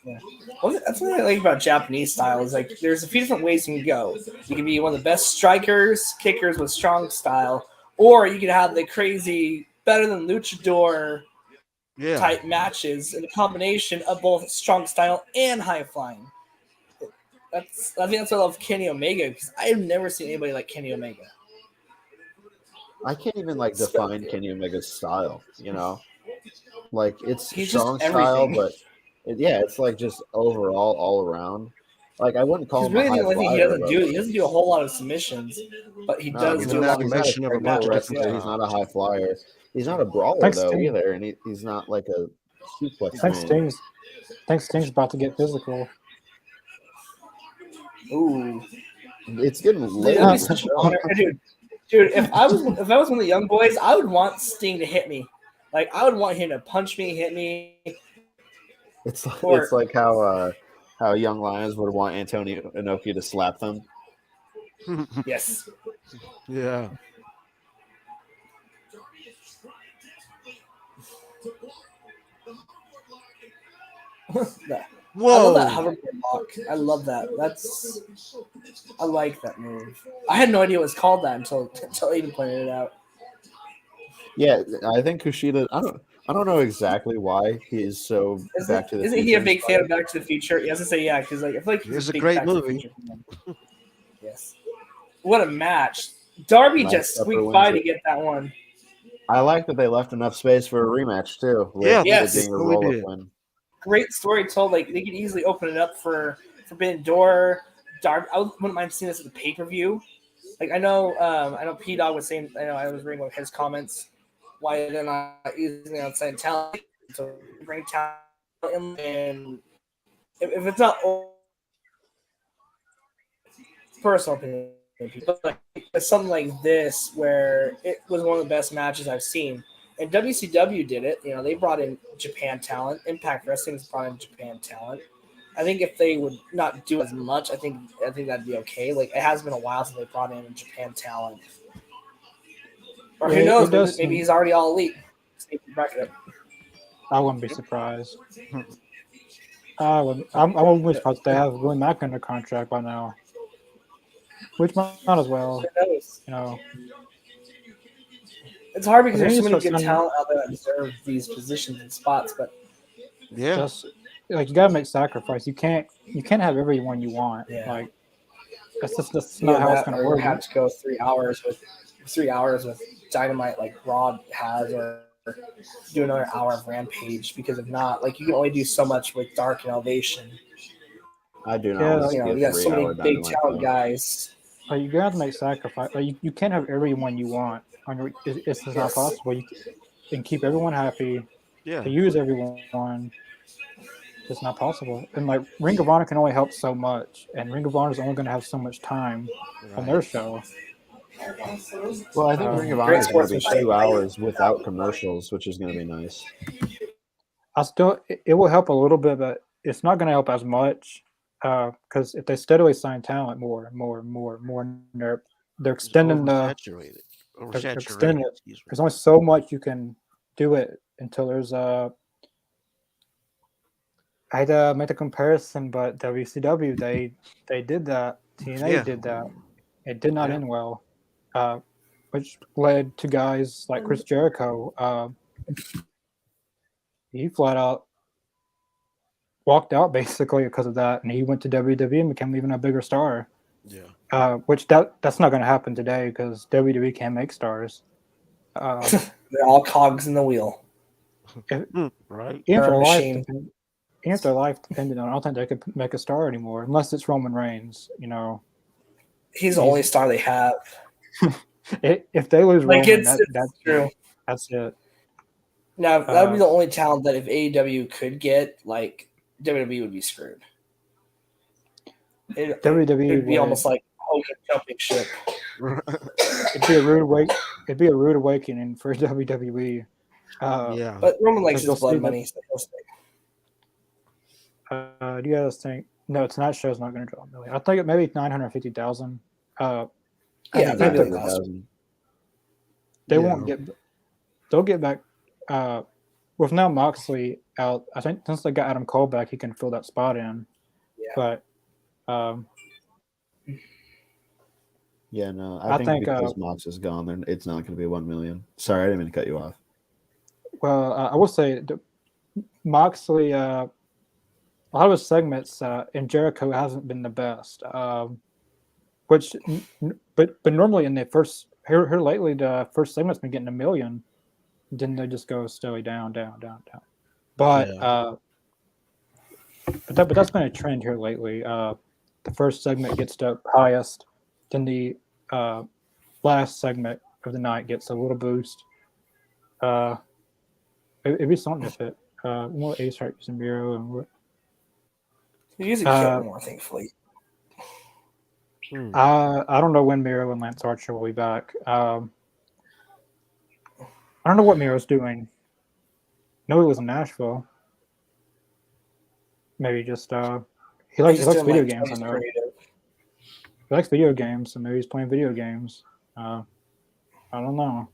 Yeah. Well, that's what I like about Japanese style is like there's a few different ways you can go. You can be one of the best strikers, kickers with strong style, or you can have the crazy, better than luchador type matches in a combination of both strong style and high flying. I think that's why I love Kenny Omega because I've never seen anybody like Kenny Omega. I can't even define Kenny Omega's style. Like it's He's strong just style, everything. but it's like just overall, all around. Like I wouldn't call him really a high the only thing flyer. he doesn't do a whole lot of submissions, but he does do a lot of combination of a bunch of different He's not a high flyer. He's not a brawler either, and he's not like a suplex. Thanks, Sting's about to get physical. Ooh, it's getting late. That'd be such an honor, dude. If I was one of the young boys, I would want Sting to hit me. Like I would want him to punch me, hit me. It's like how young lions would want Antonio Inoki to slap them. Yes. Yeah. Whoa! I love that hoverboard lock. I love that. I like that move. I had no idea it was called that until Aiden pointed it out. Yeah, I think Kushida. I don't know exactly why he is so Back to the Future. Isn't he a big fan of Back to the Future? He has to say because I feel like it's a great movie. Yes. What a match! Darby just squeaked by to get that one. I like that they left enough space for a rematch too. Yes, being a roll-up win. Great story told. Like they could easily open it up for Forbidden Door. Darby, I wouldn't mind seeing this at the pay-per-view. Like I know P Dog was saying. I was reading one of his comments. Why they're not using outside talent to bring talent in, and if it's not personal opinion, But like, something like this, where it was one of the best matches I've seen, and WCW did it. You know, they brought in Japan talent. Impact Wrestling's brought in Japan talent. I think if they would not do as much, I think that'd be okay. Like, it has been a while since they brought in Japan talent. Or who knows? Maybe he's already all elite. I wouldn't be surprised. I wouldn't be surprised they have Willie Mack under contract by now. Which might as well, It's hard because there's so many good talent out there that deserve these positions and spots, but just like you gotta make sacrifice. You can't have everyone you want. Yeah. Like that's not how it's gonna work. You have to go 3 hours with Dynamite like Raw has, or do another hour of Rampage, because if not, like, you can only do so much with Dark and Elevation. I do not. You got so many big talent guys. Like, you gotta make sacrifice. Like, you can't have everyone you want. It's just not possible. You can keep everyone happy. Yeah. To use everyone, it's not possible. And like, Ring of Honor can only help so much, and Ring of Honor is only going to have so much time on their show. Well, I think Ring of Honor is going to be 2 hours without commercials, which is going to be nice. It will help a little bit, but it's not going to help as much, because if they steadily sign talent more and more and more and more, they're extending oversaturated. There's only so much you can do it until there's I had to make the comparison, but WCW they did that. TNA did that. It did not end well, which led to guys like Chris Jericho. He flat out walked out basically because of that, and he went to WWE and became even a bigger star. Yeah. Which that's not going to happen today because WWE can't make stars. They're all cogs in the wheel. Right. Even if their life depended on it, I don't think they could make a star anymore, unless it's Roman Reigns. He's the only star they have. If they lose like, Roman, that's true. That's it. Now, that would be the only talent that if AEW could get, like, WWE would be screwed. WWE would be almost like Hogan jumping ship. It'd be a rude awakening for WWE. But Roman likes his blood money, so he'll stay. Do you guys think? No, tonight's show's not going to draw a million. I think it maybe 950,000. Yeah, maybe 1,000. They won't get. They'll get back. With now Moxley out, I think since they got Adam Cole back, he can fill that spot in. Yeah. But I think because Mox is gone, it's not going to be 1 million. Sorry, I didn't mean to cut you off. Well, I will say Moxley. A lot of his segments in Jericho hasn't been the best. But normally in the first here lately, the first segment's been getting 1 million. Then they just go steadily down. But but that's been a trend here lately. The first segment gets the highest, then the last segment of the night gets a little boost. It'd be something if it more Ace Hart using Miro and what. He usually kill more, thankfully. I don't know when Miro and Lance Archer will be back. I don't know what Miro's doing. No, he was in Nashville. Maybe just he likes video games. I know. He likes video games, so maybe he's playing video games. I don't know.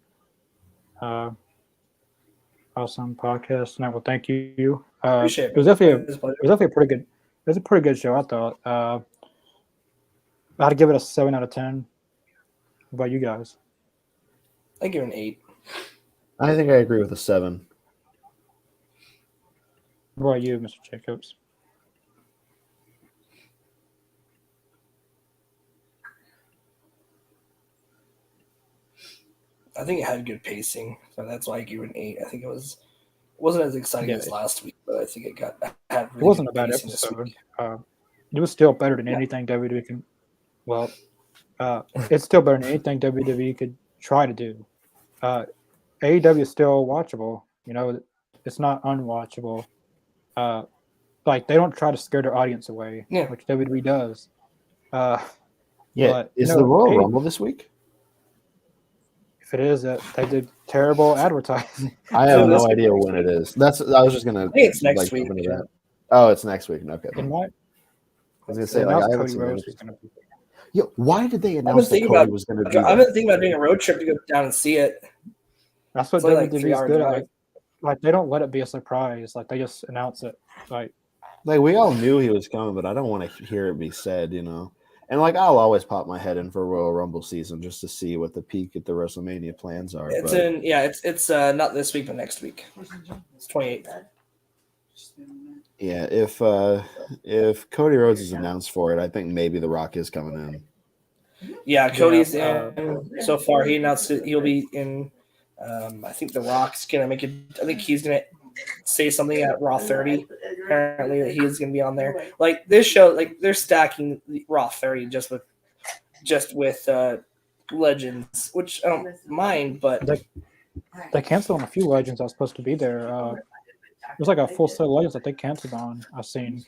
Awesome podcast tonight. Well, thank you. Appreciate it. It was definitely a pretty good. It was a pretty good show, I thought. I'd give it a 7 out of 10. What about you guys? I give it an 8. I think I agree with a 7. What about you, Mr. Jacobs? I think it had good pacing, so that's why I gave it an 8. I think it wasn't as exciting as last week, but I think it had really. It wasn't a bad episode. It was still better than anything WWE can. Well, it's still better than anything WWE could try to do. AEW is still watchable. It's not unwatchable. Like, they don't try to scare their audience away, which WWE does. Yeah, But, is the Royal Rumble this week? If it is, they did terrible advertising. I have no idea when it is. I was just gonna. I think it's next week. Jump into that. Oh, it's next week. Okay. In my, I was gonna say they I announced haven't Cody seen Rhodes was anything. going to be there. Yo, why did they announce that Cody was going to do that? I've been thinking about doing a road trip to go down and see it. That's what WWE is good at. Like they don't let it be a surprise. Like they just announce it. Like we all knew he was coming, but I don't want to hear it be said, And I'll always pop my head in for Royal Rumble season just to see what the peak at the WrestleMania plans are. It's not this week but next week. It's 28th. Yeah, if Cody Rhodes is announced for it, I think maybe The Rock is coming in. Yeah, Cody's in so far. He announced that he'll be in. I think The Rock's gonna make it. I think he's gonna say something at Raw 30. Apparently, that he's gonna be on there. Like this show, they're stacking Raw 30 just with legends, which I don't mind. But they canceled on a few legends that was supposed to be there. There's like a full set of legends that they canceled on. I've seen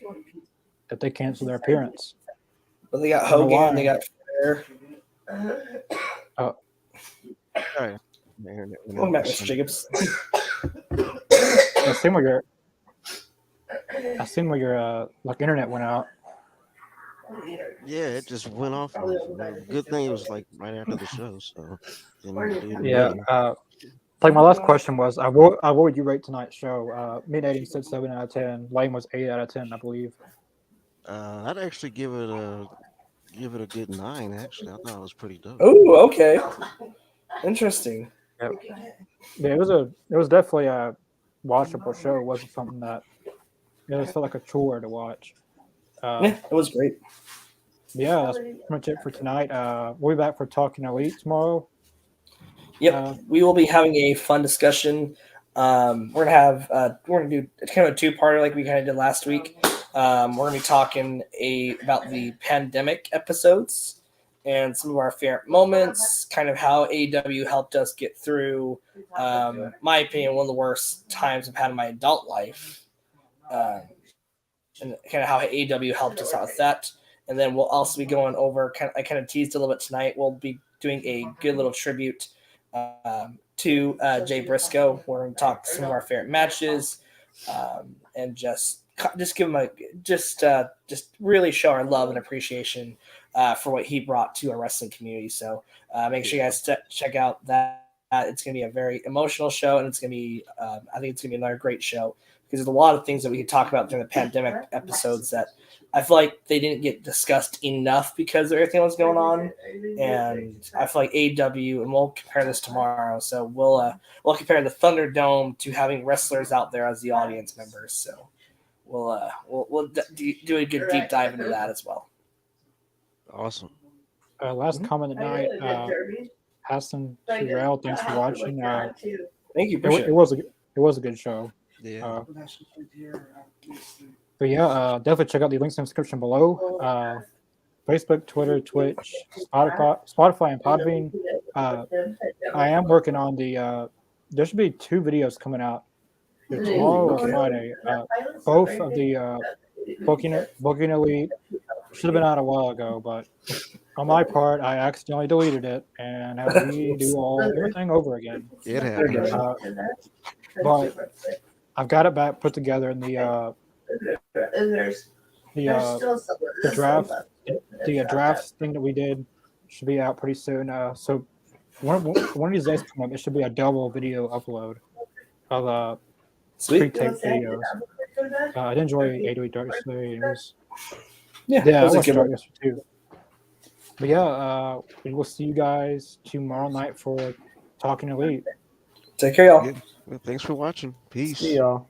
that they canceled their appearance. But they got Hogan, they got Flair. Oh. Sorry. Welcome back, Mr. Jacobs. I seen where your internet went out. Yeah, it just went off. Good thing it was right after the show. So yeah. My last question was, what would you rate tonight's show? Mid-80 said 7 out of 10. Lane was 8 out of 10, I believe. I'd actually give it a good 9. Actually, I thought it was pretty dope. Oh, okay, interesting. Yeah, it was definitely a watchable show. It wasn't something that it just felt like a chore to watch. It was great. Yeah, that's pretty much it for tonight. We'll be back for Talking Elite tomorrow. Yep, we will be having a fun discussion. We're gonna do kind of a two-parter like we kind of did last week. We're gonna be talking about the pandemic episodes and some of our favorite moments, kind of how AEW helped us get through, my opinion, one of the worst times I've had in my adult life, and kind of how AEW helped us out with that. And then we'll also be going over, I kind of teased a little bit tonight, we'll be doing a good little tribute to Jay Briscoe. We're going to talk some of our favorite matches, and just give him just really show our love and appreciation for what he brought to our wrestling community. So make sure you guys check out that. It's going to be a very emotional show, and it's going to be I think it's going to be another great show because there's a lot of things that we could talk about during the pandemic episodes that I feel like they didn't get discussed enough because everything was going on, and I feel like AEW, and we'll compare this tomorrow. So we'll compare the Thunderdome to having wrestlers out there as the audience members. So we'll do a good deep dive into that as well. Awesome. Last comment tonight, Hassan Terrell, thanks for watching. Thank you. It was a good show. Yeah. But yeah, definitely check out the links in the description below. Facebook, Twitter, Twitch, Spotify, and Podbean. I am working on there should be 2 videos coming out tomorrow or Friday. Both of the Booking Elite should have been out a while ago, but on my part, I accidentally deleted it and had to redo everything over again. It happened. But I've got it back put together in the draft thing that we did should be out pretty soon. So one of these days coming up, it should be a double video upload of pre-taped videos. I did enjoy 808 Dark yesterday. It was I watched Dark yesterday too. But yeah, we will see you guys tomorrow night for Talking Elite. Take care, y'all. Well, thanks for watching. Peace. See y'all.